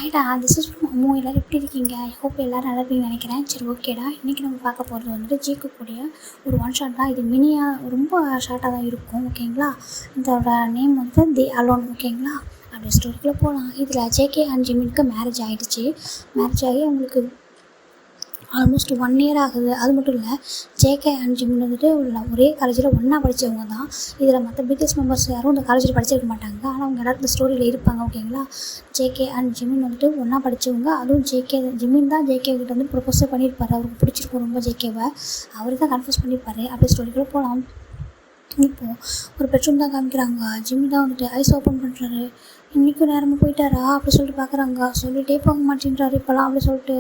ஹாய்டா, this is from Ammu. எல்லோரும் எப்படி இருக்கீங்க? ஐ ஹோப் எல்லோரும் நல்லா இருப்பீங்கன்னு நினைக்கிறேன். சரி, ஓகேடா. இன்றைக்கி நம்ம பார்க்க போகிறது வந்துட்டு ஜேக்குக்கூடிய ஒரு ஒன் ஷாட் தான். இது மினியாக ரொம்ப ஷார்ட்டாக தான் இருக்கும், ஓகேங்களா? இதோட நேம் வந்து தி அலோன், ஓகேங்களா? அப்படி ஸ்டோரிக்குள்ளே போகலாம். இதில் ஜேகே அண்ட் ஜிமினுக்கு மேரேஜ் ஆகிடுச்சு. மேரேஜ் ஆகி அவங்களுக்கு ஆல்மோஸ்ட் 1 இயர் ஆகுது. அது மட்டும் இல்லை, ஜேகே அண்ட் ஜிமின் வந்துட்டு ஒரே காலேஜில் ஒன்றா படித்தவங்க தான். இதில் மற்ற பிடிஎஸ் மெம்பர்ஸ் யாரும் இந்த காலேஜில் படிச்சிருக்க மாட்டாங்க. ஆனால் அவங்க எல்லோரும் இந்த ஸ்டோரியில் இருப்பாங்க, ஓகேங்களா? ஜேகே அண்ட் ஜிமின் வந்துட்டு ஒன்றா படித்தவங்க. அதுவும் ஜிமின் தான் ஜேகே கிட்ட வந்து ப்ரொபோஸே பண்ணியிருப்பார். அவருக்கு பிடிச்சிருக்கும் ரொம்ப ஜேகேவை. அவர் தான் கன்ஃபியூஸ் பண்ணியிருப்பார். அப்படியே ஸ்டோரிக்குள்ளே போகலாம். இப்போது ஒரு பெட்ரூம் தான் காமிக்கிறாங்க. ஜிம்மி தான் வந்துட்டு ஐஸ் ஓப்பன் பண்ணுறாரு. இன்றைக்கும் நேரமாக போயிட்டாரா அப்படி சொல்லிட்டு பார்க்குறாங்க. சொல்லிகிட்டே போக மாட்டேன்றாரு இப்போலாம் அப்படி சொல்லிட்டு.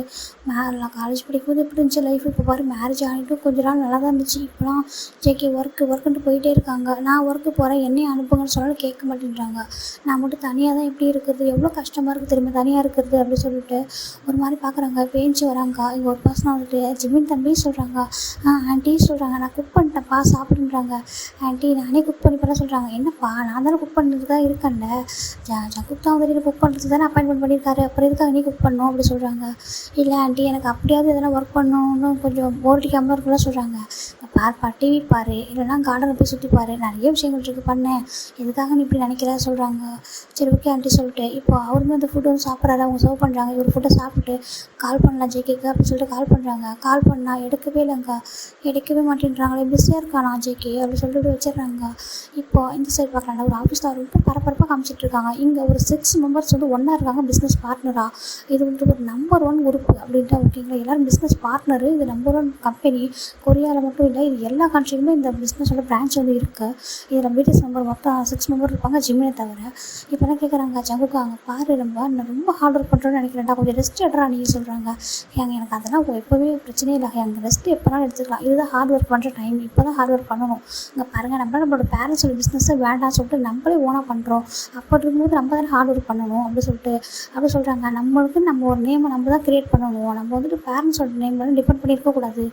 நான் காலேஜ் படிக்கும்போது எப்படி இருந்துச்சு லைஃப், இப்போ பாரு மேரேஜ் ஆகிட்டு கொஞ்ச நாள் நல்லா தான் இருந்துச்சு. இப்போலாம் ஜேகே ஒர்க்குன்ட்டு போயிட்டே இருக்காங்க. நான் ஒர்க்கு போகிறேன், என்னையும் அனுப்புங்கன்னு சொன்னாலும் கேட்க மாட்டேன்றாங்க. நான் மட்டும் தனியாக தான் எப்படி இருக்கிறது, எவ்வளோ கஷ்டமாக இருக்குது திரும்ப தனியாக இருக்கிறது அப்படி சொல்லிட்டு ஒரு மாதிரி பார்க்குறாங்க. பேஞ்சு வராங்க. இங்கே ஒரு பர்சன் வந்துட்டு ஜிமின் தம்பி சொல்கிறாங்க. ஆண்டி சொல்கிறாங்க, நான் குக் பண்ணிட்டேன்ப்பா சாப்பிடுன்றாங்க. ஆண்டி நானே குக் பண்ணிப்பேன் சொல்கிறாங்க. என்னப்பா நான் தானே குக் பண்ணுறது தான் இருக்கேன்ல, ஜங்குக் தான் வந்துட்டு குக் பண்ணுறது தானே அப்பாயின்மெண்ட் பண்ணியிருக்காரு, அப்புறம் எதுக்காக நீ குக் பண்ணணும் அப்படி சொல்கிறாங்க. இல்லை ஆண்டி எனக்கு அப்படியாவது எதனா ஒர்க் பண்ணணும்னு கொஞ்சம் போர் அடிக்காமல் இருக்குள்ள சொல்கிறாங்க. பார்ப்பா டிவி பாரு, இல்லைனா கார்டனில் போய் சுற்றி பாரு, நிறைய விஷயங்கள் இருக்குது பண்ணேன், எதுக்காக நீ இப்படி நினைக்கிறா சொல்கிறாங்க. சரி ஓகே ஆண்டி சொல்லிட்டு இப்போ அவருமே அந்த ஃபுட்டு வந்து சாப்பிட்றாரு. அவங்க சர்வ் பண்ணுறாங்க. இவர் ஃபுட்டை சாப்பிட்டு கால் பண்ணலாம் ஜேகேக்கு அப்படின்னு சொல்லிட்டு கால் பண்ணுறாங்க. கால் பண்ணால் எடுக்கவே இல்லைங்க, எடுக்கவே மாட்டேன்றாங்களே, பிஸியாக இருக்கானா ஜேகே அப்படின்னு சொல்லிட்டு வச்சிடுறாங்க. இப்போது இந்த சைடு பார்க்குறாங்க. ஒரு ஆஃபீஸில் ரொம்ப பரபரப்பாக காமிச்சிட்டு இருக்காங்க. இங்கே ஒரு 6 மெம்பர்ஸ் வந்து ஒன்றா இருக்காங்க பிஸ்னஸ் பார்ட்னராக. இது வந்து ஒரு நம்பர் 1 குரூப் அப்படின்ட்டு, ஓகேங்களா? எல்லோரும் பிஸ்னஸ் பார்ட்னரு. இது நம்பர் 1 கம்பெனி. கொரியாவில் மட்டும் இல்லை, இது எல்லா கண்ட்ரிலுமே இந்த பிஸ்னஸோட பிரான்ச் வந்து இருக்குது. இதில் பிடிஎஸ் மெம்பர் மொத்தம் 6 மெம்பர் இருப்பாங்க, ஜிம்மினை தவிர. இப்போ என்ன கேட்குறாங்க, ஜங்குக்கு அங்கே பாரு, நான் ரொம்ப ஹார்ட் ஒர்க் பண்ணுறேன்னு நினைக்கிறேன்டா, கொஞ்சம் ரெஸ்ட் எடுறா நீ சொல்கிறாங்க. எனக்கு அதெல்லாம் எப்போவுமே பிரச்சனையே இல்லை, எனக்கு ரெஸ்ட் எப்போனாலும் எடுத்துக்கலாம், இதுதான் ஹார்ட் ஒர்க் பண்ணுற டைம், இப்போ தான் ஹார்ட் ஒர்க் பண்ணணும். இங்கே பாருங்கள், நம்மளோட பேரண்ட்ஸோட பிஸ்னஸை வேண்டாம்னு சொல்லிட்டு நம்மளே ஓனாக பண்ணுறோம். அப்போ இருக்கும்போது நம்ம தானே ஹார்ட் ஒர்க் பண்ணணும் அப்படி சொல்கிறாங்க. நம்மளுக்கு நம்ம ஒரு நேமை நம்ம தான் க்ரியேட் பண்ணணும், நம்ம வந்துட்டு பேரண்ட்ஸோட நேம் வந்து டிபெண்ட் பண்ணி இருக்கக்கூடாது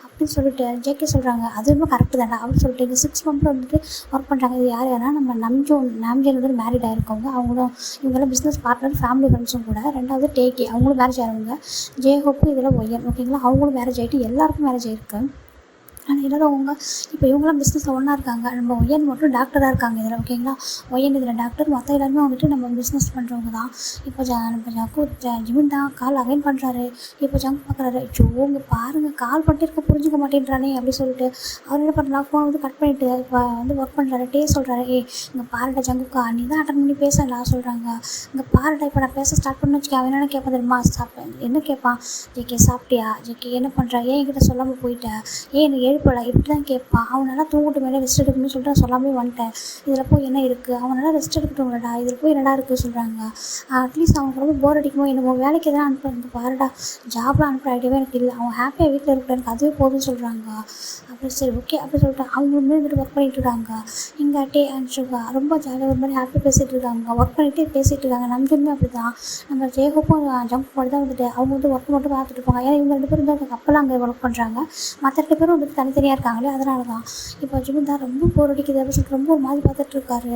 அப்படின்னு சொல்லிட்டு ஜேகே சொல்கிறாங்க. அதுவுமே கரெக்டு தானே அப்படின்னு சொல்லிட்டு இந்த 6 மெம்பர் வந்துட்டு ஒர்க் பண்ணுறாங்க. இது யார் யாருன்னா நம்ம நாம்ஜோன் வந்து மேரிட் ஆகிருக்கவங்க. அவங்களும் இவங்களாம் பிஸ்னஸ் பார்ட்னர், ஃபேமிலி ஃப்ரெண்ட்ஸும் கூட. ரெண்டாவது டேகே, அவங்களும் மேரேஜ் ஆகிறவங்க. ஜேஹோப்பு இதில் ஒய்யன், ஓகேங்களா? அவங்களும் மேரேஜ் ஆகிட்டு எல்லாருக்கும் மேரேஜ் ஆகிருக்கு. ஆனால் எல்லோரும் அவங்க இப்போ இவங்களாம் பிஸ்னஸில் ஒன்றா இருக்காங்க. நம்ம ஒய்யன் மட்டும் டாக்டராக இருக்காங்க இதில், ஓகேங்களா? ஒய்யன் இதில் டாக்டர், மற்ற எல்லாருமே வந்துட்டு நம்ம பிஸ்னஸ் பண்ணுறவங்க தான். இப்போ நம்ம ஜிமின் தான் கால் அகைன் பண்ணுறாரு. இப்போ ஜங்க் பார்க்குறாரு. இங்கே பாருங்கள், கால் பண்ணிட்டு இருக்க புரிஞ்சுக்க மாட்டேன்றானே அப்படி சொல்லிட்டு அவர் என்ன பண்ணுறா, ஃபோன் வந்து கட் பண்ணிவிட்டு இப்போ வந்து ஒர்க் பண்ணுறாரு. சொல்கிறாரு, இங்கே பாருடா ஜங்குக்கா, நீ தான் அட்டன் பண்ணி பேசலாம் சொல்கிறாங்க. இங்கே பாருடா, இப்போ நான் பேச ஸ்டார்ட் பண்ணி வச்சுக்கேன். அவன் என்ன கேட்பான் தெரியுமா, என்ன கேட்பான், ஜேகே சாப்பிட்டியா, ஜேகே என்ன பண்ணுறா, என்கிட்ட சொல்லாமல் போயிட்டேன், எனக்கு எழுப்பலை, இப்படி தான் கேட்பான். அவனால் தூங்கிட்டு மேலே ரெஸ்ட் எடுக்கணும்னு சொல்லிட்டு நான் சொல்லாமே வந்துட்டேன். இதில் போய் என்ன இருக்குது, அவனால் ரெஸ்ட் எடுக்கட்டும்லடா, இதில் போய் என்னடா இருக்குது சொல்கிறாங்க. அட்லீஸ்ட் அவனுக்கு ரொம்ப போர் அடிக்குமோ என்னமோ, வேலைக்கு எதாவது அனுப்புறது பாருடா, ஜாப்லாம் அனுப்புகிற ஐடியாவே எனக்கு இல்லை, அவன் ஹாப்பியாக வீட்டில் இருக்கிற எனக்கு அதுவே போதும்னு சொல்கிறாங்க. அப்படி சரி ஓகே அப்படி சொல்லிட்டு அவங்களுமே வந்துட்டு ஒர்க் பண்ணிகிட்டு இருக்காங்க. இங்கே அனுப்பிச்சுருக்கா ரொம்ப ஜாலியாக ஒரு மாதிரி ஹாப்பியாக பேசிகிட்டு இருக்காங்க. ஒர்க் பண்ணிகிட்டே பேசிகிட்டு இருக்காங்க. நம்மளுமே அப்படி தான், நம்ம ஜேகோப்பும் ஜம்ப் பண்ணி தான் வந்துட்டு அவங்க வந்து ஒர்க் மட்டும் பார்த்துட்டு இருப்பாங்க. ஏன்னா இவங்க 2 பேரும் தான் கப்பலாம் அங்கே ஒர்க் பண்ணுறாங்க. மற்ற 2 பேரும் வந்துட்டு தனித்தனியாக இருக்காங்களே, அதனால தான். இப்போ ஜிமின் தான் ரொம்ப போர் அடிக்குது அப்படின்னு சொல்லிட்டு ரொம்ப ஒரு மாதிரி பார்த்துட்டு இருக்காரு.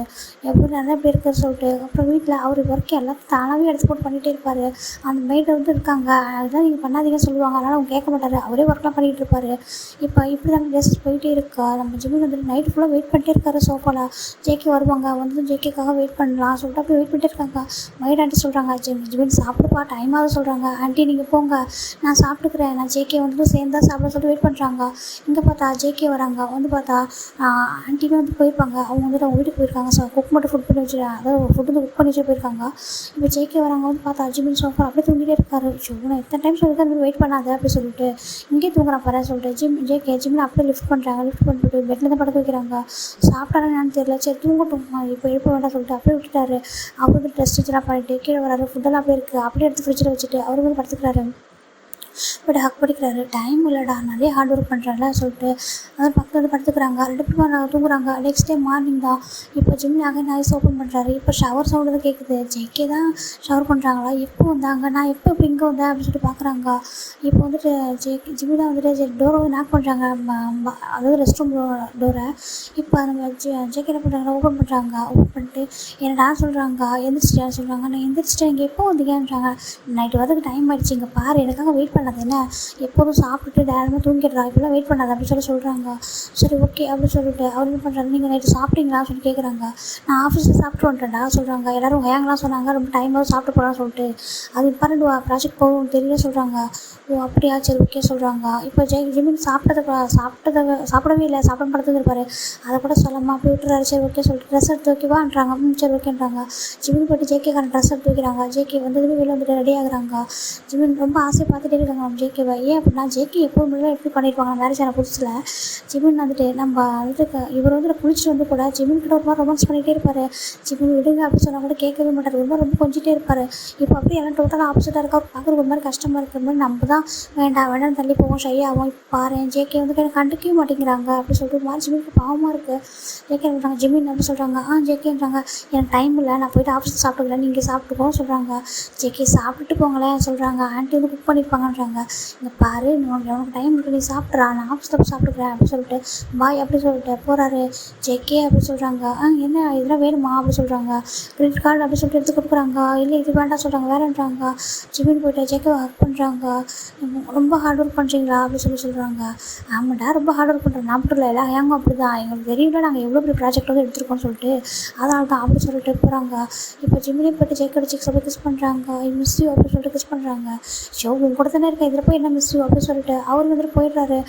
எப்படி நிறைய பேர் இருக்குன்னு சொல்லிட்டு. அப்புறம் வீட்டில் அவர் ஒர்க் எல்லாத்தையும் தானாகவே எடுத்து போட்டு பண்ணிகிட்டே இருப்பார். அந்த மெய்ட் வந்து இருக்காங்க, அதெல்லாம் நீங்கள் பண்ணாதீங்கன்னு சொல்லுவாங்க. அதனால் அவங்க கேட்க மாட்டார், அவரே ஒர்க்லாம் பண்ணிகிட்டு இருப்பார். இப்போ இப்படி தான் டேஸ் போயிட்டே இருக்கா. நம்ம ஜிமின் வந்துட்டு நைட்டு ஃபுல்லாக வெயிட் பண்ணிட்டே இருக்காரு சோஃபாவில். ஜேகே வருவாங்க, வந்து ஜேகேக்காக வெயிட் பண்ணலாம் சொல்லிட்டு அப்படி வெயிட் பண்ணிட்டே இருக்காங்க. மைட் ஆண்டி சொல்கிறாங்க, ஜிமின் சாப்பிடுப்பா, டைம் ஆகுது சொல்கிறாங்க. ஆண்டி நீங்கள் போங்க, நான் சாப்பிட்டுக்கிறேன், நான் ஜேகே வந்துட்டு சேர்ந்தா சாப்பிட சொல்லிட்டு வெயிட் பண்ணுறாங்க. இங்கே பார்த்தா ஜேகே வராங்க. வந்து பார்த்தா ஆண்டியும் வந்து போயிருப்பாங்க. அவங்க வந்துட்டு அவங்க வீட்டுக்கு போயிருக்காங்க. ஸோ குக் மட்டும் ஃபுட் பண்ணி வச்சு, அதாவது ஃபுட் வந்து குக் பண்ணி வச்சு போயிருக்காங்க. இப்போ ஜேகே வராங்க. வந்து பார்த்தா ஜிமின் சோஃபா அப்படியே தூங்கிட்டே இருக்காரு. நான் எத்தனை டைம் சொல்லி தான் வெயிட் பண்ணாது அப்படி சொல்லிட்டு இங்கே தூங்குறான் பாரு சொல்லிட்டு ஜேகே ஜிமின் அப்படியே லிஃப்ட் பண்ணுறாங்க. லிஃப்ட் பண்ணிட்டு பெட்டில் தான் படுக்க வைக்கிறாங்க. சாப்பிட்டாலும் என்னன்னு தெரியல, சரி தூங்கட்டும் இப்போ எழுப்ப வேண்டாம் சொல்லிட்டு அப்படியே விட்டுட்டாரு. அவர் வந்து ட்ரெஸ் ஸ்டிச்செலாம் பண்ணிட்டு கீழே வராரு. ஃபுட்டெல்லாம் அப்படியே இருக்குது, அப்படியே எடுத்து ஃப்ரிட்ஜில் வச்சுட்டு அவர் வந்து படுத்துக்கிறாரு. பட் ஹக் பண்ணிக்கிறாரு. டைம் இல்லைடா, நிறைய ஹார்ட் ஒர்க் பண்ணுறேன்ல சொல்லிட்டு அதாவது பக்கத்தில் வந்து படுத்துக்கிறாங்க. 2 பேரும் தூங்குறாங்க. நெக்ஸ்ட் டே மார்னிங் தான் இப்போ ஜிம்மில் அகைன் ஐஸ் ஓப்பன் பண்ணுறாரு. இப்போ ஷவர் சவுண்டு தான் கேட்குது. ஜேகே தான் ஷவர் பண்ணுறாங்களா, எப்போ வந்தாங்க, நான் எப்போ இப்படி இங்கே வந்தேன் அப்படின்னு சொல்லிட்டு பார்க்குறாங்க. இப்போ வந்துட்டு ஜிம்மி தான் வந்துட்டு டோரை வந்து நாக் பண்ணுறாங்க, அதாவது ரெஸ்ட் ரூம் டோரை. இப்போ நம்ம ஜேகே என்ன பண்ணுறாங்க, ஓப்பன் பண்ணுறாங்க. ஓப்பன் பண்ணிட்டு என்னடா சொல்கிறாங்க, எந்திரிச்சிட்டான்னு சொல்கிறாங்க. நான் எந்திரிச்சிட்டேன், இங்கே எப்போ வந்தீங்கன்றாங்க. நைட்டு வரதுக்கு டைம் ஆகிடுச்சு, இங்கே பாரு எனக்காக வெயிட் பண்ணாது என்ன, எப்போதும் சாப்பிட்டுட்டு டேரமாக தூங்கிடுறா, இப்போலாம் வெயிட் பண்ணாது அப்படின்னு சொல்கிறாங்க. சரி ஓகே அப்படின்னு சொல்லிட்டு அவர் என்ன பண்ணுறாரு, நீங்கள் நைட்டு சாப்பிட்டீங்களான்னு சொல்லி கேட்குறாங்க. நான் ஆஃபீஸில் சாப்பிட்டு வந்துட்டேன்டா சொல்கிறாங்க. எல்லோரும் ஹேங்கெலாம் சொன்னாங்க, ரொம்ப டைமாக சாப்பிட்டு போகலான்னு சொல்லிட்டு. அது இம்பார்ட்டன்ட் ப்ராஜெக்ட் போகணும்னு தெரியல சொல்கிறாங்க. ஓ அப்படியா, சரி ஓகே சொல்கிறாங்க. இப்போ ஜிமின் சாப்பிடவே இல்லை, சாப்பிட படத்துக்கு இருப்பார். அதை கூட சொல்லாமல் அப்படி விட்டுறாரு. சரி ஓகே சொல்லிட்டு ட்ரெஸ் எடுத்து வைக்கவான்றாங்க. சரி ஓகேன்றாங்க. ஜிமின் போய்ட்டு ஜேகேக்கான ட்ரெஸ் எடுத்து வைக்கிறாங்க. ஜேகே வந்ததுமே வெளில வந்துட்டு ரெடி ஆகுறாங்க. ஜிமின் ரொம்ப ஆசையை பார்த்துட்டே இருக்காங்க நம்ம ஜேகேவை. ஏன் அப்படின்னா ஜேகே எப்போது முன்னாடி எப்படி பண்ணியிருப்பாங்க மேரேஜ் ஆன புதுசில். ஜிமின் வந்துட்டு நம்ம வந்துட்டு இவர் வந்து குளிச்சுட்டு வந்து கூட ஜிமின் கிட்ட ஒரு மாதிரி ரொமான்ஸ் பண்ணிகிட்டே இருப்பார். ஜிமின் விடுங்க அப்படின்னு சொன்னால் கூட கேட்கவே மாட்டார். ரொம்ப கொஞ்சிட்டே இருப்பார். இப்போ அப்படியே எல்லாம் டோட்டலாக ஆப்போசிட்டாக இருக்கா. பார்க்குற ஒரு மாதிரி கஷ்டமாக இருக்கிற மாதிரி நம்ம தான் வேண்டாம் தள்ளி போவோம், ஷை ஆகும். இப்போ பாரு ஜேகே வந்து எனக்கு கண்டுக்கவே மாட்டேங்கிறாங்க அப்படின்னு சொல்லிட்டு ஒரு மாதிரி ஜிமினுக்கு பாவமாக இருக்குது. ஜேகே சொல்கிறாங்க, ஜிமின் அப்படி சொல்கிறாங்க. ஜேகேன்றாங்க, எனக்கு டைம் இல்லை, நான் போய்ட்டு ஆஃபீஸில் சாப்பிட்டுக்கிறேன், நீங்கள் சாப்பிட்டுக்கோன்னு சொல்கிறாங்க. ஜேகே சாப்பிட்டுட்டு போங்களேன் சொல்கிறாங்க. ஆண்டி வந்து குக் பண்ணியிருப்பாங்கன்றாங்க. இங்கே பாரு உனக்கு டைம் இருக்குது, நீ சாப்பிட்றா, நான் ஆஃபீஸில் போய் சாப்பிட்டுக்கிறேன் அப்படின்னு சொல்லிட்டு பாய் அப்படி சொல்லிட்டு போகிறாரு. ஜேகே அப்படி சொல்கிறாங்க. என்ன இதெல்லாம் வேணுமா அப்படி சொல்கிறாங்க. கிரெடிட் கார்டு அப்படி சொல்லிட்டு எடுத்து கொடுக்குறாங்க. இல்லை இது வேண்டாம் சொல்கிறாங்க, வேறன்றாங்க. ஜிமின் போய்ட்டு ஜேகே ஒர்க் பண்ணுறாங்க. ரொம்ப ஹார்ட் ஒர்க் பண்ணுறீங்களா அப்படி சொல்கிறாங்க. ஆமாண்டா ரொம்ப ஹார்ட் ஒர்க் பண்ணுறேன், நான் மட்டும் இல்லை எல்லாம் ஏங்க அப்படி தான், எங்களுக்கு தெரியல நாங்கள் எவ்வளோ பெரிய ப்ராஜெக்ட் வந்து எடுத்துருக்கோம்னு சொல்லிட்டு அதனால தான் அப்படி சொல்லிட்டு போகிறாங்க. இப்போ ஜிமினே போய்ட்டு ஜேக்கோட சிக்ஸ் அப்படி கிஸ் பண்ணுறாங்க. மிஸ் யூ அப்படின்னு சொல்லிட்டு கிஸ் பண்ணுறாங்க. ஷோ உங்க கூட தானே இருக்கேன், இதில் போய் என்ன மிஸ் யூ அப்படின்னு சொல்லிட்டு அவர் வந்துட்டு போயிடுறாரு.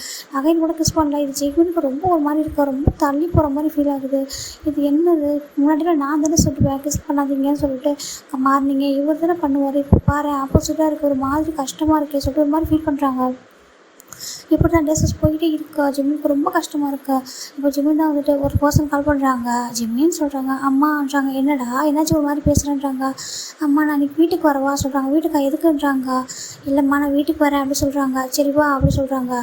அகைன் கூட கிஸ் பண்ணல. இது ஜெய்மினுக்கு ரொம்ப ஒரு மாதிரி இருக்குது, ரொம்ப தள்ளி போகிற மாதிரி ஃபீல் ஆகுது. இது என்னது, முன்னாடிலாம் நான் தானே சொல்லுவேன் கிஸ் பண்ணாதீங்கன்னு சொல்லிட்டு மாறினீங்க, இவர் தானே பண்ணுவார், இப்போ பாரு ஆப்போசிட்டாக இருக்குது, ஒரு மாதிரி கஷ்டமாக இருக்கே சொல்லிட்டு ஒரு மாதிரி ஃபீல் பண்ணுறாங்க. இப்படி தான் டேஸஸ் போய்கிட்டே இருக்கா. ஜிம்மினுக்கு ரொம்ப கஷ்டமாக இருக்குது. இப்போ ஜிம்மின் தான் வந்துட்டு ஒரு பர்சன் கால் பண்ணுறாங்க. ஜிம்மின்னு சொல்கிறாங்க. அம்மான்றாங்க. என்னடா என்னாச்சும் ஒரு மாதிரி பேசுகிறேன்றாங்க. அம்மா நான் இன்றைக்கி வீட்டுக்கு வரவா சொல்கிறாங்க. வீட்டுக்கா எதுக்குன்றாங்க. இல்லைம்மா நான் வீட்டுக்கு வரேன் அப்படி சொல்கிறாங்க. சரி வா அப்படி சொல்கிறாங்க.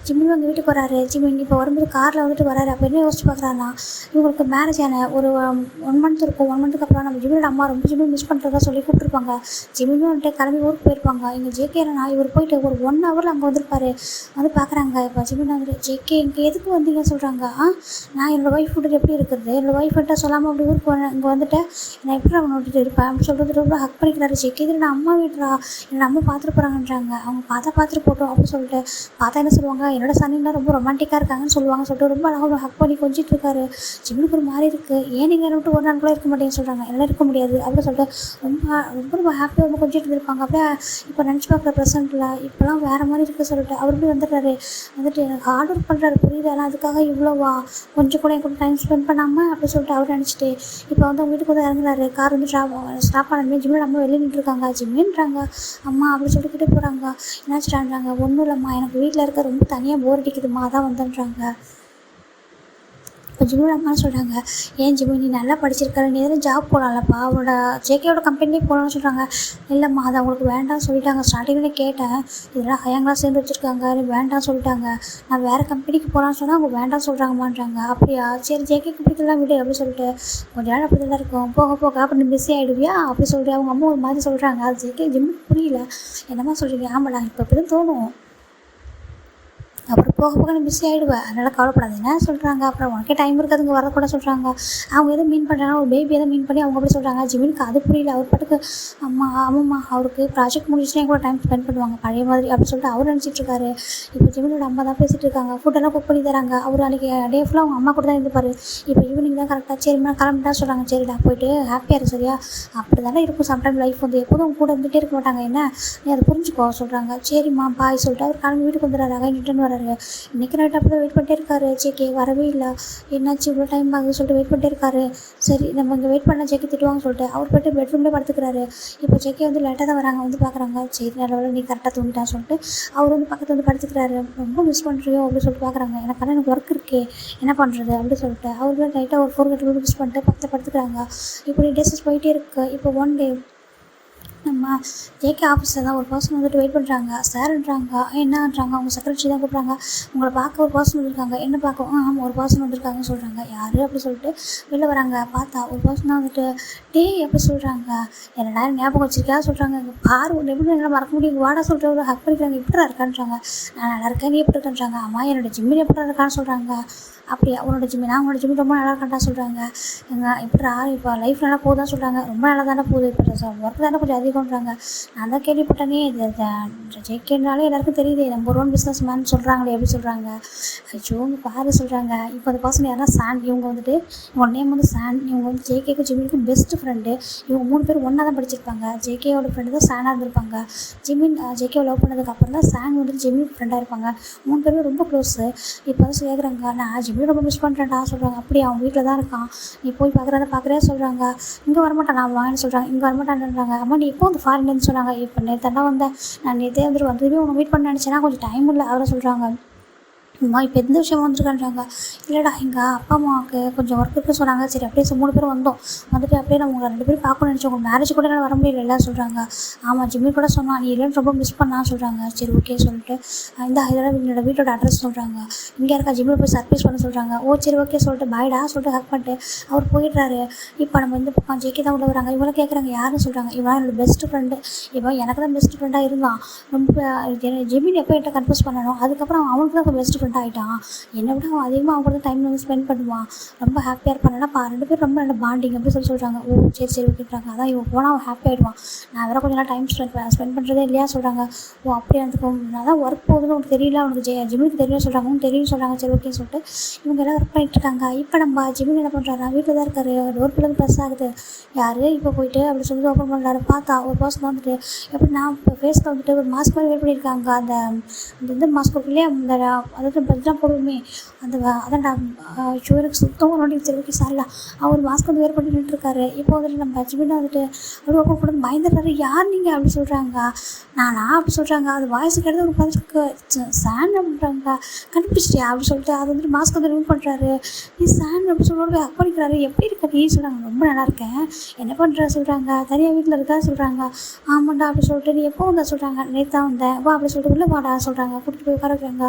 ஜிம்மின் வந்து வீட்டுக்கு வராரு. ஜிம்மின் இப்போ வரும்போது காரில் வந்துட்டு வராரு. அப்போ என்ன யோசிச்சு பார்க்குறாருன்னா, இவங்களுக்கு மேரேஜ் ஆன ஒரு 1 மந்த் இருக்கும். 1 மந்த்துக்கு அப்புறம் நம்ம ஜிம்மினோட அம்மா ரொம்ப ஜிம்மின் மிஸ் பண்ணுறதா சொல்லி கூப்பிட்டுருப்பாங்க. ஜிம்மினும் வந்துட்டு கிளம்பி ஊருக்கு போயிருப்பாங்க. இங்கே ஜேகேனா இவர் போயிட்டு ஒரு 1 ஹவரில் அங்கே வந்திருப்பாரு. வந்து பார்க்குறாங்க. இப்போ ஜிமின் வந்துட்டு ஜேகே இங்கே எதுக்கு வந்தீங்கன்னு சொல்கிறாங்க. நான் என்னோடய ஒய்ஃப் விட்டுட்டு எப்படி இருக்கிறது, என்னோடய ஒய்ஃப்கிட்ட சொல்லாமல் அப்படி ஊருக்கு வரேன், இங்கே வந்துட்டு நான் எப்படி அவனை விட்டுட்டு இருப்பேன் அப்படி சொல்கிறது ரொம்ப ஹக் பண்ணிக்கிறாரு. ஜேகே இது நான் அம்மா வீட்டுறா, என்னோட அம்மா பார்த்துட்டு போகிறாங்கன்றாங்க. அவங்க பார்த்துட்டு போட்டோம் அப்படின்னு சொல்லிட்டு பார்த்தா என்ன சொல்லுவாங்க, என்னோட சனிலாம் ரொம்ப ரொமான்டிக்காக இருக்காங்கன்னு சொல்லுவாங்க சொல்லிட்டு ரொம்ப அழகாக ஹக் பண்ணி கொஞ்சிட்டு இருக்காரு. ஜிமினுக்கு ஒரு மாதிரி இருக்குது. ஏன் நீங்கள் என்ன விட்டு ஒரு நாள் கூட இருக்க மாட்டேன்னு சொல்கிறாங்க. என்னால் இருக்க முடியாது அப்படின்னு சொல்லிட்டு ரொம்ப ஹாப்பியாக ரொம்ப கொஞ்சிட்டு இருந்திருப்பாங்க. அப்படியே இப்போ நினச்சி பார்க்குற ப்ரெசென்ட்டில் இப்போலாம் வேறு மாதிரி இருக்குது சொல்லிட்டு அவர் எப்படி வந்துடுறாரு. வந்துட்டு எனக்கு ஹார்ட் ஒர்க் பண்ணுறாரு புரியுது, ஆனால் அதுக்காக இவ்வளோவா, கொஞ்சம் கூட என் கூட டைம் ஸ்பெண்ட் பண்ணாமல் அப்படி சொல்லிட்டு அவர் நினச்சிட்டு இப்போ வந்து அவங்க வீட்டுக்கு வந்து இறங்குறாரு. கார் வந்து ஸ்டாப் பண்ணணுமே. ஜிம்மில் நம்ம வெளியே நின்றுருக்காங்க. ஜிம்மின்றாங்க அம்மா அப்படி சொல்லிட்டு கிட்டே போகிறாங்க. என்னாச்சுட்டான்றாங்க. ஒன்றும் இல்லைம்மா, எனக்கு வீட்டில் இருக்க ரொம்ப தனியாக போர் அடிக்குதுமா அதான் வந்துன்றாங்க. இப்போ ஜிம்மியோட அம்மா சொல்கிறாங்க, ஏன் ஜிம்மி நீ நல்லா படிச்சிருக்காரு, நீ எதுவும் ஜாப் போகலாம்லப்பா, அவரோட ஜேகேயோட கம்பெனிலே போகலான்னு சொல்கிறாங்க. இல்லைம்மா அது அவங்களுக்கு வேண்டாம்னு சொல்லிட்டாங்க. ஸ்டார்டிங்கில் கேட்டேன், இதெல்லாம் ஹையங்களாக சேர்ந்து வச்சுருக்காங்க, வேண்டாம்னு சொல்லிட்டாங்க. நான் வேறு கம்பெனிக்கு போகலான்னு சொன்னால் அவங்க வேண்டாம் சொல்கிறாங்கம்மான்றாங்க. அப்படியா, சரி ஜேகேக்கு பிடிக்கலாம் விடு அப்படின்னு சொல்லிட்டு கொஞ்ச நேரம் அப்படி தான் இருக்கும். போக போக அப்படி பிஸி ஆகிடுவியா அப்படி சொல்லிட்டு அவங்க அம்மா ஒரு மாதிரி சொல்கிறாங்க. அது ஜேகே ஜிம்முக்கு புரியல. என்னம்மா சொல்கிறீங்க. ஆமாடா இப்போ அப்படி தான் தோணும், அப்புறம் போக போக நீ பிஸி ஆகிடுவேன், அதனால் கவலைப்படாது என்ன சொல்கிறாங்க. அப்புறம் உனக்கே டைம் இருக்காதுங்க வரக்கூட சொல்கிறாங்க. அவங்க எதுவும் மீன் பண்ணுறாங்க, ஒரு பேபி எதாவது மீன் பண்ணி அவங்க அப்படி சொல்கிறாங்க. ஜிமினுக்கு அது புரியல. அவர் பாட்டுக்கு ஆமாம்மா அவருக்கு ப்ராஜெக்ட் முடிச்சுன்னா கூட டைம் ஸ்பெண்ட் பண்ணுவாங்க பழைய மாதிரி அப்படி சொல்லிட்டு அவர் நினச்சிட்டு இருக்காரு. இப்போ ஜிமினோட அம்மா தான் பேசிகிட்டு இருக்காங்க. ஃபுட்டெல்லாம் குக் பண்ணி தராங்க. அவர் அன்றைக்கி டே ஃபுல்லாக அவங்க அம்மா கூட தான் இருந்துப்பார். இப்போ ஈவினிங் தான் கரெக்டாக சரிம்மா கிளம்பிட்டா சொல்கிறாங்க. சரிடா போயிட்டு ஹாப்பியாக இருக்கு சரியா, அப்படி தானே இருக்கும் சம்டைம் லைஃப் வந்து எப்போதும் அவங்க கூட இருந்துகிட்டே இருக்க மாட்டாங்க, என்ன நீ அதை புரிஞ்சுக்கோ சொல்கிறாங்க. சரிம்மா பாய் சொல்லிட்டு அவர் கிளம்பி வீட்டுக்கு வந்துடுறாரு. அங்கே ரிட்டர்ன் வராரு. இன்றைக்கி நைட் அப்படி வெயிட் பண்ணிட்டே இருக்காரு. ஜேகே வரவே இல்லை, என்னாச்சு இவ்வளோ டைம் ஆகுது சொல்லிட்டு வெயிட் பண்ணிட்டே இருக்காரு. சரி நம்ம இங்கே வெயிட் பண்ணால் ஜேகே திட்டுவாங்க சொல்லிட்டு அவர் போய்ட்டு பெட்ரூம்லேயே படுத்துக்கிறாரு. இப்போ ஜேகே வந்து லேட்டாக தான் வராங்க. வந்து பார்க்குறாங்க. சரி நல்ல நீ கரெக்டாக தூங்கிட்டான்னு சொல்லிட்டு அவர் வந்து பக்கத்தில் வந்து படுத்துக்கிறாரு. ரொம்ப மிஸ் பண்ணுறியோ அப்படின்னு சொல்லிட்டு பார்க்குறாங்க. எனக்கு ஒர்க் இருக்கே என்ன பண்ணுறது அப்படின்னு சொல்லிட்டு அவர் லைட்டாக ஒரு 4 மிஸ் பண்ணிட்டு பக்கத்தில் படுத்துக்கிறாங்க. இப்படி டேஸஸ் போயிட்டே இருக்குது. இப்போ 1 டே நம்ம ஜேகே ஆஃபீஸில் தான் ஒரு பர்சன் வந்துட்டு வெயிட் பண்ணுறாங்க. சார்ன்றாங்க. என்னன்றாங்க, அவங்க செக்ரட்டரி தான் கூப்பிட்றாங்க. உங்களை பார்க்க ஒரு பர்சன் வந்திருக்காங்க. என்ன பார்க்க? ஆமாம், ஒரு பர்சன் வந்திருக்காங்கன்னு சொல்கிறாங்க. யார் அப்படி சொல்லிட்டு வெளில வராங்க. பார்த்தா ஒரு பர்சன் தான் வந்துட்டு டேய் அப்படி சொல்கிறாங்க. என்னடா ஞாபகம் வச்சிருக்கா சொல்கிறாங்க. பாரு ஒன்று எப்படி என்னால் மறக்க முடியும், வாடா சொல்கிற ஒரு ஹக் பண்ணிக்கிறாங்க. எப்படா இருக்கான்றாங்க. நான் நல்லா இருக்கேன், நீ எப்படி இருக்கான்றாங்க. அம்மா என்னோட ஜிம்மில் எப்படா இருக்கான்னு சொல்கிறாங்க. அப்படியா உன்னோட ஜிம்மி? நான் உன்னோட ஜிம்மி ரொம்ப நல்லா இருக்கான்டா சொல்கிறாங்க. எப்படா இப்போ லைஃப் நல்லா போகுதான் சொல்கிறாங்க. ரொம்ப நல்லா தானே போகுது, இப்போ ஒர்க் தானே கொஞ்சம் அதிகம்ன்றாங்க. நான் தான் கேள்விப்பட்டேனே, இது ஜேகேனாலே எல்லாருக்கும் தெரியுது, நம்பர் 1 பிஸ்னஸ் மேன் சொல்கிறாங்களே எப்படி சொல்கிறாங்க. ஐயோ இங்கே பாரு சொல்கிறாங்க. இப்போ அந்த பர்சன் யாரா சான். இவங்க வந்துட்டு இவங்க நேம் வந்து சான். இவங்க வந்து ஜேகேக்கும் ஜிம்மினுக்கும் பெஸ்ட் ஃப்ரெண்டு. இவங்க 3 பேர் ஒன்றா தான் படிச்சிருப்பாங்க. ஜேகேவோட ஃப்ரெண்டு தான் சானாக இருந்திருப்பாங்க. ஜிம்மின் ஜேகேவை லவ் பண்ணதுக்கப்புறம் தான் சான் வந்துட்டு ஜிம்மின் ஃப்ரெண்டாக இருப்பாங்க. 3 பேரும் ரொம்ப க்ளோஸு. இப்போ வந்து கேட்குறாங்க, நான் ஜிம்மி ரொம்ப மிஸ் பண்ணுறேன்டா சொல்கிறாங்க. அப்படி அவன் வீட்டில் தான் இருக்கான், நீ போய் பார்க்குறே சொல்கிறாங்க. இங்கே வரமாட்டான், நான் வாங்கன்னு சொல்கிறாங்க. இங்கே வரமாட்டான்ன்றாங்க. அம்மா நீ எப்போ வந்து ஃபாரின்லேருந்து சொல்கிறாங்க. இப்போ நேற்று வந்தேன், நான் நேற்றே வந்துட்டு வந்ததுமே உன்னை மீட் பண்ண நினச்சேன்னா கொஞ்சம் டைம் இல்லை அவரை சொல்கிறாங்க. அம்மா இப்போ எந்த விஷயம் வந்துருக்கான்றாங்க. இல்லைடா எங்கள் அப்பா அம்மாவுக்கு கொஞ்சம் ஒர்க் இருக்குன்னு சொன்னாங்க. சரி அப்படியே 3 பேரும் வந்தோம். வந்துட்டு அப்படியே நம்ம உங்களை 2 பேரும் பார்க்கணும்னு நினச்சோம். உங்கள் மேரேஜ் கூட என்னால் வர முடியல எல்லாம் சொல்கிறாங்க. ஆமாம் ஜிம்மி கூட சொன்னான், நீ இல்லைன்னு ரொம்ப மிஸ் பண்ணான்னு சொல்கிறாங்க. சரி ஓகே சொல்லிட்டு இந்த இதோட என்னோட வீட்டோட அட்ரஸ் சொல்கிறாங்க. இங்கே இருக்கா ஜிம்மில் போய் சர்ப்ரைஸ் பண்ண சொல்கிறாங்க. ஓ சரி ஓகே சொல்லிட்டு பாய்டா சொல்லிட்டு ஹக் பண்ணிட்டு அவர் போயிடுறாரு. இப்போ நம்ம இந்த பக்கம் ஜேகே தான் உள்ள வராங்க. இவங்களும் கேட்குறாங்க யாருன்னு சொல்கிறாங்க. இவன் என்னோட பெஸ்ட் ஃப்ரெண்டு. இவன் எனக்கு தான் பெஸ்ட் ஃப்ரெண்டாக இருந்தான். ரொம்ப ஜிம்மின் எப்போ என்கிட்ட கன்ஃபியூஸ் பண்ணணும். அதுக்கப்புறம் அவனுக்கு தான் பெஸ்ட் ஃப்ரெண்ட் ஆகிட்டான். என்னை விட அவன் அதிகமாக அவங்க கூட டைம் வந்து ஸ்பெண்ட் பண்ணுவான். ரொம்ப ஹாப்பியாக இருப்பானா. 2 பேரும் ரொம்ப நல்ல பாண்டிங் அப்படி சொல்கிறாங்க. ஓ சரி ஓகேன்றாங்க. அதான் இவன் போனால் அவன் ஹாப்பி ஆகிடுவான். நான் வேறு கொஞ்சம் நாள் டைம் ஸ்பெண்ட் பண்ணுறதே இல்லையா சொல்கிறாங்க. ஓ அப்படியே இருந்துக்கும். நான் தான் ஒர்க் போகுதுன்னு உனக்கு தெரியல, உனக்கு ஜிம்முக்கு தெரியும் சொல்கிறாங்க. தெரியும் சொல்கிறாங்க. சரி ஓகே சொல்லிட்டு இவங்க எல்லாம் ஒர்க் பண்ணிட்டு இருக்காங்க. இப்போ நம்ம ஜிம்மில் என்ன பண்ணுறாரு, வீட்டில் தான் இருக்காரு. டோர் பிள்ளைங்க ப்ரெஸ் ஆகுது. யார் இப்போ போயிட்டு அப்படி சொல்லிட்டு ஓப்பன் பண்ணுறாரு. பார்த்தா ஒரு பர்சன் வந்துட்டு எப்படி நான் இப்போ ஃபேஸில் வந்துட்டு ஒரு மாஸ்க் மாதிரி வெயிட் பண்ணியிருக்காங்க. அந்த இந்த மாஸ்க்குள்ளேயே அந்த அதாவது பட்ஜெட் போடுவோமே அந்த அதான்டா ஷூருக்கு சுத்தமாக நோண்டி சரி ஓகே சாரிலா அவர் மாஸ்க் வந்து வேறு பண்ணி நின்றுருக்காரு. இப்போ வந்துட்டு நம்ம ஜிம்மின் வந்துட்டு அப்படி ஓப்பன் பண்ணி பயந்துடுறாரு. யார் நீங்கள் அப்படி சொல்கிறாங்க. நானா அப்படி சொல்கிறாங்க. அது வாய்ஸ் கேட்டது ஒரு பர்சனுக்கு சான் அப்படின்றாங்க. கண்டுபிடிச்சிட்டியா அப்படி சொல்லிட்டு அது வந்துட்டு மாஸ்க் வந்து ரிமூவ் பண்ணுறாரு. நீ சான் அப்படி சொல்லிட்டு ஹக் பண்ணிக்கிறாரு. எப்படி இருக்க நீ சொல்கிறாங்க. ரொம்ப நல்லா இருக்கேன், என்ன பண்ணுற சொல்கிறாங்க. தனியாக வீட்டில் இருக்கா சொல்கிறாங்க. ஆமாண்டா அப்படி சொல்லிட்டு நீ எப்போ வந்தா சொல்கிறாங்க. நேற்று தான் வந்தேன் வா அப்படி சொல்லிட்டு உள்ளே வாடா சொல்கிறாங்க. கூட்டிகிட்டு போய் உட்கார வைக்கிறாங்க.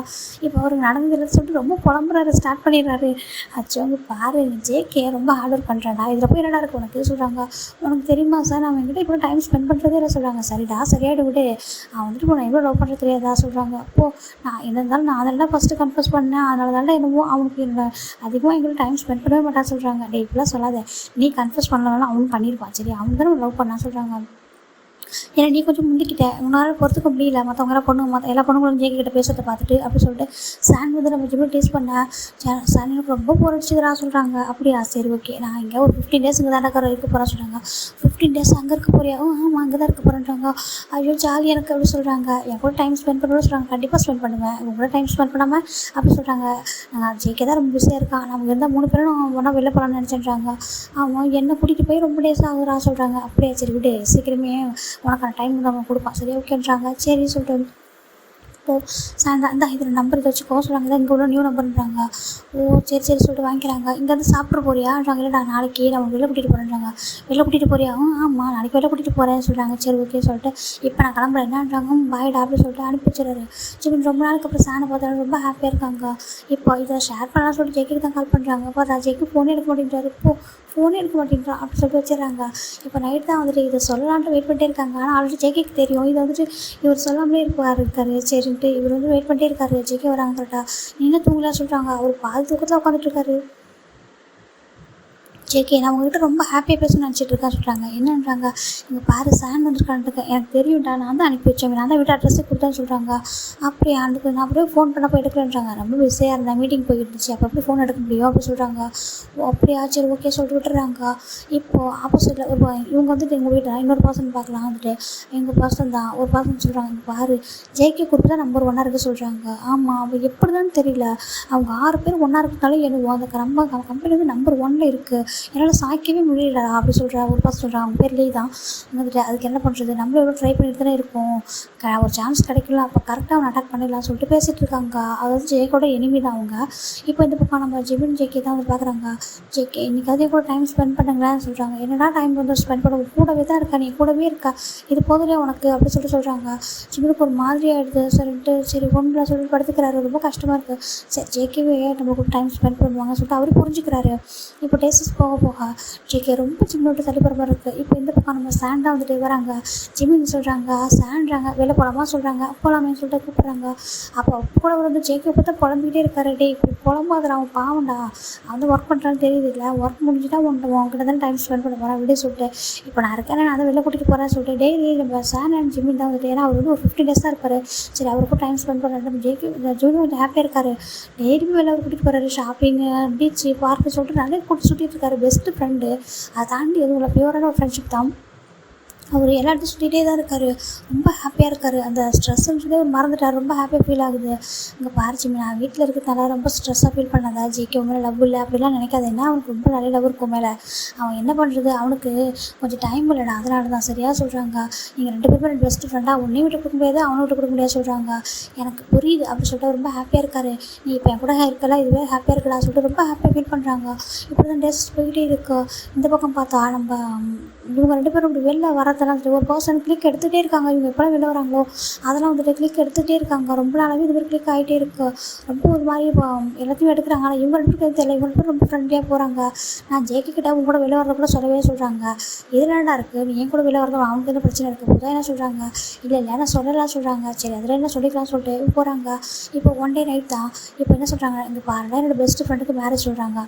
இப்போ அவருக்கு நடந்ததில்லை சொல்லிட்டு ரொம்ப புலம்புறாரு, ஸ்டார்ட் பண்ணிடுறாரு. அச்சோ வந்து பாரு ஜேகே ரொம்ப ஹார்ட் ஒர்க் பண்ணுறாடா, இதில் போய் என்னடா இருக்குது உனக்கு சொல்கிறாங்க. உனக்கு தெரியுமா சார் நான் என்கிட்ட இப்போ டைம் ஸ்பெண்ட் பண்ணுறதே இல்லை சொல்கிறாங்க. சரிடா சரியாயிடு விடு, அவன் வந்துட்டு நான் எவ்வளோ லவ் பண்ணுறது தெரியாதா சொல்கிறாங்க. அப்போது நான் என்ன இருந்தாலும் நான் அதெல்லாம் ஃபஸ்ட்டு கன்ஃபர்ஸ் பண்ணேன், அதனால தான் என்னமோ அவனுக்கு என்னோட அதிகமாக எங்களுக்கு டைம் ஸ்பெண்ட் பண்ணவே மாட்டான் சொல்கிறாங்க. டே இப்படிலாம் சொல்லாத, நீ கன்ஃபர்ஸ் பண்ணலனாலும் அவனும் பண்ணியிருப்பான். சரி அவன் தானே லவ் பண்ணான்னு சொல்கிறாங்க. ஏன்னா நீ கொஞ்சம் முந்திக்கிட்ட, உங்களால் பொறுத்துக்க முடியல மற்றவங்களாம் எல்லா பொண்ணுங்களும் ஜேகே கிட்ட பேசுறதை பார்த்துட்டு அப்படி சொல்லிட்டு சான் வந்து நம்ம ஜிம்மில் டேஸ்ட் பண்ணேன். சான் எனக்கு ரொம்ப போர் அடிச்சுதுடா சொல்கிறாங்க. அப்படியா சரி ஓகே நான் இங்கே ஒரு 15 days இங்கே தான் இருக்க போகிறேன் சொல்கிறாங்க. 15 days அங்கே இருக்க போறியா? ஆமாம் அங்கே தான் இருக்க போகிறேன்றாங்க. ஐயோ ஜாலி எனக்கு அப்படி சொல்கிறாங்க. என் கூட டைம் ஸ்பெண்ட் பண்ணணும்னு சொல்கிறாங்க. கண்டிப்பாக ஸ்பெண்ட் பண்ணுவேன், உங்க கூட டைம் ஸ்பெண்ட் பண்ணாமல் அப்படி சொல்கிறாங்க. ஜேகே தான் ரொம்ப பிஸியாக இருக்கான், நமக்கு இருந்தால் 3 பேரும் ஒன்றா வெளில போகலான்னு நினச்சிட்றாங்க. அவன் என்னை கூட்டிகிட்டு போய் ரொம்ப டேஸ் ஆகுறா சொல்கிறாங்க. அப்படியே சரி விடு சீக்கிரமே உனக்கான டைம் வந்து அவன் கொடுப்பான். சரி ஓகேன்றாங்க. சரி சொல்லிட்டு இப்போது சாயந்தரம் அந்த இதில் நம்பர் இதை வச்சுக்கோ சொல்கிறாங்க. இதான் இங்கே உள்ள நியூ நம்பர்ன்றாங்க. ஓ சரி சொல்லிட்டு வாங்கிக்கிறாங்க. இங்கேருந்து சாப்பிட போறியான்றாங்க. இல்லை நான் நாளைக்கு நான் வெளில கூட்டிகிட்டு போகிறேன்றாங்க. வெளில கூட்டிகிட்டு போறியா? ஆமாம் நாளைக்கு வெளில கூட்டிகிட்டு போகிறேன்னு சொல்கிறாங்க. சரி ஓகே சொல்லிட்டு இப்போ நான் கிளம்புறேன் என்னன்றாங்க. பாய்டா அப்படின்னு சொல்லிட்டு அனுப்பி வச்சுறாரு. சரி ரொம்ப நாளுக்கு அப்புறம் சானை பார்த்தாலும் ரொம்ப ஹாப்பியாக இருக்காங்க. இப்போ இதை ஷேர் பண்ணலாம்னு சொல்லிட்டு ஜேக்கு தான் கால் பண்ணுறாங்க. பார்த்தா ஜேக்கு ஃபோனே எடுக்க மாட்டேங்கிறாரு. ஃபோனே எடுக்க மாட்டேங்கிறான் அப்படி சொல்லிட்டு வச்சிடறாங்க. இப்போ நைட் தான் வந்துட்டு இதை சொல்லலான்ட்டு வெயிட் பண்ணிட்டே இருக்காங்க. ஆனால் ஆல்ரெடி ஜேகேக்கு தெரியும் இதை வந்துட்டு இவர் சொல்லாமலே இருக்காரு. சரின்ட்டு இவர் வந்து வெயிட் பண்ணிட்டே இருக்காரு. ஜேகே வராங்க கரெக்டாக. நீ என்ன தூங்கலாம் சொல்கிறாங்க. அவர் பாதி தூக்கத்தில் உட்காந்துட்டு இருக்காரு. ஜேகே நான் உங்ககிட்ட ரொம்ப ஹாப்பியாக பேசணும்னு நினச்சிட்டு இருக்கேன் சொல்கிறாங்க. என்னன்றாங்க. இங்கே பாரு சான் வந்துருக்கான்ட்டு எனக்கு தெரியும்டா, நான் தான் அனுப்பி வச்சேன், நான் தான் வீட்டு அட்ரஸே கொடுத்தேன்னு சொல்கிறாங்க. அப்படியே அதுக்கு நான் அப்படியே ஃபோன் பண்ண போய் எடுக்கலன்றாங்க. ரொம்ப பிஸியாக இருந்தேன், மீட்டிங் போயிட்டு இருந்துச்சு, அப்போ எப்படி ஃபோன் எடுக்க முடியும் அப்படி சொல்கிறாங்க. ஓ அப்படியா சரி ஓகே சொல்லிட்டு விட்டுறாங்க. இப்போது ஆப்போசிட்டில் இவங்க வந்துட்டு எங்கள் வீட்டில் இன்னொரு பர்சன் பார்க்கலாம் வந்துட்டு எங்கள் பர்சன் தான் ஒரு பர்சன் சொல்கிறாங்க. இங்கே பாரு ஜேகே குரூப் தான் நம்பர் 1 இருக்குது சொல்கிறாங்க. ஆமாம் அவள் எப்படி தான் தெரியல, அவங்க 6 பேர் ஒன்றா இருக்கிறதால என்னவோ அந்த நம்ம கம்பெனி வந்து நம்பர் 1 இருக்குது. என்னால் சாய்க்கவே முடியலடா அப்படி சொல்கிறா. ஒரு பார்த்து சொல்கிறா, அவங்க பேர் தான் வந்துட்டு அதுக்கு என்ன பண்ணுறது, நம்மளும் எவ்வளோ ட்ரை பண்ணிட்டு தானே இருக்கோம், ஒரு சான்ஸ் கிடைக்கல, அப்போ கரெக்டாக அவனை அட்டாக் பண்ணிடலாம் சொல்லிட்டு பேசிகிட்டு இருக்காங்க. அதாவது ஜேக்கோட எனிமி தான் அவங்க. இப்போ இந்த பக்கம் நம்ம ஜிமின் ஜேக்கே தான் வந்து பார்க்குறாங்க. ஜேக்கே இன்னைக்கு அதே கூட டைம் ஸ்பெண்ட் பண்ணுங்களேன்னு சொல்கிறாங்க. என்னடா டைம் வந்து ஸ்பெண்ட் பண்ண, கூடவே தான் இருக்கா, நீ கூடவே இருக்கா, இது போதும் உனக்கு அப்படி சொல்கிறாங்க. ஜிமினுக்கு ஒரு மாதிரி ஆகிடுது. சரின்ட்டு சரி ஒன்றில் சொல்லிட்டு படுத்துக்கிறாரு. ரொம்ப கஷ்டமாக இருக்குது. சரி ஜேகேவே நம்மளுக்கு டைம் ஸ்பெண்ட் பண்ணுவாங்க சொல்லிட்டு அவரு புரிஞ்சுக்கிறாரு. இப்போ டேஸஸ் போக போக ஜேகே ரொம்ப ஜிம்மினோட்டு தள்ளிப்படுற மாதிரி இருக்குது. இப்போ இந்த பக்கம் நம்ம சாண்டா வந்துட்டு வராங்க. ஜிமின் சொல்கிறாங்க, சாண்ட்றாங்க, வெளில போகலாமா சொல்கிறாங்க. போகலாமே சொல்லிட்டு கூப்பிட்றாங்க. அப்போ கூட வந்து ஜேகே பார்த்தா புலம்பிக்கிட்டே இருக்காரு. டே இப்படி புலம்பாதுடா, அவன் பாவண்டா, அவன் வந்து ஒர்க் பண்ணுறான்னு தெரியுது இல்லை, ஒர்க் முடிஞ்சுட்டா உங்ககிட்ட தான் டைம் ஸ்பெண்ட் பண்ண போகிறேன் அப்படின்னு சொல்லிட்டு இப்போ நான் இருக்கேன், நான் அதை வெளில கூட்டிகிட்டு போகிறேன்னு சொல்லிட்டு டெய்லி நம்ம சாண்ட் அண்ட் ஜிமின் தான் வந்துட்டு, ஏன்னா அவர் வந்து ஒரு 15 days தான் இருப்பார். சரி அவருக்கும் டைம் ஸ்பெண்ட் பண்ணுறாரு. நம்ம ஜேகே ஜூனியும் கொஞ்சம் ஹாப்பியாக இருக்காரு. டெய்லியுமே வெளில அவர் கூட்டிகிட்டு போகிறாரு. ஷாப்பிங்கு, பீச்சு, பார்க்கு சொல்லிட்டு நிறைய கூட்டிட்டு சுற்றிட்டு இருக்காரு. பெஸ்ட்டு ஃப்ரெண்டு, அதை தாண்டி எதுவும் இல்லை, பியூரான ஒரு ஃப்ரெண்ட்ஷிப் தான். அவர் எல்லா இடத்தையும் சுற்றிட்டே தான் இருக்கார். ரொம்ப ஹாப்பியாக இருக்கார். அந்த ஸ்ட்ரெஸ்ஸுன்னு சொல்லி அவர் மறந்துட்டார். ரொம்ப ஹாப்பியாக ஃபீல் ஆகுது. இங்கே பாரிச்சிமே, நான் வீட்டில் இருக்கிறதுனால ரொம்ப ஸ்ட்ரெஸ்ஸாக ஃபீல் பண்ணாதா, ஜேகே மேலே லவ் இல்லை அப்படிலாம் நினைக்காது. என்ன அவனுக்கு ரொம்ப நிறைய லவ் இருக்கும் மேலே. அவன் என்ன பண்ணுறது, அவனுக்கு கொஞ்சம் டைம் இல்லைடா, அதனால தான். சரியாக சொல்கிறாங்க. நீங்கள் 2 பேருமே ரெண்டு பெஸ்ட் ஃப்ரெண்டாக ஒன்றையும் விட்டு கொடுக்க முடியாது, அவனை விட்டு கொடுக்க முடியாது சொல்கிறாங்க. எனக்கு புரியுது அப்படி சொல்லிட்டு ரொம்ப ஹாப்பியாக இருக்கார். நீ இப்போ என் கூட இருக்கலாம், இதுவே ஹாப்பியாக இருக்கடா சொல்லிட்டு ரொம்ப ஹாப்பியாக ஃபீல் பண்ணுறாங்க. இப்படி தான் டேஸ் போய்கிட்டே இருக்கு. இந்த பக்கம் பார்த்தா நம்ம இவங்க 2 பேரும் இப்படி வெளில வரதெல்லாம் ஒரு பர்சன் கிளிக் எடுத்துகிட்டே இருக்காங்க. இவங்க எப்போலாம் வெளில வராங்களோ அதெல்லாம் வந்துட்டு கிளிக் எடுத்துகிட்டே இருக்காங்க. ரொம்ப நாளாகவே இது மாதிரி கிளிக் ஆகிட்டே இருக்குது. ரொம்ப ஒரு மாதிரி எல்லாத்தையும் எடுக்கிறாங்க. ஆனால் இவங்க 2 பேருக்கு தெரியல, இவங்க ரொம்ப ஃப்ரெண்ட்லியாக போகிறாங்க. நான் ஜேகே கிட்ட அவங்க கூட வெளில வரத கூட சொல்லவே சொல்கிறாங்க. இதெல்லாம்டா இருக்குது, நீ என் கூட வெளில வரது அவனுக்கு என்ன பிரச்சனை இருக்குது போதும் என்ன சொல்கிறாங்க. இல்லை நான் சொல்லலாம் சொல்கிறாங்க. சரி அதில் என்ன சொல்லிக்கலாம் சொல்லிட்டு போகிறாங்க. இப்போ ஒன் டே நைட் தான். இப்போ என்ன சொல்கிறாங்க, இங்கே பாருடா என்னோட பெஸ்ட் ஃப்ரெண்டுக்கு மேரேஜ் சொல்கிறாங்க.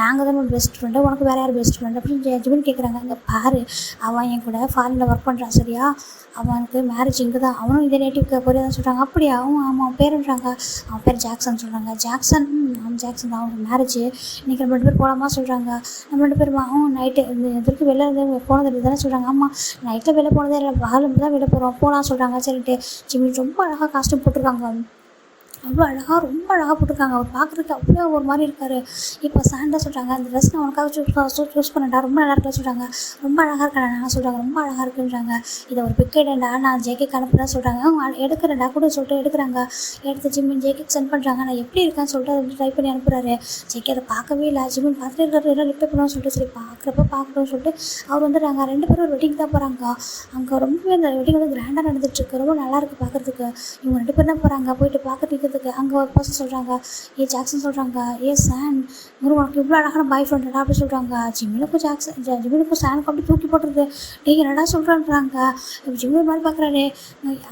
நாங்கள் தான் உன்னோட பெஸ்ட் ஃப்ரெண்டு, உனக்கு வேறு யார் பெஸ்ட் ஃப்ரெண்டு அப்படின்னு ஜிமின் கேட்குறாங்க. இங்கே பாரு, அவன் என் கூட ஃபாரினில் ஒர்க் பண்ணுறான் சரியா, அவனுக்கு மேரேஜ் இங்கே தான், அவனும் இதே நேட்டிவ்க்கு கொரியா தான் சொல்கிறாங்க. அப்படியா, அவன் பேருன்றாங்க. அவன் பேர் ஜாக்சன் சொல்கிறாங்க. ஜாக்சன், அவன் ஜாக்சன் தான், அவனுக்கு மேரேஜ் இன்றைக்கி நம்ம 2 பேர் போகலாமா சொல்கிறாங்க. நம்ம 2 பேருமா நைட்டு இந்த இதற்கு வெளில இருந்து போனது தானே சொல்கிறாங்க. ஆமாம் நைட்டில் வெளில போனதே இல்லை, பகலும் தான் வெளில போகிறோம், போகலாம் சொல்கிறாங்க. சரிட்டு ஜிமின் ரொம்ப அழகாக காஸ்ட்யூம் போட்டிருக்காங்க. அவ்வளோ அழகாக, ரொம்ப அழகாக போட்டிருக்காங்க. அவர் பார்க்குறதுக்கு அவ்வளோ ஒரு மாதிரி இருக்கார். இப்போ சாண்டா சொல்கிறாங்க, அந்த ட்ரெஸ் நான் உனக்காக சூஸ் பண்ணேன்டா, ரொம்ப நல்லா இருக்குல்ல சொல்கிறாங்க. ரொம்ப அழகாக இருக்கா நான் சொல்கிறாங்க. ரொம்ப அழகாக இருக்குன்றாங்க. இதை ஒரு பிக் எடுடா, நான் ஜேகேக்கு அனுப்புகிறேன் சொல்கிறாங்க. அவங்க எடுக்கிறேன்டா கூட சொல்லிட்டு எடுக்கிறாங்க. எடுத்து ஜிமின் ஜேகேக்கு சென்ட் பண்ணுறாங்க. நான் எப்படி இருக்கேன்னு சொல்லிட்டு அதை ட்ரை பண்ணி அனுப்புகிறாரு. ஜேகே அதை பார்க்கவே இல்லை. ஜிமின் பார்த்துட்டு இருக்கிறது எல்லாம் ரிப்ளை பண்ணுவோம்னு சொல்லிட்டு சரி பார்க்குறப்ப பார்க்கணும்னு சொல்லிட்டு அவர் வந்துடுறாங்க. 2 பேரும் ஒரு வெட்டிங் தான் போகிறாங்க. அங்கே ரொம்பவே அந்த வெட்டிங் வந்து கிராண்டாக நடந்துட்டுருக்கு. ரொம்ப நல்லாயிருக்கு பார்க்குறதுக்கு. இவங்க 2 பேர் தான் போகிறாங்க. போயிட்டு பார்க்க அங்கே ஒரு பர்சன் சொல்கிறாங்க, ஏ ஜாக்சன் சொல்கிறாங்க, ஏ சான் உனக்கு இவ்வளோ அழகான பாய் ஃப்ரெண்டா அப்படி சொல்கிறாங்க. ஜிமினுக்கும் சானுக்கும் அப்படி தூக்கி போட்டுருது. டே என்னடா சொல்கிறான்றாங்க. இப்போ ஜிமின் மாதிரி பார்க்குறாரு.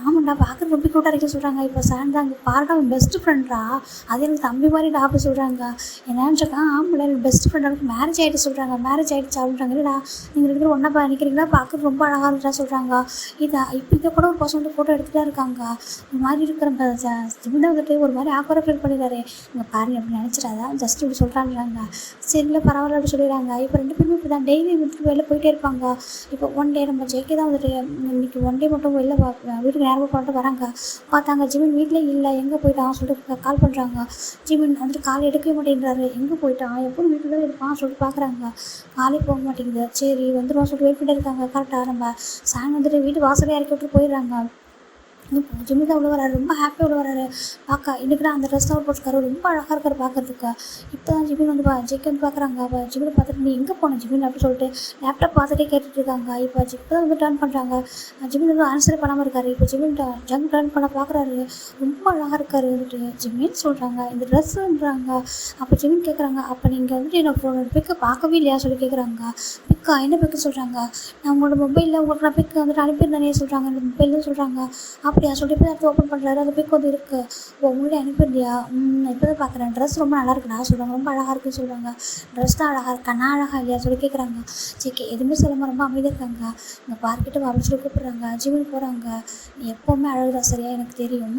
ஆமாண்டா பார்க்குறது ரொம்ப கூட்டாக இருக்க சொல்கிறாங்க. இப்போ சான் தான், அங்கே பாருடா அவன் பெஸ்ட் ஃப்ரெண்ட்ரா, அது எனக்கு தம்பி மாதிரிடா அப்படி சொல்கிறாங்க. என்னன்னு இருக்கா, ஆமாடா பெஸ்ட் ஃப்ரெண்டாக மேரேஜ் ஆகிட்டு சொல்கிறாங்க. மேரேஜ் ஆகிடுச்சு அப்படின்றாங்க. இல்லைடா நீங்கள் 2 பேரும் ஒன்றா நினைக்கிறீங்களா, பார்க்குறது ரொம்ப அழகாக இருந்தா சொல்கிறாங்க. இப்போ இதை கூட ஒரு பர்சன் வந்து ஃபோட்டோ எடுத்துகிட்டே இருக்காங்க. ஒரு மாதிரி இருக்கிற ஜிமின் வந்துட்டு ஒரு மாதிரி ஆக்வராக ஃபீல் பண்ணிடுறாரு. இங்கே பாருங்க அப்படி நினச்சிடாதா, ஜஸ்ட் இப்படி சொல்கிறாங்க. சரி இல்லை பரவாயில்ல அப்படி சொல்லிடுறாங்க. இப்போ 2 பேருமே இப்படி தான் டெய்லி வீட்டுக்கு வெளில போயிட்டே இருப்பாங்க. இப்போ ஒன் டே நம்ம ஜேகே தான் வந்துட்டு இன்றைக்கி ஒன் டே மட்டும் வெளில வீட்டுக்கு நேரமாக போட்டு வராங்க. பார்த்தாங்க ஜிமின் வீட்டில் இல்லை, எங்கே போயிட்டான் சொல்லிட்டு கால் பண்ணுறாங்க. ஜிமின் வந்துட்டு கால் எடுக்கவே மாட்டேங்கிறாரு. எங்கே போயிட்டான், எப்போது வீட்டில் தான் இருப்பான் சொல்லிட்டு பார்க்குறாங்க. காலே போக மாட்டேங்குது. சரி வந்துடுவோம் சொல்லிட்டு வெயிட் பண்ணிட்டு இருக்காங்க. கரெக்டாக நம்ம சாங் வந்துட்டு வீட்டு வாசலே இறக்கி விட்டு போயிடுறாங்க. ஜிமின் தான் உள்ள வராரு. ரொம்ப ஹாப்பியாக உள்ள வராரு. பார்க்க இன்றைக்கி அந்த ட்ரெஸ் தான் போட்டுருக்காரு. ரொம்ப அழகாக இருக்கார் பார்க்குறதுக்கு. இப்போ தான் ஜிமின் வந்து ஜேகே வந்து பார்க்குறாங்க. அப்போ ஜிமினை பார்த்துட்டு நீ எங்கே போன ஜிமின் அப்படின்னு சொல்லிட்டு லேப்டாப் பார்த்துட்டே கேட்டுட்டு இருக்காங்க. இப்போ தான் வந்து டர்ன் பண்ணுறாங்க. ஜிமின் வந்து ஆன்சரே பண்ணாமல் இருக்காரு. இப்போ ஜிமின் ஜங் டர்ன் பண்ண பார்க்குறாரு. ரொம்ப அழகாக இருக்காரு வந்துட்டு ஜிமின் சொல்கிறாங்க. இந்த ட்ரெஸ்ஸுன்றாங்க. அப்போ ஜிமின் கேட்குறாங்க, அப்போ நீங்கள் வந்துட்டு என்னோட பிக்கை பார்க்கவே இல்லையா சொல்லி கேட்குறாங்க. பிக்கா என்ன பிக்கு சொல்கிறாங்க. நான் உங்களோட மொபைலில் உங்களுக்கு நான் பிக்கு வந்துட்டு அனுப்பியிருந்தேனே சொல்கிறாங்க. இந்த மொபைல்னு சொல்கிறாங்க. அப்படியா சொல்லிட்டு எடுத்து ஓப்பன் பண்ணுறாரு. அந்த பிக் வந்து இருக்குது. உங்கள்கிட்ட அனுப்பியிருந்தியா, இப்போ தான் பார்க்குறேன். ட்ரெஸ் ரொம்ப நல்லா இருக்குண்ணா சொல்கிறாங்க. ரொம்ப அழகாக இருக்குன்னு சொல்கிறாங்க. ட்ரெஸ் தான் அழகாக இருக்கா, நான் அழகாக இல்லையா சொல்லி கேட்குறாங்க. சரி எதுவுமே சொல்லாமல் ரொம்ப அமைதியாக இருக்காங்க. இங்கே பார்க்கிட்டு அப்படின்னு சொல்லி கூப்பிட்றாங்க. ஜிமின் போகிறாங்க. நீ எப்போவுமே அழகுதா சரியா, எனக்கு தெரியும்.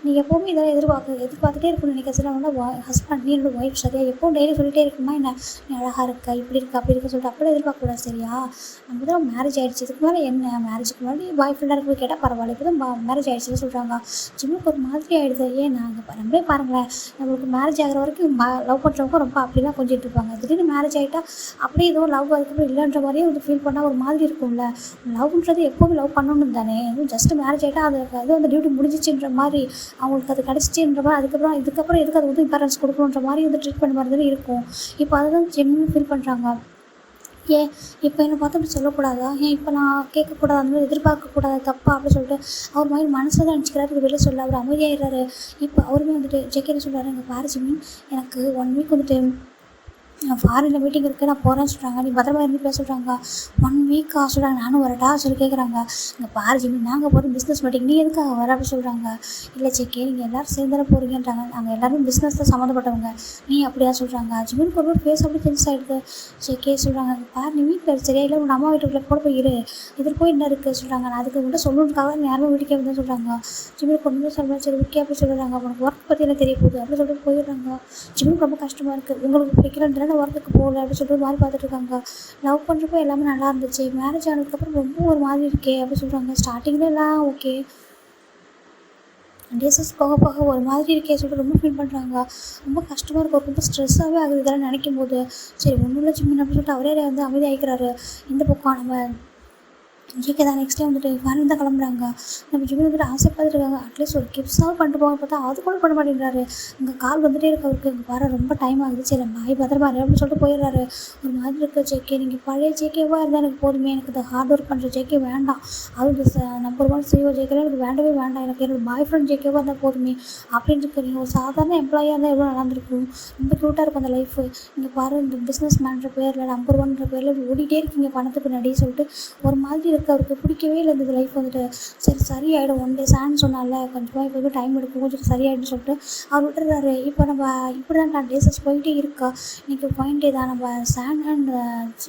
நீ எப்போவுமே இதெல்லாம் எதிர்பார்த்துட்டே இருக்கணும்னு நினைக்க சரி. அவனோட ஹஸ்பண்ட் நீ என்னோட ஒய்ஃப் சரியா, எப்போவும் டெய்லி சொல்லிகிட்டே இருக்குமா என்ன, நீ அழகாக இருக்கா, இப்படி இருக்கா அப்படி இருக்க சொல்லிட்டு அப்படியே எதிர்பார்க்கக்கூடாது சரியா. நம்ம தான் மேரேஜ் ஆகிடுச்சு. இதுக்கு மேலே என்ன, மேரேஜுக்கு முன்னாடி பாய் ஃப்ரெண்டாக இருக்கிறது கேட்டால் பரவாயில்ல. இப்போ தான் மேரேஜ் மேரேஜ் ஆகிடுச்சுன்னு சொல்கிறாங்க. ஜிம்முக்கு ஒரு மாதிரி ஆகிடுது. ஏன் நாங்கள் நம்மளே பாருங்களேன், நம்மளுக்கு மேரேஜ் ஆகிற வரைக்கும் லவ் பண்ணுறவங்க ரொம்ப அப்படிலாம் கொஞ்சிட்டு இருப்பாங்க. திடீர்னு மேரேஜ் ஆகிட்டா அப்படியே ஏதோ லவ் அதுக்கப்புறம் இல்லைன்ற மாதிரியே வந்து ஃபீல் பண்ணால் ஒரு மாதிரி இருக்கும்ல. லவ்ன்றது எப்போவும் லவ் பண்ணணும் தானே, எதுவும் ஜஸ்ட்டு மேரேஜ் ஆகிட்டா அது அந்த டியூட்டி முடிஞ்சிச்சுன்ற மாதிரி அவங்களுக்கு அது கிடச்சிச்சுன்ற மாதிரி இதுக்கப்புறம் எதுக்கு அது வந்து இம்பார்ட்டன்ஸ் கொடுக்கணுன்ற மாதிரி வந்து ட்ரீட்மெண்ட் மாதிரி இருக்கும். இப்போ அதை தான் ஜென்யூன் ஃபீல் பண்ணுறாங்க. ஏன் இப்போ என்னை பார்த்து அப்படி சொல்லக்கூடாதா, ஏன் இப்போ நான் கேட்கக்கூடாது, அந்த மாதிரி எதிர்பார்க்கக்கூடாது, தப்பா அப்படின்னு சொல்லிட்டு அவர் மாதிரி மனசில் தான் நினச்சிக்கிறாரு. இது வெளியே சொல்ல அவர் அமைதியாகிடுறாரு. இப்போ அவருமே வந்துட்டு ஜேகே என்ன சொல்கிறாரு, எங்கள் பாரு ஜிமின், எனக்கு 1 வீக் வந்துட்டு ஃபாரினில் மீட்டிங் இருக்குது, நான் போகிறேன்னு சொல்கிறாங்க. நீ பத்திரமா இருந்து பேச சொல்கிறாங்க. 1 வீக்கா சொல்கிறாங்க. நானும் வரட்டா சொல்லி கேட்குறாங்க. இங்கே பாரு ஜிமின், நாங்கள் போகிற பிஸ்னஸ் மீட்டிங், நீ எதுக்காக வர அப்படி சொல்கிறாங்க. இல்லை ஜேகே, நீங்கள் எல்லோரும் சேர்ந்தால போகிறீங்கன்றாங்க. நாங்கள் எல்லோரும் பிஸ்னஸ் தான் சம்மந்தப்பட்டவங்க, நீ அப்படியா சொல்கிறாங்க. ஜிமினுக்கு ஒரு ஃபேஸ் அப்படி டென்ஸ் ஆகிடுது. ஜேகே சொல்கிறாங்க, பாரு நீ வீட்டில் சரியா இல்லை, உன் அம்மா வீட்டுக்குள்ளே கூட போய் இரு, இதில் போய் என்ன இருக்குது சொல்கிறாங்க. நான் அதுக்கு மட்டும் சொல்லணுக்காக நீ யாரும் வீட்டுக்கே வந்து சொல்கிறாங்க. ஜிமினுக்கு ஒன்றுமே சொல்கிறேன். சரி ஓகே அப்படி சொல்கிறாங்க. உனக்கு ஒர்க் பற்றி என்ன தெரிய போகுது அப்படி சொல்லிட்டு போயிடுறாங்க. ஜிமினுக்கு ரொம்ப கஷ்டமாக இருக்குது. உங்களுக்கு பிடிக்கலன்ற ஒர்க்குக்கு போகல அப்படின்னு சொல்லிட்டு மாதிரி பார்த்துட்டு இருக்காங்க. லவ் பண்ணுறப்போ எல்லாமே நல்லா இருந்துச்சு, மேரேஜ் ஆனதுக்கப்புறம் ரொம்ப ஒரு மாதிரி இருக்கே அப்படி சொல்கிறாங்க. ஸ்டார்டிங்கில் எல்லாம் ஓகே, டேஸஸ் போக போக ஒரு மாதிரி இருக்கே சொல்லிட்டு ரொம்ப ஃபீல் பண்ணுறாங்க. ரொம்ப கஷ்டமாக இருக்கும், ரொம்ப ஸ்ட்ரெஸ்ஸாகவே ஆகுது இதெல்லாம் நினைக்கும் போது. சரி ஒன்றும் இல்லை ஜிமின் அப்படின்னு சொல்லிட்டு அவரே வந்து அமைதியாகிக்கிறாரு. இந்த பக்கம் நம்ம ஜேகே தான் நெக்ஸ்ட் டே வந்துட்டு ஃபாரின் தான் கிளம்புறாங்க. நம்ம ஜிமின் வந்துட்டு ஆசைப்பட்டுருக்காங்க, அட்லீஸ்ட் ஒரு கிஃப்ட்ஸாக பண்ணிட்டு போக பார்த்தா அது கூட பண்ண மாட்டேங்கிறாரு. இங்கே கால் வந்துட்டே இருக்கு அவருக்கு. இங்கே வர ரொம்ப டைம் ஆகுது, சரி பாய் பத்திரமா அப்படின்னு சொல்லிட்டு போயிடுறாரு. ஒரு மாதிரி இருக்க ஜேகே, நீங்கள் பழைய ஜேகேவாக இருந்தால் எனக்கு போதுமே, எனக்கு இந்த ஹார்ட் ஒர்க் பண்ணுற ஜேகே வேண்டாம், அதுவும் இந்த நம்பர் 1 CEO ஜேகேலாம் எனக்கு வேண்டவே வேண்டாம், எனக்கு என்னோட பாய் ஃப்ரெண்ட் ஜேகேவாக இருந்தால் போதுமே அப்படின்னு இருக்கு. நீங்கள் ஒரு சாதாரண எம்ப்ளாயாக இருந்தால் எவ்வளோ நடந்திருக்கும், ரொம்ப க்யூட்டாக இருக்கும் அந்த லைஃபு. இங்கே பாரு, இந்த பிஸ்னஸ் மேன்ற பேரில் நம்பர் 1ன்ற பேரில் ஓடிட்டே இருக்கீங்க பணத்துக்கு பின்னாடி சொல்லிட்டு ஒரு மாதிரி இருக்குது. அவருக்கு பிடிக்கவே இல்லை இந்த லைஃப் வந்துட்டு. சரியாயிடும், 1 டே சான்னு சொன்னால கொஞ்சமாக இப்போ டைம் எடுக்கும், கொஞ்சம் சரியாயிடுன்னு சொல்லிட்டு அவர் விட்டுறாரு. இப்போ நம்ம இப்படி தான் நான் டேஸஸ் போயிட்டே இருக்கா. இன்றைக்கி பாயிண்ட் தான் நம்ம சான் அண்ட்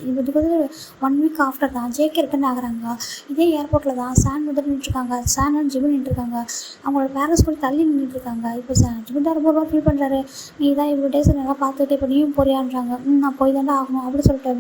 இதுக்கு வந்து 1 வீக் ஆஃப்டர் தான் ஜேகே ரிட்டன் ஆகுறாங்க. இதே ஏர்போர்ட்டில் தான் சான் வந்து நின்றுருக்காங்க, சான் அண்ட் ஜிமின் நின்றுருக்காங்க. அவங்களோட பேரண்ட்ஸ் கூட தள்ளி நின்றுருக்காங்க. இப்போ ஜிமின் தான் ரொம்ப ஃபீல் பண்ணுறாரு. நீ தான் இவ்வளோ டேஸ் நல்லா பார்த்துட்டு இப்போ நீயும் போறியான்றாங்க. நான் போய் தானே ஆகணும் அப்படி சொல்லிட்டு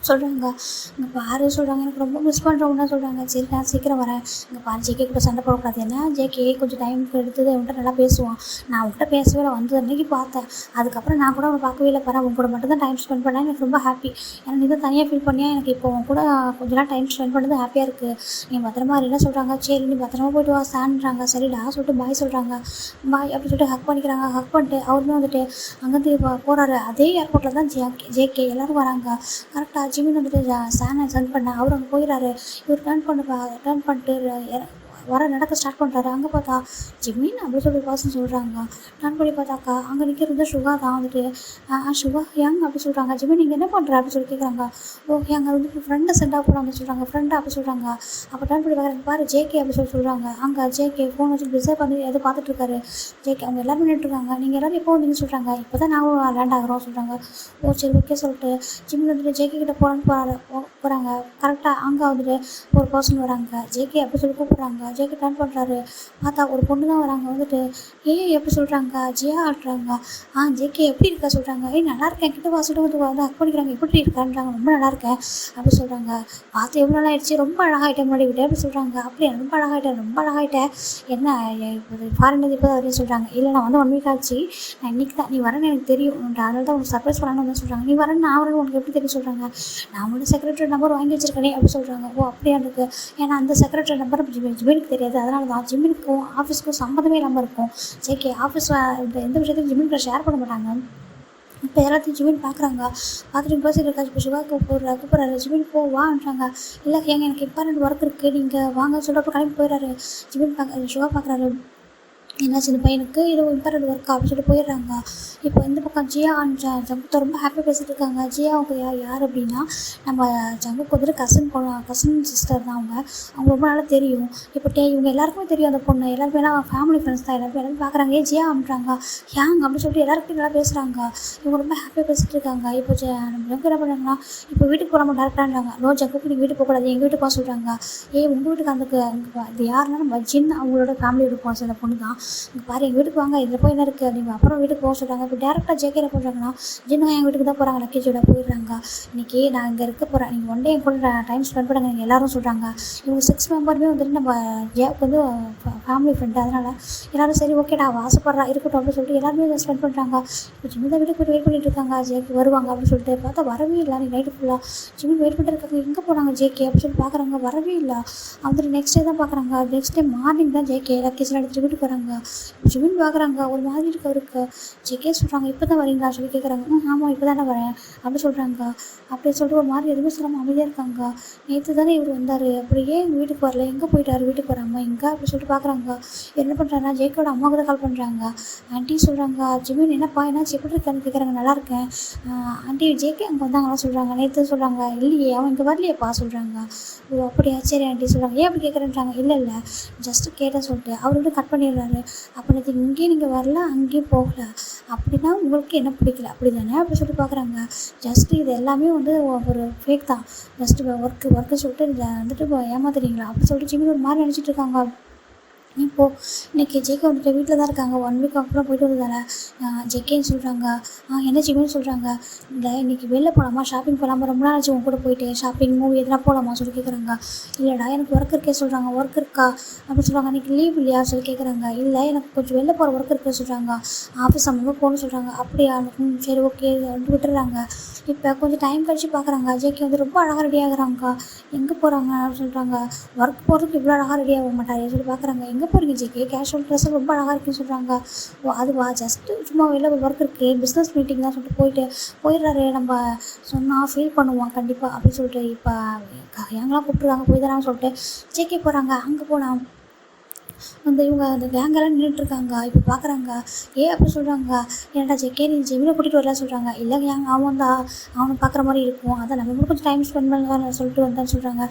சொல்கிறாங்க. இங்கே பாரு சொல்கிறாங்க, எனக்கு ரொம்ப மிஸ் பண்ணுறவங்க தான் சொல்கிறாங்க. சரி நான் சீக்கிரம் வரேன். இங்கே பாரு ஜேகே கூட சண்டை போடக்கூடாது, என்ன ஜேகே கொஞ்சம் டைம் எடுத்தது அவன்கிட்ட நல்லா பேசுவான், நான் அவன்கிட்ட பேசவே இல்லை, வந்தது அன்றைக்கி பார்த்தேன், அதுக்கப்புறம் நான் கூட அவனை பார்க்கவே இல்லை, பாரு உன் கூட மட்டும் தான் டைம் ஸ்பெண்ட் பண்ணேன், எனக்கு ரொம்ப ஹாப்பி. ஏன்னா நீ தான் தனியாக ஃபீல் பண்ணியா, எனக்கு இப்போ உன் கூட கொஞ்ச நாள் டைம் ஸ்பெண்ட் பண்ணுறது ஹாப்பியாக இருக்குது, நீ பத்திரமா என்ன சொல்கிறாங்க. சரி நீ பத்திரமா போய்ட்டு வா சான்றாங்க. சரிடா சொல்லிட்டு பாய் சொல்கிறாங்க. பாய் அப்படி சொல்லிட்டு ஹக் பண்ணிக்கிறாங்க. ஹக் பண்ணிட்டு அவருமே வந்துட்டு அங்கேருந்து போகிறாரு. அதே ஏர்போர்ட்டில் தான் ஜேகே எல்லோரும் வராங்க. கரெக்டாக ஜிமின் வந்துட்டு சானை சென்ட் பண்ண அவர் அங்கே போயிடறாரு. இவர் டர்ன் பண்ணிட்டு நடக்க ஸ்டார்ட் பண்ணுறாரு. அங்கே பார்த்தா ஜிமின் அப்படி சொல்லி பர்சன் சொல்கிறாங்க. டர்ன் பண்ணி பார்த்தாக்கா அங்கே நிற்கிறது சுகா தான் வந்துட்டு. சுகா யங் அப்படி சொல்கிறாங்க. ஜிமின் நீங்கள் என்ன பண்ணுற அப்படி சொல்லி கேட்குறாங்க. ஓகே அங்கே வந்து ஃப்ரெண்டை சென்டாக போகிறாங்க சொல்கிறாங்க. ஃப்ரெண்டை அப்படி சொல்கிறாங்க. அப்போ டர்ன் பண்ணி பார்க்குறாங்க, பாரு ஜேகே அப்படி சொல்கிறாங்க. அங்கே ஜேகே ஃபோன் வச்சு பிஸியாக பண்ணி எது பார்த்துட்ருக்காரு. ஜேகே அவங்க எல்லோரும் நின்றுருக்காங்க. நீங்கள் எல்லோரும் எப்போ வந்தீங்கன்னு சொல்கிறாங்க. இப்போ தான் நாங்களும் லேண்ட் ஆகிறோம் சொல்கிறாங்க. ஓ சரி ஓகே சொல்லிட்டு ஜிமின் வந்துட்டு ஜேகே கிட்டே போகிறாங்க. கரெக்டாக அங்கே வந்துட்டு ஒரு பர்சன் வராங்க. ஜேகே அப்படி சொல்லி கூப்பிட்றாங்க. ஜேகே டர்ன் பண்ணுறாரு. பார்த்தா ஒரு பொண்ணு தான் வராங்க. வந்துட்டு எப்படி சொல்கிறாங்க, ஜியா ஆடுறாங்க. ஜேகே எப்படி இருக்கா சொல்கிறாங்க. நல்லா இருக்கேன், கிட்ட வாசிட்டு வந்து ஹக் பண்ணிக்கிறாங்க. எப்படி இருக்கான்றாங்க. ரொம்ப நல்லா இருக்கேன் அப்படி சொல்கிறாங்க. பார்த்து எவ்வளோ நாள் ஆயிடுச்சு, ரொம்ப அழகாயிட்டேன் முன்னாடி விட்டு அப்படி சொல்கிறாங்க. அப்படியே ரொம்ப அழகாயிட்டேன் என்ன இப்போ ஃபாரின் இப்போ அப்படின்னு சொல்கிறாங்க. இல்லை நான் வந்து 1 வீக் ஆச்சு, நான் இன்றைக்கி தான் நீ வரேன்னு எனக்கு தெரியும், அதனால தான் உனக்கு சர்ப்ரைஸ் பண்ணலான்னு வந்து சொல்கிறாங்க. நீ வரேன்னு நான் வரேன்னு உனக்கு எப்படி தெரியும் சொல்கிறாங்க. நான் உங்களோட செக்ரட்டரி நம்பர் வாங்கி வச்சிருக்கேனே அப்படி சொல்கிறாங்க. ஓ அப்படியே எனக்கு, ஏன்னா அந்த செக்ரட்டரி நம்பர் ஜிமினுக்கு தெரியாது, அதனால தான் ஜிமினுக்கும் ஆஃபீஸ்க்கும் சம்மந்தமே இல்லாமல் இருக்கும். ஜேகே ஆஃபீஸில் எந்த விஷயத்தையும் ஜிமினுக்கு ஷேர் பண்ண மாட்டாங்க. இப்போ எல்லாத்தையும் ஜிமின் பார்க்குறாங்க. பார்த்துட்டு பேசிட்டு இருக்காச்சு. இப்போ சுகா கூப்பிட்றாரு. ஜிமின் வான்றாங்க. இல்லை ஏங்க எனக்கு இம்பார்ட்டன்ட் ஒர்க் இருக்குது, நீங்கள் வாங்க சொல்கிறப்ப கிளம்பி போயிடுறாரு. ஜிமின் சுகா பார்க்குறாரு. என்னாச்சு இந்த பையனுக்கு ஏதோ இம்பார்ட்டன்ட் ஒர்க் அப்படின்னு சொல்லிட்டு போயிடுறாங்க. இப்போ இந்த பக்கம் ஜியா அண்ட் ஜங்குத்தை ரொம்ப ஹாப்பியாக பேசிகிட்டு இருக்காங்க. ஜியா அவங்க யார் அப்படின்னா நம்ம ஜங்குக்கு வந்துட்டு கசின் சிஸ்டர் தான் அவங்க ரொம்ப நாளாக தெரியும். இப்போ இவங்க எல்லாருக்குமே தெரியும் அந்த பொண்ணு, எல்லாருமே ஃபேமிலி ஃப்ரெண்ட்ஸ் தான். எல்லாருமே பார்க்குறாங்க. ஜியா அனுப்புறாங்க யாங் அப்படின்னு சொல்லிட்டு எல்லாருக்கும் நல்லா பேசுகிறாங்க. இவங்க ரொம்ப ஹாப்பியாக பேசிகிட்டு இருக்காங்க. இப்போ நம்ம ஜங்கு என்ன பண்ணுறாங்கன்னா, இப்போ வீட்டுக்கு போகாமல் டேரக்டான்றாங்க. நோ ஜங்குக்கு நீங்கள் வீட்டுக்கு போகக்கூடாது, எங்கள் வீட்டுக்கு போக சொல்கிறாங்க. உங்கள் வீட்டுக்கு அந்த அது யாருன்னா நம்ம ஜின் அவங்களோட ஃபேமிலி இருக்கும் அந்த பொண்ணு தான். இங்கே பாரு எங்கள் வீட்டுக்கு வாங்க, இதில் போய் என்ன இருக்குது நீங்கள் அப்புறம் வீட்டுக்கு போக சொல்கிறாங்க. இப்போ டேரெக்டாக ஜேகே என்ன பண்ணுறாங்கன்னா, ஜின்னு எங்கள் வீட்டுக்கு தான் போகிறாங்க, லக்கேஜோட போயிடுறாங்க. இன்றைக்கி நான் இங்கே இருக்க போகிறேன், நீங்கள் ஒன் டே என் கூட டைம் ஸ்பெண்ட் பண்ணுங்க நீங்கள் எல்லோரும் சொல்கிறாங்க. இவங்க 6 மெம்பருமே வந்துட்டு நம்ம ஜேக்கு வந்து ஃபேமிலி ஃப்ரெண்டு, அதனால் எல்லோரும் சரி ஓகேடா ஆசைப்படுறா இருக்கட்டும் அப்படின்னு சொல்லிட்டு எல்லாருமே ஸ்பெண்ட் பண்ணுறாங்க. இப்போ ஜிம்மி தான் வீட்டுக்கு போய்ட்டு வெயிட் பண்ணிட்டு இருக்காங்க, ஜேக்கு வருவாங்க அப்படின்னு சொல்லிட்டு பார்த்தா வரவே இல்லை. அன்றைக்கி நைட்டு ஃபுல்லாக ஜிம்மி வெயிட் பண்ணிட்டு இருக்காங்க, எங்கே போனாங்க ஜேகே அப்படின்னு சொல்லி பார்க்குறாங்க, வரவே இல்லை. வந்துட்டு நெக்ஸ்ட் டே தான் பார்க்குறாங்க, நெக்ஸ்ட் டே மார்னிங் தான் ஜேகே லக்கேஜ்லாம் எடுத்துகிட்டு வீட்டுக்கு வராங்க. ஜிம்மின் பார்க்குறாங்க, ஒரு மாதிரி இருக்கு. ஜேகே சொல்கிறாங்க, இப்போ தான் வரீங்களா சொல்லி கேட்குறாங்க. ஆமாம் இப்போ தானே வரேன் அப்படின்னு சொல்கிறாங்க. அப்படி சொல்லிட்டு ஒரு மாதிரி எதுவுமே சொல்லாமல் அமைதியாக இருக்காங்க. நேற்று தானே இவர் வந்தார், அப்படி ஏன் எங்கள் வீட்டுக்கு வரல, எங்கே போயிட்டார் வீட்டுக்கு வராமல் எங்கே அப்படின்னு சொல்லிட்டு பார்க்குறாங்க. என்ன பண்ணுறாங்கன்னா ஜேக்கோட அம்மாவுக்கு தான் கால் பண்ணுறாங்க. ஆண்டி சொல்கிறாங்க, ஜிம்மின் என்னப்பா என்னாச்சு எப்படி இருக்கான்னு கேட்குறாங்க. நல்லா இருக்கேன் ஆண்டி, ஜேகே அங்கே வந்தாங்கலாம் சொல்கிறாங்க. நேற்று சொல்கிறாங்க, இல்லையே அவன் இங்கே வரலையேப்பா சொல்கிறாங்க. ஓ அப்படியா சரி ஆண்டி சொல்கிறாங்க. ஏன் அப்படி கேட்குறேன்றாங்க. இல்லை ஜஸ்ட்டு கேட்டேன் சொல்லிட்டு அவர்கிட்ட கட் பண்ணிடுறாரு. அப்போ நேற்று இங்கேயும் நீங்கள் வரல அங்கேயும் போகல, அப்படின்னா உங்களுக்கு என்ன பிடிக்கல அப்படி தானே அப்படி சொல்லிட்டு பார்க்குறாங்க. ஜஸ்ட்டு இது எல்லாமே வந்து ஒரு ஃபேக் தான், ஜஸ்ட்டு ஒர்க்கு சொல்லிட்டு இதை வந்துட்டு ஏமாத்துறீங்களா அப்படி சொல்லிட்டு ஜிம்மி ஒரு மாதிரி நினச்சிட்டு இருக்காங்க. இப்போது இன்றைக்கி ஜேகே வந்துட்டு வீட்டில் தான் இருக்காங்க. 1 வீக் அப்புறம் போய்ட்டு வந்ததால் ஜேகேன்னு சொல்கிறாங்க. என்ன ஜிம்மின்னு சொல்கிறாங்க. இல்லை இன்றைக்கி வெளில போகலாமா, ஷாப்பிங் போகலாமா, ரொம்ப நாள் ஆச்சு உங்க கூட போயிட்டு ஷாப்பிங் மூவி எதனா போகலாமா சொல்லி கேட்குறாங்க. இல்லைடா எனக்கு ஒர்க் இருக்கே சொல்கிறாங்க. ஒர்க் இருக்கா அப்படின்னு சொல்கிறாங்க. இன்றைக்கி லீவ் இல்லையா சொல்லி கேட்குறாங்க. இல்லை எனக்கு கொஞ்சம் வெளில போகிற ஒர்க் இருக்குன்னு சொல்கிறாங்க. ஆஃபீஸ் சம்மந்தமாக போகணும்னு சொல்கிறாங்க. அப்படியா சரி ஓகே வந்து விட்டுறாங்க. இப்போ கொஞ்சம் டைம் கழிச்சு பார்க்குறாங்க, ஜேகே வந்து ரொம்ப அழகாக ரெடி ஆகுறாங்க. எங்கே போகிறாங்க அப்படின்னு சொல்கிறாங்க. ஒர்க் போகிறதுக்கு இவ்வளோ அழகாக ரெடி ஆக மாட்டார் சொல்லி பார்க்குறாங்க. எங்கே போகிறீங்க ஜேகே, கேஷுவல் ட்ரெஸ் ரொம்ப அழகாக இருக்குன்னு சொல்கிறாங்க. ஓ அதுவா ஜஸ்ட்டு சும்மா வெளில ஒரு ஒர்க் இருக்குது, பிஸ்னஸ் மீட்டிங் தான் சொல்லிட்டு போயிடுறாரு. நம்ம சொன்னால் ஃபீல் பண்ணுவோம் கண்டிப்பாக அப்படின்னு சொல்லிட்டு இப்போ எங்கெல்லாம் கூப்பிட்ருக்காங்க போய் தானே சொல்லிட்டு ஜேகே போகிறாங்க. அங்கே போனால் வந்து இவங்க அந்த கேங்கெல்லாம் நின்றுட்டுருக்காங்க. இப்போ பார்க்குறாங்க. அப்படி சொல்கிறாங்க, ஏன்டா ஜேகே நீ ஜெமினை கூட்டிகிட்டு வரல சொல்கிறாங்க. இல்லை கேங் அவன் தான் அவனை பார்க்குற மாதிரி இருக்கும், அதான் நம்ம கூட கொஞ்சம் டைம் ஸ்பெண்ட் பண்ணலாம் சொல்லிட்டு வந்தான்னு சொல்கிறாங்க.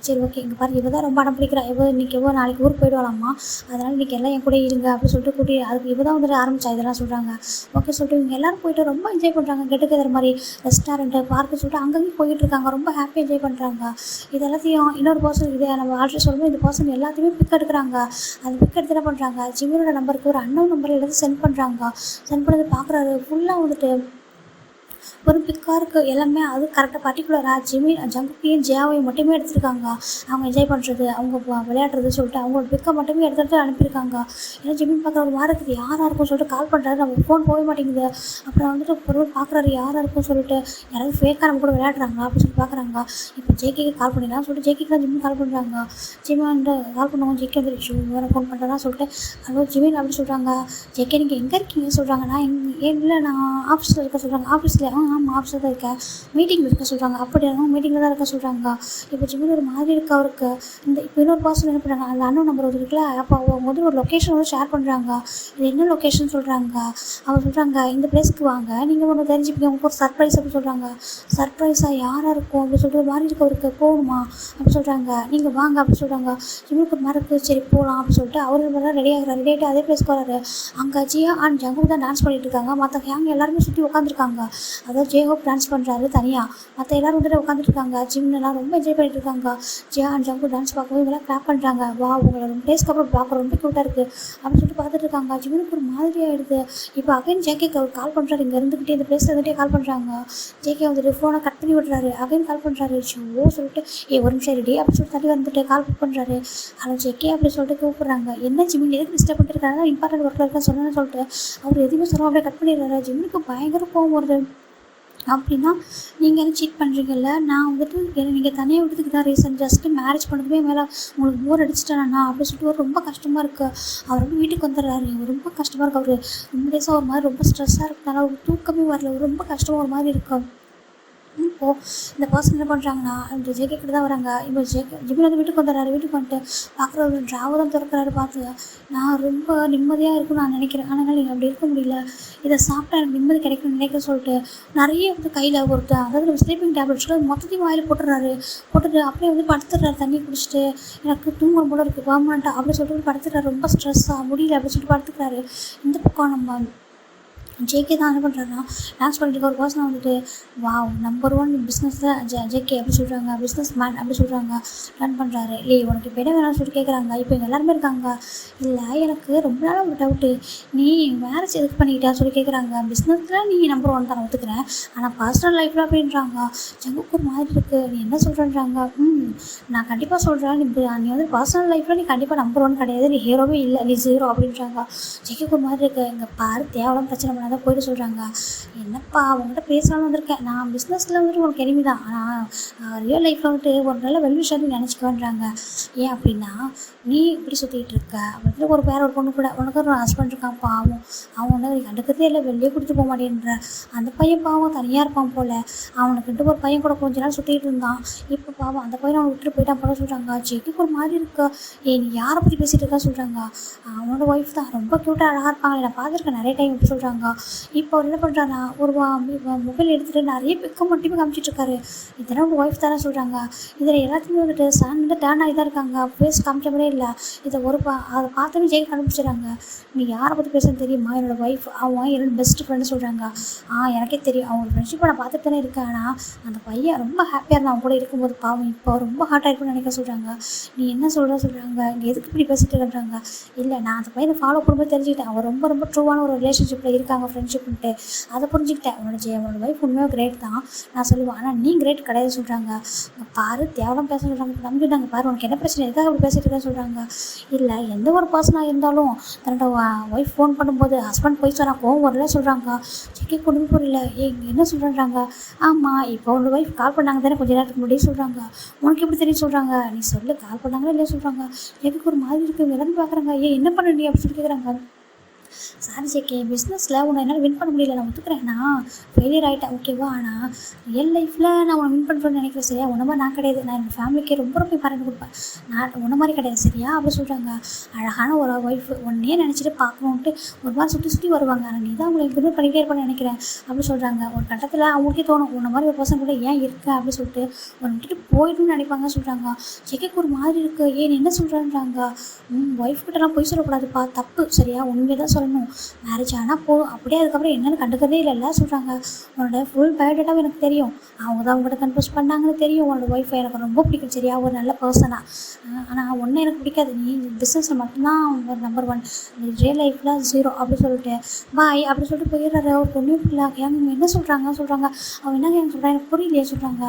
சரி ஓகே இங்கே பாரு இவ தான் ரொம்ப அடம் பிடிக்கிறா, இன்றைக்கி நாளைக்கு ஊருக்கு போய்டுவாளாம்மா, அதனால் இன்றைக்கி எல்லாம் என் கூட இருங்க அப்படின்னு சொல்லிட்டு அதுக்கு இவ தான் வந்துட்டு ஆரம்பிச்சா இதெல்லாம் சொல்கிறாங்க. ஓகே சொல்லிட்டு இவங்க எல்லோரும் போய்ட்டு ரொம்ப என்ஜாய் பண்ணுறாங்க. கெட் டுகெதர் மாதிரி ரெஸ்டாரண்ட்டு பார்க்கு சொல்லிட்டு அங்கேயும் போயிட்டுருக்காங்க. ரொம்ப ஹாப்பியாக என்ஜாய் பண்ணுறாங்க. இது எல்லாத்தையும் இன்னொரு பர்சன் இதை நம்ம ஆல்ரெடி சொல்லும்போது இந்த பர்சன் எல்லாத்தையுமே பிக் எடுக்கிறாங்க. அந்த பிக் எடுத்து என்ன பண்ணுறாங்க, ஜிம்மியோட நம்பருக்கு ஒரு அன்னோன் நம்பர் எடுத்து சென்ட் பண்ணுறாங்க. சென்ட் பண்ணது பார்க்குறாரு. ஃபுல்லாக வந்துட்டு ஒரு பிக்காக இருக்குது எல்லாமே. அது கரெக்டாக பர்டிகுலராக ஜங்குக்கையும் ஜியாவையும் மட்டுமே எடுத்துருக்காங்க. அவங்க என்ஜாய் பண்ணுறது, அவங்க விளையாடுறது சொல்லிட்டு அவங்களோட பிக்கை மட்டுமே எடுத்துகிட்டு அனுப்பியிருக்காங்க. ஏன்னா ஜிம்மின் பார்க்குற ஒரு மாதிரி இருக்குது, யாராக இருக்கும் சொல்லிட்டு கால் பண்ணுறாரு. நம்ம ஃபோன் போக மாட்டேங்குது. அப்புறம் வந்துட்டு பொருள் பார்க்குறாரு யாராக இருக்கும் சொல்லிட்டு, யாராவது ஃபேக்காக நம்ம கூட விளையாடுறாங்க அப்படின்னு சொல்லி பார்க்குறாங்க. இப்போ ஜேகேக்கு கால் பண்ணிடலாம் சொல்லிட்டு ஜேகேக்கு தான் ஜிம்மின் கால் பண்ணுறாங்க. ஜிம்மின் வந்து கால் பண்ணுவோம், ஜேகே வந்துருச்சு வேறு ஃபோன் பண்ணுறதா சொல்லிட்டு ஹலோ ஜிம்மின் அப்படின்னு சொல்கிறாங்க. ஜேகே நீங்கள் எங்கே இருக்கீங்க சொல்கிறாங்க. இல்லை நான் ஆஃபீஸில் இருக்க சொல்கிறாங்க. ஆஃபீஸில் ஆமாம் ஆஃபீஸில் தான் இருக்கேன், மீட்டிங்கில் இருக்க சொல்கிறாங்க. அப்படி இருக்கும் மீட்டிங்கில் தான் இருக்க சொல்கிறாங்க. இப்போ ஜிம்மின் ஒரு மாதிரி இருக்கா அவருக்கு. இப்போ இன்னொரு பர்சன் என்ன பண்ணுறாங்க, அந்த அண்ணன் நம்பர் ஒரு இருக்குல்ல, அப்போ அவங்க வந்து ஒரு லொக்கேஷன் வந்து ஷேர் பண்ணுறாங்க. இது என்ன லொக்கேஷன் சொல்கிறாங்க. அவங்க சொல்கிறாங்க இந்த பிளேஸ்க்கு வாங்க நீங்கள் ஒன்று தெரிஞ்சுப்பீங்க, உங்களுக்கு ஒரு சர்ப்ரைஸ் அப்படி சொல்கிறாங்க. சர்ப்ரைஸாக யாராக இருக்கும் அப்படின்னு சொல்லிட்டு ஒரு மாதிரி இருக்க அவருக்கு, போகணுமா அப்படி சொல்கிறாங்க. நீங்கள் வாங்க அப்படி சொல்கிறாங்க. ஜிம்மிக்கு ஒரு மாதிரி இருக்குது, சரி போகலாம் அப்படின்னு சொல்லிட்டு அவர் மாதிரி ரெடி ஆகிறார். ரெடி ஆகிட்டு அதே பிளேஸ்க்கு வராரு. அங்கே ஜியா அண்ட் ஜங்கு தான் டான்ஸ் பண்ணிட்டு இருக்காங்க. மற்ற கேங் எல்லாருமே சுற்றி உட்காந்துருக்காங்க. அதாவது ஜேஹோப் டான்ஸ் பண்ணுறாரு தனியாக, மற்ற எல்லோரும் வந்துட்டு உட்காந்துட்டு இருக்காங்க. ஜிம்லாம் ரொம்ப என்ஜாய் பண்ணிட்டு இருக்காங்க. ஜியா அண்ட் ஜங்கு டான்ஸ் பார்க்கும்போது இவங்களாம் கிளாப் பண்ணுறாங்க. வா உங்களை ரொம்ப டேஸ்க்கு அப்புறம் பார்க்க ரொம்ப க்யூட்டாக இருக்குது அப்படின்னு சொல்லிட்டு பார்த்துட்டு இருக்காங்க. ஜிம்முக்கு ஒரு மாதிரி ஆகிடுது. இப்போ அகைன் ஜேகேக்கு அவர் கால் பண்ணுறாரு. இங்கே இருந்துக்கிட்டே இந்த பிளேஸில் இருந்துகிட்டே கால் பண்ணுறாங்க. ஜேகே வந்துட்டு ஃபோனை கட் பண்ணி விட்றாரு. அகைன் கால் பண்ணுறாரு. சொல்லிட்டு ஒரு நிமிஷம் ரெடி அப்படின்னு சொல்லிட்டு தள்ளி வந்துட்டு கால் புக் பண்ணுறாரு. ஹலோ ஜேகே அப்படின்னு சொல்லிட்டு கூப்பிட்றாங்க. என்ன ஜிம்மின் எதுக்கு டிஸ்டர்ப் பண்ணிருக்காங்க, இம்பார்ட்டன்ட் ஒர்க்கில் இருக்கா சொன்னேன்னு சொல்லிட்டு அவர் எதுவுமே சொல்ல அப்படியே கட் பண்ணிடுறாரு. ஜிம்முக்கு பயங்கர கோவம் வருது. அப்படின்னா நீங்கள் என்ன சீட் பண்ணுறீங்கல்ல, நான் வந்துட்டு நீங்கள் தனியாக விட்டதுக்கு தான் ரீசன், ஜஸ்ட்டு மேரேஜ் பண்ணதுமே மேலே உங்களுக்கு போர் அடிச்சிட்டேனா அப்படின்னு சொல்லிட்டு ரொம்ப கஷ்டமாக இருக்குது. அவர் வந்து வீட்டுக்கு வந்துடுறாரு. ரொம்ப கஷ்டமாக இருக்குது. அவர் ரொம்ப டேஸாக ஒரு மாதிரி ரொம்ப ஸ்ட்ரெஸ்ஸாக இருக்கனால ஒரு தூக்கமே வரல, ரொம்ப கஷ்டமாக ஒரு மாதிரி இருக்கும். இப்போது இந்த பர்சன் என்ன பண்ணுறாங்கன்னா இந்த ஜேகே கிட்ட தான் வராங்க. இப்போ ஜிம்மின் வந்து வீட்டுக்கு வந்துடுறாரு. வீட்டுக்கு வந்துட்டு பார்க்குற ஒரு ட்ராவல் தான் திறக்கிறாரு. பார்த்து நான் ரொம்ப நிம்மதியாக இருக்குன்னு நான் நினைக்கிறேன், ஆனால் நீங்கள் அப்படி இருக்க முடியல, இதை சாப்பிட்டா எனக்கு நிம்மதி கிடைக்கும்னு நினைக்க சொல்லிட்டு நிறைய வந்து கையில் ஒருத்தர் அதாவது நம்ம ஸ்லீப்பிங் டேப்லெட்ஸ்லாம் மொத்தத்தையும் வாயில் போட்டுறாரு. போட்டுட்டு அப்படியே வந்து படுத்துடுறாரு. தண்ணி குடிச்சிட்டு எனக்கு தூங்கணும் போல இருக்குது பர்மனெண்ட்டாக அப்படின்னு சொல்லிட்டு படுத்துடுறாரு. ரொம்ப ஸ்ட்ரெஸ்ஸாக முடியல அப்படின்னு சொல்லிட்டு படுத்துக்கிறாரு. இந்த பக்கம் நம்ம ஜேகே தான் என்ன பண்ணுறாருன்னா டான்ஸ் பண்ணிட்டு இருக்க ஒரு பர்சனை வந்துட்டு வாவ் நம்பர் ஒன் பிஸ்னஸில் ஜேகே அப்படி சொல்கிறாங்க, பிஸ்னஸ் மேன் அப்படி சொல்கிறாங்க, ரன் பண்ணுறாரு. இல்லை உனக்கு இப்போ என்ன வேணாம்னு சொல்லிட்டு கேட்குறாங்க. இப்போ இங்கே எல்லாருமே இருக்காங்க. இல்லை எனக்கு ரொம்ப நாளாக ஒரு டவுட்டு, நீ மேரேஜ் எதுக்கு பண்ணிக்கிட்டா சொல்லி கேட்குறாங்க. பிஸ்னஸில் நீ நம்பர் ஒன் தான் ஒத்துக்கிறேன், ஆனால் பர்சனல் லைஃப்பில் அப்படின்றாங்க. ஜங்குக்கு ஒரு மாதிரி இருக்குது, நீ என்ன சொல்கிறேன்றாங்க. நான் கண்டிப்பாக சொல்கிறேன், நீ வந்து பர்சனல் லைஃப்பில் நீ கண்டிப்பாக நம்பர் ஒன் கிடையாது, நீ ஹீரோவே இல்லை, நீ ஜீரோ அப்படின்றாங்க. ஜெய்க்கு ஒரு மாதிரி இருக்குது. இங்கே பாரு தேவலாம் பிரச்சனை பண்ணாதான் போயிட்டு சொல்கிறாங்க. என்னப்பா உங்கள்கிட்ட பேசலாம்னு வந்திருக்கேன், நான் பிஸ்னஸில் வந்துட்டு உனக்கு எனிமி தான், ஆனால் ரியல் லைஃப்பில் வந்துட்டு ஒரு நல்ல வெல்விஷர்னு நினச்சிக்குவேன்றாங்க. ஏன் அப்படின்னா நீ இப்படி சுற்றிக்கிட்டு இருக்க அப்படின்ட்டு ஒரு வேற ஒரு பொண்ணு கூட உனக்கு ஒரு ஹஸ்பண்ட் இருக்கான் பாவம், அவன் வந்து அவனுக்கு கண்டுக்கிறதே இல்லை, வெளியே கொடுத்து போக மாட்டேன்ற அந்த பையன் பாவம் தனியாக இருப்பான் போல், அவனுக்கிட்ட ஒரு பையன் கூட கொஞ்ச நாள் சுற்றிட்டு இருந்தான். இப்போ பாவம் அந்த பையனை அவனை விட்டுட்டு போயிட்டான் போல சொல்கிறாங்க. ஜெய்க்கு ஒரு மாதிரி இருக்கா. நீ யாரை பற்றி பேசிகிட்டு இருக்கா சொல்கிறாங்க. அவனோட ஒய்ஃப் தான், ரொம்ப க்யூட்டாக அழகாக இருப்பாங்க, நான் பார்த்துருக்கேன் நிறைய டைம் இப்படி சொல்கிறாங்க. இப்போ அவர் என்ன பண்ணுறான்னா ஒரு மொபைல் எடுத்துகிட்டு நிறைய பிக்க மட்டுமே காமிச்சிட்ருக்காரு. இதெல்லாம் ஒரு ஒய்ஃப் தானே சொல்கிறாங்க. இதில் எல்லாத்தையுமே வந்துட்டு சன் வந்து டேர்ன் ஆகி தான் இருக்காங்க, ஃபேஸ் காமிச்ச மாதிரியே இல்லை. இதை அதை பார்த்தோன்னே ஜெயிக்க கண்டுபிடிச்சிடறாங்க. நீ யாரை பற்றி பேசுன்னு தெரியுமா, என்னோட ஒய்ஃப், அவன் என்னோட பெஸ்ட் ஃப்ரெண்டு சொல்கிறாங்க. எனக்கே தெரியும், அவங்க ஃப்ரெண்ட்ஷிப்பை நான் பார்த்துட்டு தானே இருக்கேன், ஆனால் அந்த பையன் ரொம்ப ஹாப்பியாக இருந்தான் அவங்க கூட இருக்கும்போது, பாவம் இப்போ ரொம்ப ஹார்ட்டாக இருக்குன்னு நினைக்க சொல்கிறாங்க. நீ என்ன சொல்கிறாங்க, இங்கே எதுக்கு இப்படி பேசிட்டு இருக்காங்க. இல்லை நான் அந்த பையனை ஃபாலோ பண்ணும்போது தெரிஞ்சுக்கிட்டேன், அவன் ரொம்ப ரொம்ப ட்ரூவான ஒரு ரிலேஷன்ஷிப்பில் இருக்காங்க, ஃப்ரெண்ட்ஷிப்ன்ட்டு அதை புரிஞ்சுக்கிட்டேன். அவனோட ஒய்ஃப் உண்மையாக கிரேட் தான் நான் சொல்லுவேன், ஆனால் நீ கிரேட் கிடையாது சொல்கிறாங்க. பாரு தேவலாம் பேச சொல்கிறாங்க. நம்பிட்டாங்க. பாரு உனக்கு என்ன பிரச்சனை, எதுக்காக அப்படி பேசிட்டு இருக்கேன்னு சொல்கிறாங்க. இல்லை எந்த ஒரு பர்சனாக இருந்தாலும் தன்னோட ஒய்ஃப் ஃபோன் பண்ணும்போது ஹஸ்பண்ட் போய் சொன்னால் கோவம் வரல சொல்கிறாங்க. செக்கி கொண்டு புரியல. என்ன சொல்கிறாங்க. ஆமாம் இப்போ உன்னோட ஒய்ஃப் கால் பண்ணாங்க தானே கொஞ்சம் நேரத்துக்கு முன்னாடியே சொல்கிறாங்க. உனக்கு எப்படி தெரியும் சொல்கிறாங்க. நீ சொல்லு கால் பண்ணாங்களா இல்லையா சொல்கிறாங்க. எனக்கு ஒரு மாதிரி இருக்குது, எல்லாரும் பார்க்குறாங்க. என்ன பண்ண நீ அப்படி சொல்லி கேட்குறாங்க. சாரி ஜேகே, பிஸ்னஸில் உன்னை என்னால் வின் பண்ண முடியல, நான் ஒத்துக்கிறேன், நான் ஃபெயிலியர் ஆகிட்டேன் ஓகேவா, ஆனால் ரியல் லைஃப்பில் நான் உன்னை வின் பண்ணுறேன்னு நினைக்கிறேன் சரியா. உன்ன மாதிரி நான் கிடையாது, நான் எங்கள் ஃபேமிலிக்கே ரொம்ப ரொம்ப இம்பார்ட்டன்ட் கொடுப்பேன், நான் உன்ன மாதிரி கிடையாது சரியா அப்படி சொல்கிறாங்க. அழகான ஒரு ஒய்ஃப் ஒன்னே நினச்சிட்டு பார்க்கணுன்ட்டு ஒரு மாதிரி சுற்றி வருவாங்க, ஆனால் நீ தான் அவங்களை இம்ப்ரூவ் பண்ணிக்கிட்டே இருப்பான்னு நினைக்கிறேன் அப்படி சொல்கிறாங்க. ஒரு கட்டத்தில் அவங்களுக்கே தோணும் உன்ன மாதிரி ஒரு பர்சன் கூட ஏன் இருக்கேன் அப்படி சொல்லிட்டு ஒரு விட்டுட்டு போயிடும்னு நினைப்பாங்க சொல்கிறாங்க. ஜெய்க்கு ஒரு மாதிரி இருக்குது. ஏன் என்ன சொல்கிறாங்க. ஒய்ஃப் கிட்டலாம் போய் சொல்லக்கூடாதுப்பா, தப்பு சரியா, உண்மையை தான் சொல்லணும், மேரேஜ் ஆனால் போதும், அப்படியே அதுக்கப்புறம் என்னென்னு கண்டுக்கிறதே இல்லைல்ல சொல்கிறாங்க. உன்னோட ஃபுல் பயோடேட்டாவும் எனக்கு தெரியும், அவங்க தான் அவங்கள்ட்ட கன்ஃபியூஸ் பண்ணாங்கன்னு தெரியும். உன்னோட ஒய்ஃபை எனக்கு ரொம்ப பிடிக்கும் சரியா, ஒரு நல்ல பர்சனாக, ஆனால் ஒன்றும் எனக்கு பிடிக்காது, நீ பிஸ்னஸில் மட்டும்தான் ஒரு நம்பர் ஒன், ரியல் லைஃப்பில் ஜீரோ அப்படி சொல்லிட்டு பாய் அப்படி சொல்லிட்டு போயிடுறாரு. ஒரு பொண்ணு பிள்ளை ஏங்க என்ன சொல்கிறாங்க. அவன் என்ன சொல்கிறாங்க எனக்கு புரியலையே சொல்கிறாங்க.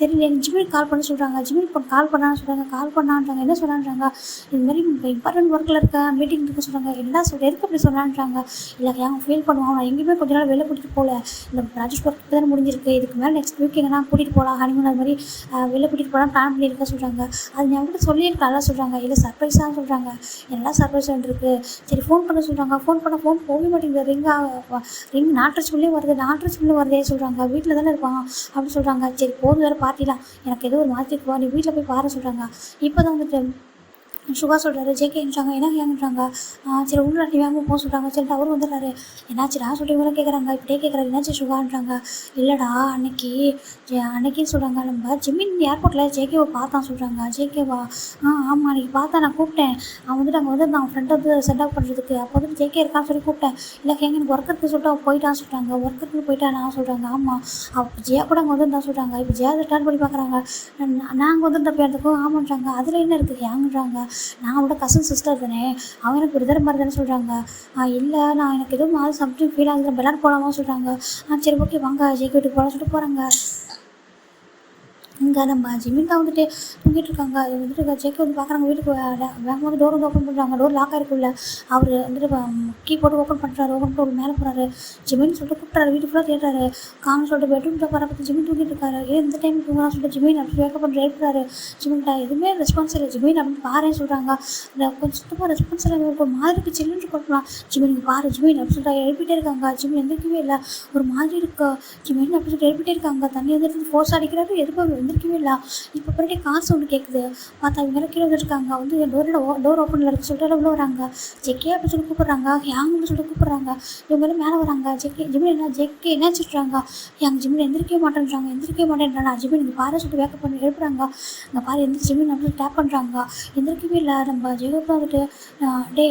தெரியல, எனக்கு ஜிமில் கால் பண்ண சொல்கிறாங்க. ஜிமில் இப்போ கால் பண்ணான்னு சொல்கிறாங்க. கால் பண்ணான்றாங்க. என்ன சொல்கிறாங்க. இதுமாதிரி இம்பார்ட்டன்ட் ஒர்க்கில் இருக்க மீட்டிங் இருக்க சொல்கிறாங்க. என்ன எதுக்கு அப்படி சொல்கிறான்றாங்க. இல்லை அவங்க ஃபீல் பண்ணுவாங்க, நான் எங்கேயுமே கொஞ்ச நாள் வெளில கூட்டிகிட்டு போகல, இந்த ப்ராஜெக்ட் ஒர்க் தானே முடிஞ்சிருக்கு, இதுக்கு மேலே நெக்ஸ்ட் வீக் எங்கன்னா கூட்டிகிட்டு போகலாம் ஹனிமூன் அது மாதிரி வெளில கூட்டிகிட்டு போகலாம் பிளான் பண்ணியிருக்க சொல்கிறாங்க. அது நான் அவங்கள்ட்ட சொல்லியிருக்காங்களா சொல்கிறாங்க. இல்லை சர்ப்ரைஸாக சொல்கிறாங்க. எல்லாம் சர்ப்ரைஸ் இருக்குது. சரி ஃபோன் பண்ண சொல்கிறாங்க. ஃபோன் போகவே மாட்டேங்குது, ரிங் நாட்டுச்சுள்ளே வருதே சொல்கிறாங்க. வீட்டில் தானே இருப்பாங்க அப்படி சொல்கிறாங்க. சரி போதும் வேறு பார்ட்டிலாம், எனக்கு ஏதோ ஒரு மாதிரி நீ வீட்டில் போய் பாரு சொல்கிறாங்க. இப்போ தான் வந்துட்டு சுகா சொல்கிறாரு. ஜேகே ஏன்றாங்க. என்ன ஏங்கன்றாங்க. சரி உள்ள நீ வேகமாக போக சொல்கிறாங்க. சரிட்டு அவர் வந்துடுறாரு. என்னாச்சுடா சொல்லி இவங்க கேட்குறாங்க. இப்படியே கேட்குறாரு. என்னாச்சு சுகான்றாங்க. இல்லைடா அன்னைக்கு சொல்கிறாங்க, நம்ம ஜிமின் ஏர்போர்ட்டில் ஜேகேவை பார்த்தான் சொல்கிறாங்க. ஜேகேவா ஆமாம் அன்றைக்கி பார்த்தா, நான் கூப்பிட்டேன், அவன் வந்துட்டு அங்கே வந்து நான் ஃப்ரெண்டை வந்து சென்ட் அப் பண்ணுறதுக்கு, அப்போ வந்துட்டு ஜேகே இருக்கான்னு சொல்லி கூப்பிட்டேன். இல்லை கேங்க எனக்கு ஒர்க் இருக்குது சொல்லிட்டு அவன் போயிட்டான்னு சொல்கிறாங்க. ஒர்க் இருக்குன்னு போயிட்டானா சொல்கிறாங்க. ஆமாம் அப்போ ஜியா கூட அங்கே வந்து தான் சொல்கிறாங்க. இப்போ ஜியா ரிட்டர்ன் பண்ணி பார்க்குறாங்க. நாங்கள் வந்துட்டு போயிருந்துக்கும் ஆமான்றாங்க. அதில் என்ன இருக்குது ஏங்கன்றாங்க. நான் அவனோட கசின் சிஸ்டர் தானே, அவன் எனக்கு பிரதர் மாதிரி தானே சொல்கிறாங்க. இல்லை நான் எனக்கு எதுவும் மாதிரி சம்திங் ஃபீல் ஆகுது, நம்ம எல்லாரும் போகலாமா சொல்கிறாங்க. சரி ஓகே வாங்க ஜேகே வீட்டுக்கு போகலாம் சொல்லிட்டு போகிறாங்க. இங்கே நம்ம ஜிமின் தான் வந்துட்டு தூங்கிட்டு இருக்காங்க. அது வந்துட்டு ஜேகே வந்து பார்க்குறாங்க. வீட்டுக்கு வேகமாக வந்து டோர் வந்து ஓப்பன் பண்ணுறாங்க. Door lock ஆகிருக்குள்ள. அவர் வந்துட்டு கீ போட்டு ஓப்பன் பண்ணுறாரு. ஓப்பன் பண்ணி மேலே போகிறாரு. ஜிமின் சொல்லிட்டு கூப்பிட்றாரு. வீட்டு ஃபுல்லாக தேடுறாரு. காமன் சொல்லிட்டு பெட்ரூமில் வர பார்த்து ஜிமின் தூங்கிட்டு இருக்காரு. இந்த டைம் தூங்கலாம் சொல்லிட்டு ஜிமின் அப்படி வேக்கப் பண்ணி எழுப்புறாரு. ஜிமின்டா எதுவுமே ரெஸ்பான்ஸ் இல்லை. ஜிமின் அப்படின்னு பாருன்னு சொல்கிறாங்க. கொஞ்சம் சுத்தமாக ரெஸ்பான்ஸ் இல்லை. ஒரு மாதிரிக்கு சில்லுன்னு கொடுக்கலாம். ஜிமின் பாரு ஜிமின் அப்படி சொல்லிட்டு எழுப்பிட்டே இருக்காங்க. ஜிமின் எந்திரிக்கவே இல்லை. ஒரு மாதிரி இருக்கு. ஜிமின் அப்படி சொல்லிட்டு எழுப்பிட்டே இருக்காங்க. தண்ணி வந்துட்டு ஃபோர்ஸ் அடிக்கிறாரு. எதுவும் எந்திரிக்கவே இல்லை. இப்போ மறுபடியும் கார் சவுண்டு கேட்குது. பார்த்தா இவங்க கீழே வந்துருக்காங்க. வந்து டோர் ஓப்பனில் இருக்கு சொல்லிட்டு உள்ள வராங்க. ஜெக்கே அப்படின்னு சொல்லி கூப்பிட்றாங்க. ஹேங்னு சொல்லி கூப்பிட்றாங்க. இவங்க மேலே வராங்க. ஜிமின் என்ன ஜெக்கே என்ன வச்சுட்றாங்க. ஜிமின் எந்திரிக்கவே மாட்டேன்றாங்க. எந்திரிக்கவே மாட்டேன்றாங்க. ஜிமின் இங்கே பாரு சொல்லிட்டு வேக்க பண்ணி எழுப்புறாங்க. இங்கே பாரு எந்திரிச்சு ஜிமின் அப்படின்னு டேப் பண்ணுறாங்க. எந்திரிக்கவே இல்லை. நம்ம ஜெகப் வந்துட்டு டே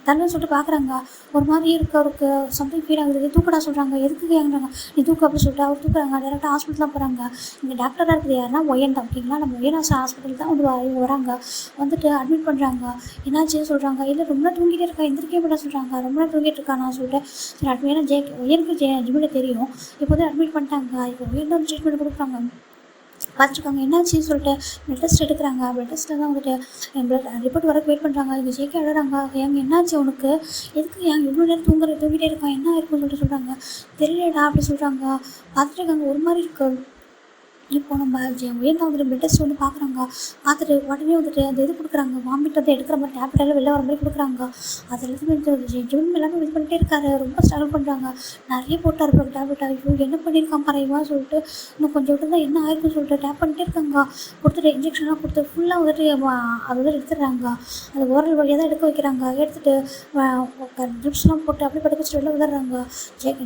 தள்ளுன்னு சொல்லிட்டு பார்க்குறாங்க. ஒரு மாதிரி இருக்கு. அவருக்கு சம்திங் ஃபீல் ஆகுது. தூக்கடா சொல்கிறாங்க. எதுக்கு கேட்குறாங்க. நீ தூக்கு அப்படின்னு சொல்லிட்டு அவர் தூக்குறாங்க. டேரெக்டாக ஹாஸ்பிட்டல் தான் போகிறாங்க. இங்கே டாக்டராக இருக்குது யாருன்னா ஒயன் தான். ஓகேங்களா, நம்ம ஒயன் ஹாஸ்பிட்டல் தான் வந்து இவங்க வராங்க. வந்துட்டு அட்மிட் பண்ணுறாங்க. என்னாச்சு சொல்கிறாங்க. இல்லை ரொம்ப நேரம் தூங்கிட்டே இருக்கா, எந்திரிக்கவே மாட்டா சொல்கிறாங்க. ரொம்ப நேரம் தூங்கிட்டு இருக்கா நான் சொல்லிட்டேன். சரி அட்மிட் ஏன்னா ஒயனுக்கு ஜிமினை தெரியும். இப்போ வந்து அட்மிட் பண்ணிட்டாங்க. இப்போ ஒயன் தான் ட்ரீட்மெண்ட் கொடுக்குறாங்க. பார்த்துருக்காங்க. என்னாச்சு சொல்லிட்டு பிளட் டெஸ்ட் எடுக்கிறாங்க. பிளட் டெஸ்ட்டில் தான் வந்துட்டு பிளட் ரிப்போர்ட் வரக்கு வெயிட் பண்ணுறாங்க. இங்கே ஜேகே அழுறாங்க. என்னாச்சு அவனுக்கு, எதுக்கு இவ்வளோ நேரம் தூங்கிட்டே இருக்கான், என்ன இருக்குன்னு சொல்கிறாங்க. தெரியலடா அப்படி சொல்கிறாங்க. பார்த்துருக்காங்க. ஒரு மாதிரி இருக்கு. இப்போ நம்ம உயர்ந்த வந்துட்டு பிளட் டெஸ்ட் வந்து பார்க்குறாங்க. பார்த்துட்டு உடனே வந்துட்டு அந்த இது கொடுக்குறாங்க. வாமிட் வந்து எடுக்கிற மாதிரி டேப்லெட் எல்லாம் வெளில வர மாதிரி கொடுக்குறாங்க. அது எல்லாத்தையுமே ஜிம் எல்லாமே இது பண்ணிட்டே இருக்காரு. ரொம்ப ஸ்ட்ரகிள் பண்ணுறாங்க. நிறைய போட்டார் இப்போ டேப்லெட். ஐயோ என்ன பண்ணியிருக்கான் பாருவா சொல்லிட்டு இன்னும் கொஞ்சம் விட்டு தான் என்ன ஆயிருக்குன்னு சொல்லிட்டு டேப் பண்ணிட்டே இருக்காங்க. கொடுத்துட்டு இன்ஜெக்ஷன்லாம் கொடுத்து ஃபுல்லாக வந்துட்டு அதை வந்து எடுத்துடுறாங்க. அது ஓரல் வழியாக தான் எடுக்க வைக்கிறாங்க. எடுத்துகிட்டு ட்ரிப்ஸ்லாம் போட்டு அப்படியே படுக்க வச்சுட்டு வெளில விடுறாங்க.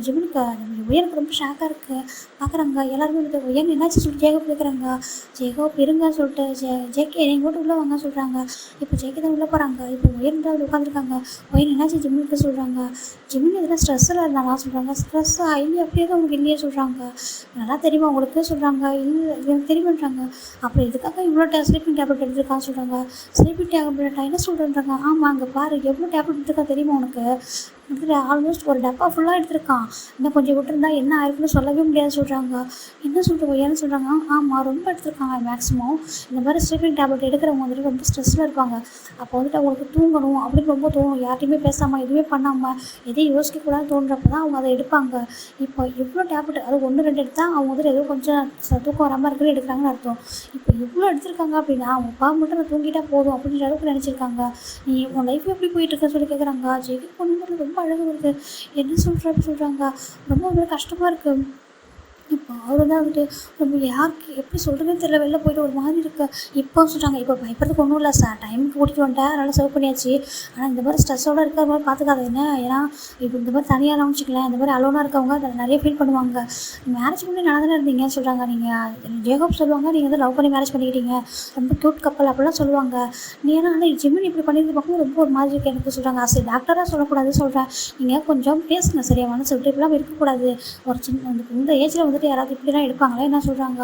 ஜிம்முக்கு உயருக்கு ரொம்ப ஷாக்காக இருக்குது. பார்க்குறாங்க. எல்லாருமே வந்துட்டு உயர் என்னாச்சு ஜேகப் கேட்குறாங்க. ஜேகப் இருங்க சொல்லிட்டு ஜேகே நீங்கள் மட்டும் உள்ளே வாங்க சொல்கிறாங்க. இப்போ ஜேகே தான் உள்ளே போகிறாங்க. இப்போ ஒயன் தான் உட்காந்துருக்காங்க. ஒயன் என்னாச்சு ஜிம்முக்கு சொல்கிறாங்க. ஜிம்மின் எதனால் ஸ்ட்ரெஸ்ஸில் இருந்தானா சொல்கிறாங்க. ஸ்ட்ரெஸ்ஸாக இல்லை அப்படியே தான் உங்களுக்கு இல்லையே சொல்கிறாங்க. நல்லா தெரியுமா உங்களுக்கு சொல்கிறாங்க. இல்லை எனக்கு தெரியுமான்றாங்க. அப்புறம் இதுக்காக இவ்வளோ ஸ்லீப்பிங் டேப்லெட் எடுத்துருக்கான்னு சொல்கிறாங்க. ஸ்லீப்பிங் டேப்லெட் என்ன சொல்கிறேன்றாங்க. ஆமாம் அங்கே பாரு எவ்வளோ டேப்லெட் எடுத்துருக்கா தெரியுமா உனக்கு. வந்துட்டு ஆல்மோஸ்ட் ஒரு டப்பா ஃபுல்லாக எடுத்திருக்கான். இன்னும் கொஞ்சம் விட்டுருந்தா என்ன ஆயிருக்குன்னு சொல்லவே முடியாது சொல்கிறாங்க. என்ன சொல்கிறோம் ஏன்னு சொல்கிறாங்க. ஆமாம் ரொம்ப எடுத்திருக்காங்க. மேக்ஸிமம் இந்த மாதிரி ஸ்லீப்பிங் டேப்லெட் எடுக்கிறவங்க வந்துட்டு ரொம்ப ஸ்ட்ரெஸ்ஸில் இருப்பாங்க. அப்போ வந்துட்டு அவங்களுக்கு தூங்கணும் அப்படின்னு ரொம்ப தோணும். யார்ட்டையுமே பேசாமல் எதுவுமே பண்ணாமல் எதையும் யோசிக்கக்கூடாதுன்னு தோன்றப்ப தான் அவங்க அதை எடுப்பாங்க. இப்போ எவ்வளோ டேப்லெட் அது 1-2 எடுத்தால் அவங்க வந்துட்டு ஏதோ கொஞ்சம் தூக்கம் வராமல் இருக்குன்னு எடுக்கிறாங்கன்னு அர்த்தம். இப்போ எவ்வளோ எடுத்திருக்காங்க அப்படின்னா அவங்க அப்பா மட்டும் நான் தூங்கிட்டா போதும் அப்படின்ற அளவுக்கு நினச்சிருக்காங்க. நீ உன் லைஃப் எப்படி போயிட்டுருக்க சொல்லி கேட்குறாங்க. ஜெகி பொண்ணு ரொம்ப அழகு வருது. என்ன சொல்கிறேன்னு சொல்கிறாங்க. ரொம்ப கஷ்டமாக இருக்குது. இப்போ அவர் தான் வந்துட்டு ரொம்ப யாருக்கு எப்படி சொல்கிறதுன்னு தெரியல. வெளில போய்ட்டு ஒரு மாதிரி இருக்கு. இப்போ சொல்கிறாங்க. இப்போ பயப்படுறதுக்கு ஒன்றும் இல்லை சார், டைமுக்கு கூட்டிகிட்டு வந்துட்டேன், அதனால் சர்வ் பண்ணியாச்சு. ஆனால் இந்த மாதிரி ஸ்ட்ரெஸ்ஸோடு இருக்கிற மாதிரி பார்த்துக்காத என்ன. ஏன்னா இப்போ இந்த மாதிரி தனியாக வச்சுக்கலாம். இந்த மாதிரி அலோனாக இருக்கவங்க அதை நிறைய ஃபீல் பண்ணுவாங்க. மேரேஜ் பண்ணி நல்லா தானே இருந்தீங்க சொல்கிறாங்க. நீங்கள் ஜேகப் சொல்லுவாங்க நீங்கள் வந்து லவ் பண்ணி மேரேஜ் பண்ணிக்கிட்டீங்க, ரொம்ப க்யூட் கப்பல் அப்படிலாம் சொல்லுவாங்க. நீ ஏன்னா ஆனால் ஜிம்மின் இப்படி பண்ணிட்டு பார்க்கும்போது ரொம்ப ஒரு மாதிரி இருக்குது எனக்கு சொல்கிறாங்க. சரி டாக்டராக சொல்லக்கூடாது சொல்கிறேன். நீங்கள் கொஞ்சம் பேசுங்க சரியா மனசு விட்டு இப்படிலாம் இருக்கக்கூடாது. ஒரு சின்ன இந்த ஏஜில் வந்து யாராவது இப்படிலாம் எடுப்பாங்களே என்ன சொல்கிறாங்க.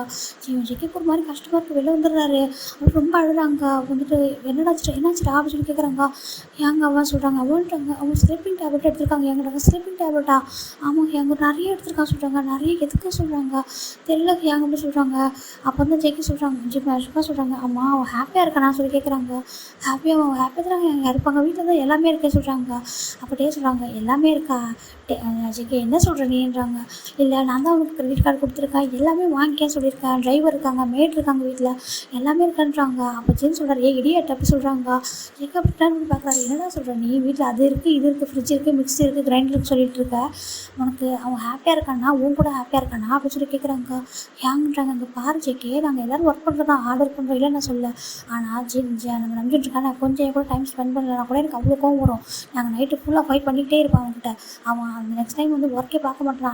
ஜெக்கிக்கு ஒரு மாதிரி கஷ்டமாக இருக்குது. வெளில வந்துடுறாரு. அவர் ரொம்ப அழுறாங்க. வந்துட்டு என்னாச்சுடா அப்படின்னு சொல்லி கேட்குறாங்க. ஏங்க அவன் சொல்கிறாங்க. அவன்ட்டாங்க அவங்க ஸ்லீப்பிங் டேப்லெட் எடுத்திருக்காங்க. எங்கிட்டாங்க ஸ்லீப்பிங் டேப்லெட்டா. ஆமாம் எங்க நிறைய எடுத்திருக்காங்க சொல்கிறாங்க. நிறைய எதுக்கு சொல்கிறாங்க தெரியல ஏங்க அப்படின்னு சொல்கிறாங்க. அப்போ வந்து ஜெக்கி சொல்கிறாங்க சொல்கிறாங்க. ஆமாம் அவன் ஹாப்பியாக இருக்கானா சொல்லி கேட்குறாங்க. ஹாப்பியாக அவன் ஹாப்பியாக தான் எங்கே இருப்பாங்க. வீட்டில் தான் எல்லாமே இருக்கே சொல்கிறாங்க. அப்படியே சொல்கிறாங்க. எல்லாமே இருக்கா ஜெக்கி என்ன சொல்கிற நீன்றாங்க. இல்லை நான் தான் அவனுக்கு கிரெடிட் கார்டு கொடுத்துருக்கேன், எல்லாமே வாங்கிக்கேன்னு சொல்லியிருக்கேன், டிரைவர் இருக்காங்க, மேட் இருக்காங்க, வீட்டில் எல்லாமே இருக்கான்றாங்க. அப்போ ஜென் சொல்கிறார் ஏ இடியட் அப்படி சொல்கிறாங்க. ஜெக்கி அப்படி டர்ன் பண்ணி பார்க்குறாரு. என்னதான் சொல்கிறேன் நீ வீட்டில் அது இருக்குது இது இருக்குது ஃப்ரிட்ஜ் இருக்குது மிக்ஸி இருக்குது கிரைண்டர் இருக்குது சொல்லிட்டு இருக்க. உனக்கு அவன் ஹாப்பியாக இருக்கானா உன் கூட ஹாப்பியாக இருக்கானா அப்படின்னு சொல்லி கேட்குறாங்க. ஏங்கன்றாங்க. அங்கே பாரு ஜெக்கி நாங்கள் எல்லோரும் ஒர்க் பண்ணுறதா ஆர்டர் பண்ணுறோம் இல்லை நான் சொல்ல. ஆனால் நம்ம நம்பிட்டு இருக்கா நான் கொஞ்சம் கூட டைம் ஸ்பெண்ட் பண்ணலன்னா கூட எனக்கு அவ்வளோ கோவம் வரும். நாங்கள் நைட்டு ஃபுல்லாக ஃபைட் பண்ணிக்கிட்டே இருப்போம் அவன்கிட்ட. அவன் அந்த நெக்ஸ்ட் டைம் வந்து ஒர்க்கே பார்க்க மாட்டான்.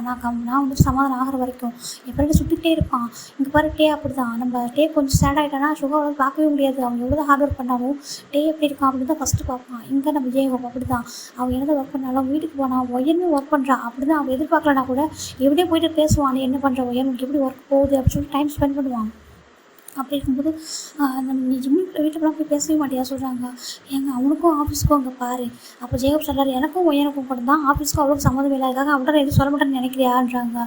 நான் வந்து சமாதானம் ஆகிற வரைக்கும் எப்படிட்டு சுற்றிக்கிட்டே இருப்பான். இங்கே பாரு டே அப்படி தான். நம்ம டே கொஞ்சம் சேட் ஆகிட்டானா சுகர் வந்து பார்க்கவே முடியாது. அவன் எவ்வளோ ஹார்ட் ஒர்க் பண்ணாலும் டே எப்படி இருக்கான் அப்படின்னு தான் ஃபஸ்ட்டு பார்ப்பான். இங்கே நம்ம ஜெயகோப் அப்படி தான். அவன் என்னதான் ஒர்க் பண்ணாலும் வீட்டுக்கு போனான் ஒயர்னு ஒர்க் பண்ணுறான் அப்படி தான். அவன் எதிர்பார்க்கலனா கூட எப்படியே போய்ட்டு பேசுவான். நீ என்ன பண்ணுற ஒயர் உனக்கு எப்படி ஒர்க் போகுது அப்படின்னு சொல்லி டைம் ஸ்பெண்ட் பண்ணுவான். அப்படி இருக்கும்போது நீ ஜிம்முக்கு வீட்டுக்குலாம் போய் பேசவே மாட்டியா சொல்கிறாங்க. ஏங்க அவனுக்கும் ஆஃபீஸ்க்கும் அங்கே பாரு. அப்போ ஜேகப் சொல்கிறார் எனக்கும் ஒயனுக்கும் கூட தான் ஆஃபீஸ்க்கும் அவ்வளோக்கு சம்மந்தம் இல்லாதக்காக அவன்கிட்ட எதுவும் சொல்ல மாட்டேன்னு நினைக்கிறியான்றாங்க.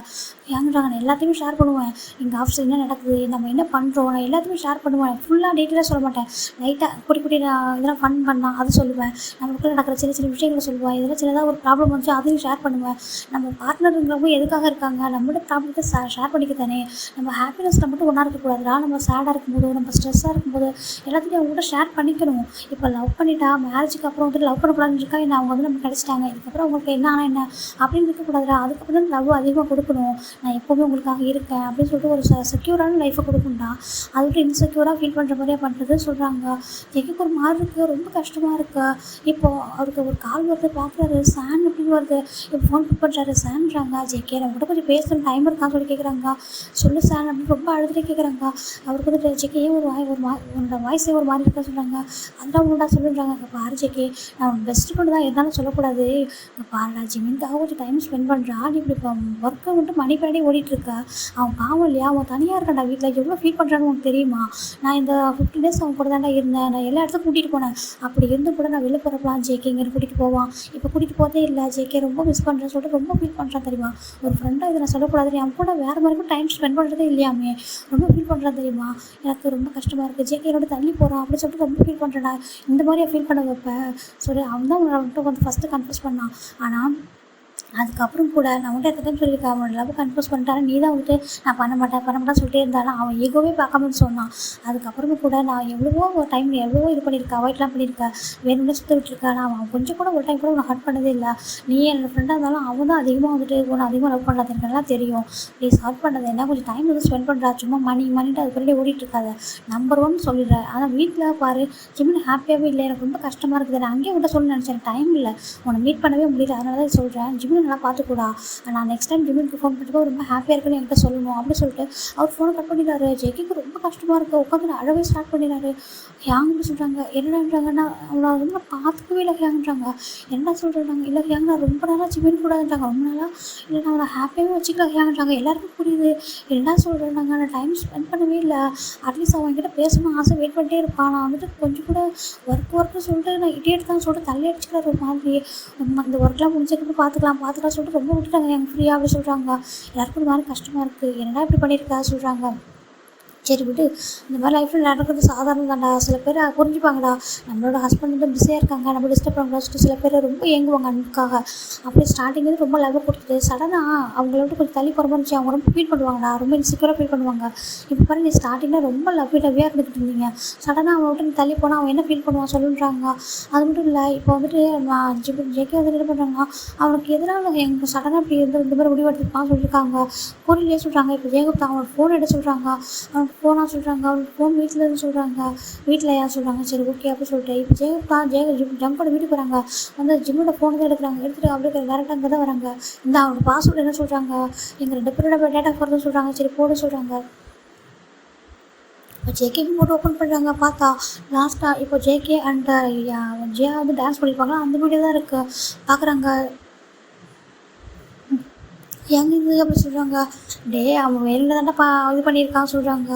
ஏங்கன்றாங்க நான் எல்லாத்தையுமே ஷேர் பண்ணுவேன். எங்கள் ஆஃபீஸில் என்ன நடக்குது நம்ம என்ன பண்ணுறோம் நான் எல்லாத்தையுமே ஷேர் பண்ணுவேன். ஃபுல்லாக டீட்டெயிலாக சொல்ல மாட்டேன். லைட்டாக குட்டி நான் இதெல்லாம் ஃபன் பண்ணால் அது சொல்லுவேன். நமக்குள்ளே நடக்கிற சின்ன சின்ன விஷயங்களை சொல்லுவேன். இதெல்லாம் சின்னதாக ஒரு ப்ராப்ளம் வந்துச்சு அதையும் ஷேர் பண்ணுவேன். நம்ம பார்ட்னருங்கிறவங்க எதுக்காக இருக்காங்க நம்மளோட ப்ராப்ளத்தை ஷேர் பண்ணிக்க தானே. நம்ம ஹாப்பினஸில் மட்டும் ஒன்றா இருக்கக்கூடாதுடா. நம்ம சேடாக இருக்கும்போது, நம்ம ஸ்ட்ரெஸ்ஸாக இருக்கும்போது எல்லாத்தையும் அவங்க கூட ஷேர் பண்ணிக்கணும். இப்போ லவ் பண்ணிட்டா மேரேஜுக்கு அப்புறம் வந்துட்டு லவ் பண்ணக்கூடாதுன்னு இருக்கா என்ன, அவங்க வந்து நமக்கு கிடச்சிட்டாங்க, இதுக்கப்புறம் உங்களுக்கு என்ன ஆனால் என்ன அப்படின்னு இருக்கக்கூடாதுடா. அதுக்கப்புறம் தான் லவ் அதிகமாக கொடுக்கணும். நான் எப்போவுமே உங்களுக்காக இருக்கேன் அப்படின்னு சொல்லிட்டு ஒரு செக்யூரான லைஃப்பை கொடுக்கணும்டா. அதை விட்டு இன்செக்யூராக ஃபீல் பண்ணுற மாதிரியே பண்ணுறதுன்னு சொல்கிறாங்க. ஜெய்க்கு ஒரு மாதிரி இருக்குது, ரொம்ப கஷ்டமாக இருக்குது. இப்போது அவருக்கு ஒரு கால் வருது, பார்க்குறாரு, சான் அப்படின்னு வருது. இப்போ ஃபோன் பிக் பண்ணுறாரு, சான்றாங்க. ஜேகே நம்ம கூட கொஞ்சம் பேசணும், டைம் இருக்கான்னு சொல்லி கேட்குறாங்க. சொல்லு சான் அப்படின்னு ரொம்ப அழுதுகிட்டே கேட்குறாங்க. அவருக்கு வந்துட்டு ஜேகே ஏன் உன்னோட வாய்ஸே ஒரு மாதிரி இருக்கா சொல்கிறாங்க. அதெல்லாம் உன்னோட சொல்லுறாங்க. அங்கே பாரு ஜேகே, நான் உன் பெஸ்ட் ஃப்ரெண்டு தான், இருந்தாலும் சொல்லக்கூடாது. இங்கே பாருடா, ஜிமின்காக கொஞ்சம் டைம் ஸ்பெண்ட் பண்ணுறா. நீ இப்படி இப்போ ஒர்க்கை வந்துட்டு மணி பின்னாடி ஓடிட்டுருக்க. அவன் பாவம் இல்லையா, அவன் தனியாக இருக்கான்டா வீட்டில், எவ்வளோ ஃபீல் பண்ணுறான்னு உனக்கு தெரியுமா? நான் இந்த 15 days அவன் கூட தாண்டா இருந்தேன். நான் எல்லா இடத்துக்கும் கூட்டிகிட்டு போனேன். அப்படி இருந்து கூட நான் வெளில போகிறப்பலாம் ஜேகே இங்கே கூட்டிகிட்டு போவான். இப்போ கூட்டிகிட்டு போதே இல்லை. ஜேகே ரொம்ப மிஸ் பண்ணுறேன்னு சொல்லிட்டு ரொம்ப ஃபீல் பண்ணுறான் தெரியுமா? ஒரு ஃப்ரெண்டாக இதை நான் சொல்லக்கூடாது, அவன் கூட வேறு மாதிரிக்கும் டைம் ஸ்பெண்ட் பண்ணுறதே இல்லையாமே, ரொம்ப ஃபீல் பண்ணுறான் தெரியுமா? எனக்கு ரொம்ப கஷ்டமாக இருக்குது. ஜேகே என்னோட தள்ளி போகிறான் அப்படின்னு சொல்லிட்டு ரொம்ப ஃபீல் பண்ணுறேன்டா. இந்த மாதிரியா ஃபீல் பண்ண வைப்பேன் சொல்லி அவன் தான் அவன்கிட்ட வந்து ஃபஸ்ட்டு கன்ஃபர்ஸ் பண்ணான். ஆனால் அதுக்கப்புறம் கூட நான் வந்துட்டு எத்தனை டைம் சொல்லியிருக்கேன், அவனோட லவ் கன்ஃபர்ஸ் பண்ணிட்டாலும் நீ தான் வந்துட்டு நான் பண்ண மாட்டேன் சொல்லிட்டே இருந்தாலும் அவன் ஈகோவே பார்க்காமன்னு சொன்னான். அதுக்கப்புறமே கூட நான் எவ்வளவோ ஒரு டைம் எவ்வளவோ இது பண்ணியிருக்கேன், அவாய்ட்லாம் பண்ணியிருக்கேன், வேணும்னே சுற்ற விட்டுருக்கேன். ஆனால் அவன் கொஞ்சம் கூட ஒரு டைம் கூட உன்னை ஹர்ட் பண்ணதே இல்லை. நீ என்னோடய ஃப்ரெண்டாக இருந்தாலும் அவன் தான் அதிகமாக வந்துட்டு உன்னை அதிகமாக லவ் பண்ணாது, எனக்கு நல்லா தெரியும். ப்ளீஸ் ஹர்ட் பண்ணது என்ன, கொஞ்சம் டைம் வந்து ஸ்பெண்ட் பண்ணுறா, சும்மா மணிட்டு அது பின்னாடி ஓடிட்டுருக்காத. நம்பர் 1 சொல்லிடுறேன். ஆனால் வீட்டில் பாரு ஜிமின் ஹாப்பியாகவே இல்லை, எனக்கு ரொம்ப கஷ்டமாக இருக்குது. நான் அங்கேயே விட்ட சொல்லி நினச்சேன், டைம் இல்லை, உன்னை மீட் பண்ணவே முடியல, அதனால தான் சொல்கிறேன். ஜிமின் நல்லா பார்த்துக்கூடா. நான் நெக்ஸ்ட் டைம் ஜிமினுக்கு ஃபோன் பண்ணிட்டு ரொம்ப ஹாப்பியாக இருக்குன்னு என்கிட்ட சொல்லணும் அப்படின்னு சொல்லிட்டு அவர் ஃபோனை கட் பண்ணிடுறாரு. ஜெய்க்கு ரொம்ப கஷ்டமாக இருக்குது, உட்காந்து அழவே ஸ்டார்ட் பண்ணிடுறாரு. ஹேங்னு சொல்கிறாங்க. என்னடான்றாங்கன்னா அவனை வந்து நான் பார்த்துக்கவே இல்லை ஹேங்கிறாங்க. என்ன சொல்கிறாங்க, இல்லை ஹேங் நான் ரொம்ப நாளாக ஜிமின் கூடாதுன்றாங்க, ரொம்ப நாளாக இல்லை நான் அவனை ஹாப்பியாகவே வச்சுக்கல ஹேங்கிறாங்க. எல்லாருக்கும் புரியுது என்ன சொல்கிறாங்க. நான் டைம் ஸ்பெண்ட் பண்ணவே இல்லை. அட்லீஸ்ட் அவன் கிட்ட பேசணும் ஆசை, வெயிட் பண்ணிட்டே இருப்பான். நான் வந்துட்டு கொஞ்சம் கூட ஒர்க்குன்னு சொல்லிட்டு நான் இடியட் தான் சொல்லிட்டு தள்ளி அடிச்சுக்கிறாரு ஒரு மாதிரி. இந்த ஒர்க்லாம் முடிஞ்சதுக்கு பார்த்துக்கலாம் சொல்லிட்டு ரொம்ப விட்டுட்டாங்க எனக்கு ஃப்ரீயாக அப்படி சொல்கிறாங்க. எல்லாருக்கும் ஒரு மாதிரி கஷ்டமாக இருக்குது, என்னடா இப்படி பண்ணியிருக்கா சொல்கிறாங்க. சரி விட்டு, இந்த மாதிரி லைஃப்பில் நடக்கிறது சாதாரணம் தான்டா. சில பேர் புரிஞ்சுப்பாங்கடா, நம்மளோட ஹஸ்பண்ட் வந்து பிஸியாக இருக்காங்க, நம்ம டிஸ்டர்ப் பண்ணக்கூடாது சொல்லிட்டு சில பேர் ரொம்ப ஏங்குவாங்க அன்புக்காக. அப்படியே ஸ்டார்டிங் வந்து ரொம்ப லவ் கொடுத்துட்டு சடனாக அவங்கள விட்டு கொஞ்சம் தள்ளி போகிற மாதிரி இருந்துச்சு, அவங்க ரொம்ப ஃபீல் பண்ணுவாங்கடா, ரொம்ப இன்செக்யூராக ஃபீல் பண்ணுவாங்க. இப்போ பாரு, நீ ஸ்டார்டிங்கில் ரொம்ப லவ்வியாக இருந்துக்கிட்டு இருந்தீங்க, சடனாக அவனை விட்டு நீ தள்ளி போனால் அவன் என்ன ஃபீல் பண்ணுவான் சொல்லுறாங்க. அது மட்டும் இல்லை, இப்போ வந்துட்டு நான் ஜேகே வந்து என்ன பண்ணுறாங்க, அவனுக்கு எதிராக எங்கள் சடனாக இப்படி இந்த மாதிரி முடிவெடுத்துப்பான்னு சொல்லியிருக்காங்க. பொருளையே சொல்கிறாங்க. இப்போ ஜெயகுப்தா அவனோட ஃபோன் எடுத்து சொல்கிறாங்க, அவன் ஃபோனாக சொல்கிறாங்க, அவனுக்கு ஃபோன் வீட்டில் இருந்து சொல்கிறாங்க, வீட்டில் யார் சொல்கிறாங்க. சரி ஓகே அப்படி சொல்லிட்டு இப்போ ஜெயகுப்தா ஜங்கோட வீட்டுக்கு வராங்க. வந்து ஜிம்மோட ஃபோன் தான் எடுத்துகிட்டு அப்படியே டேரெக்டாக அங்கே தான் வராங்க. இந்த அவனோட பாஸ்வேர்டு என்ன சொல்கிறாங்க, எங்கள் 2 பேரோட டேட்டா போகிறதுன்னு சொல்கிறாங்க. சரி போட சொல்கிறாங்க. இப்போ ஜேகே போட்டு ஓப்பன் பண்ணுறாங்க. பார்த்தா லாஸ்ட்டாக இப்போ ஜேகே அண்ட் ஜியா வந்து டான்ஸ் பண்ணியிருப்பாங்க, அந்த வீடியோ தான் இருக்குது. பார்க்குறாங்க. எங்கே இருந்தது அப்படி சொல்கிறாங்க. அவன் வேணுங்க தான்டா இது பண்ணியிருக்கான்னு சொல்கிறாங்க.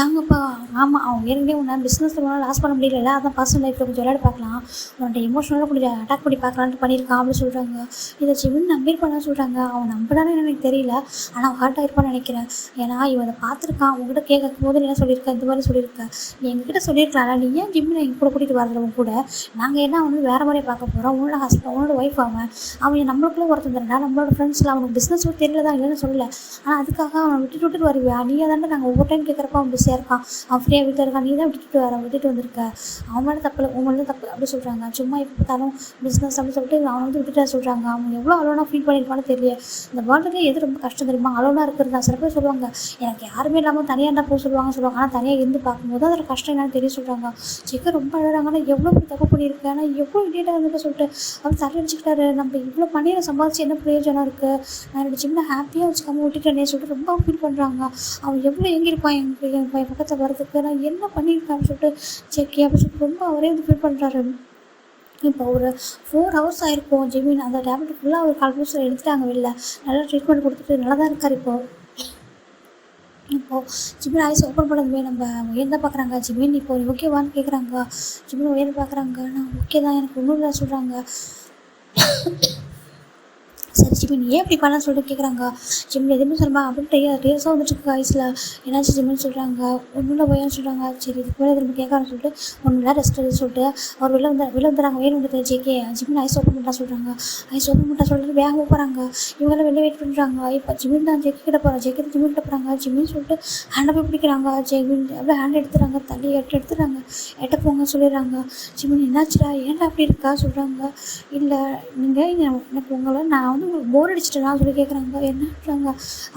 ஏங்கப்பா, ஆமாம் அவன் ஏற்கனவே உன்னை பிஸ்னஸில் ஒன்றும் லாஸ் பண்ண முடியல, அதான் பர்சனல் லைஃப்பில் கொஞ்சம் விளையாட பார்க்கலாம், உன்கிட்ட எமோஷனலாக கொஞ்சம் அட்டாக் பண்ணி பார்க்கலான்ட்டு பண்ணியிருக்கான் அப்படின்னு சொல்கிறாங்க. இதை ஜிமின் நம்பியிருப்பான்னு சொல்கிறாங்க. அவன் நம்பினானு எனக்கு தெரியல, ஆனால் அவன் ஹர்ட் ஆகிருப்பான்னு நினைக்கிறேன். ஏன்னா இவன் அதை பார்த்துருக்கான். அவங்ககிட்ட கேட்கும் போது என்ன சொல்லியிருக்கேன், இந்த மாதிரி சொல்லியிருக்கேன், நீ எங்ககிட்ட சொல்லியிருக்கலாம்ல, நீ ஏன் ஜிம்மில் எங்கள் கூட கூட்டிகிட்டு வரல உன் கூட, நாங்கள் என்ன வந்து வேறு மாதிரியே பார்க்க போகிறோம், உன்னோட ஹஸ்பண்ட் உன்னோட ஒய்ஃப் அவன் நம்மளுக்குள்ளே ஒருத்தர் தரண்டா, நம்மளோட ஃப்ரெண்ட்ஸில் அவனுக்கு பிஸ்னஸ் தெரியல தான் இல்லைன்னு சொல்லலை, ஆனால் அதுக்காக அவனை விட்டுட்டு வருவியா நீ தானே, நாங்கள் ஒவ்வொரு டைம் கேட்குறப்ப அவன் பிஸியாக இருக்கான், அவன் ஃப்ரீயாக வீட்டில் இருக்கான், நீ தான் விட்டுட்டு வந்திருக்க, அவன் மேலே தப்பு, உன் மேலே தப்பு அப்படி சொல்கிறாங்க. சும்மா இப்போ பார்த்தாலும் பிஸ்னஸ் அப்படின்னு சொல்லிட்டு அவனை வந்து விட்டுட்டு சொல்கிறாங்க. அவன் எவ்வளோ அலோனாக ஃபீல் பண்ணியிருப்பான்னு தெரியல. இந்த வேர்ல்டுலேயே எது ரொம்ப கஷ்டம் தெரியுமா, அலோனாக இருக்கிறது தான். சில பேர் சொல்லுவாங்க எனக்கு யாருமே இல்லாமல் தனியாக இருந்தால் போய் சொல்லுவாங்க, ஆனால் தனியாக இருந்து பார்க்கும்போது அதோட கஷ்டம் என்னன்னு தெரிய சொல்கிறாங்க. சிக்கன் ரொம்ப அழகாங்கன்னா எவ்வளோ தப்பு பண்ணியிருக்கேன், ஆனால் எவ்வளோ இடியேட்டாக இருந்துட்டு சொல்லிட்டு அவர் தள்ளி அடிச்சுக்கிட்டாரு. நம்ம இவ்வளோ பண்ணியை சம்பாதிச்சு என்ன பிரயோஜனம் இருக்குது, நான் என்னோட சின்ன ஹாப்பியாக வச்சுக்காம விட்டுட்டேனே சொல்லிட்டு ரொம்ப ஃபீல் பண்ணுறாங்க. அவன் எவ்வளோ எங்கிருப்பான் என் பக்கத்தில் வரதுக்கு, நான் என்ன பண்ணியிருக்கான்னு சொல்லிட்டு செக்கி அப்படின்னு சொல்லிட்டு ரொம்ப அவரே வந்து ஃபீல் பண்ணுறாரு. இப்போ ஒரு 4 hours ஆகிருக்கும். ஜிமின் அந்த டேப்லெட் ஃபுல்லாக ஒரு 4 hours எடுத்துட்டாங்க வெளில, நல்லா ட்ரீட்மெண்ட் கொடுத்துட்டு நல்லா தான் இருக்கார். இப்போது ஜிமின் ஐஸ் ஓப்பன் பண்ணதுமே நம்ம உயர்ந்தா பார்க்குறாங்க. ஜிமின் இப்போ ஓகேவான்னு கேட்குறாங்க. ஜிமின் உயர்ந்து பார்க்குறாங்க. நான் ஓகே தான், எனக்கு ஒன்றும் இல்லை சொல்கிறாங்க. சரி ஜிமின் ஏன் இப்படி பண்ண சொல்லிட்டு கேட்குறாங்க. ஜிமின் எதுவுமே சொல்லுமா அப்படின்ட்டு டேஸாக வந்துட்டு ஐஸில் என்னாச்சு ஜிமின்னு சொல்கிறாங்க. ஒன்றும் போயான்னு சொல்கிறாங்க. சரி இதுக்கு மேலே திரும்ப கேட்கறான்னு சொல்லிட்டு ஒன்று நேரம் ரெஸ்ட் எடுத்து சொல்லிட்டு அவர் வெளில வந்துடுறாங்க. வேணும் வந்துட்டு ஜேகே ஜிமின் ஐஸ் ஓப்பன் பண்ணா சொல்கிறாங்க. ஐஸ் ஓப்பன் பண்ணா சொல்லிட்டு வேகமாக போகிறாங்க. இவங்களாம் வெளியே வெயிட் பண்ணுறாங்க. இப்போ ஜிமின் தான் ஜேகே கிட்ட போகிறாங்க. ஜேகே ஜிமின் கிட்ட போகிறாங்க. ஜிமின்னு சொல்லிட்டு ஹேண்டை போய் பிடிக்கிறாங்க. ஜிமின் அப்படியே ஹேண்ட் எடுத்துறாங்க. தள்ளி எடுத்துறாங்க. எட்ட போங்க சொல்லிடுறாங்க. ஜிமின் என்னாச்சுடா ஏன்டா அப்படி இருக்கா சொல்கிறாங்க. இல்லை நீங்கள் எனக்கு நான் வந்து உங்களுக்கு போர் அடிச்சிட்டேன்னா சொல்லி கேட்குறாங்க. என்னன்றாங்க.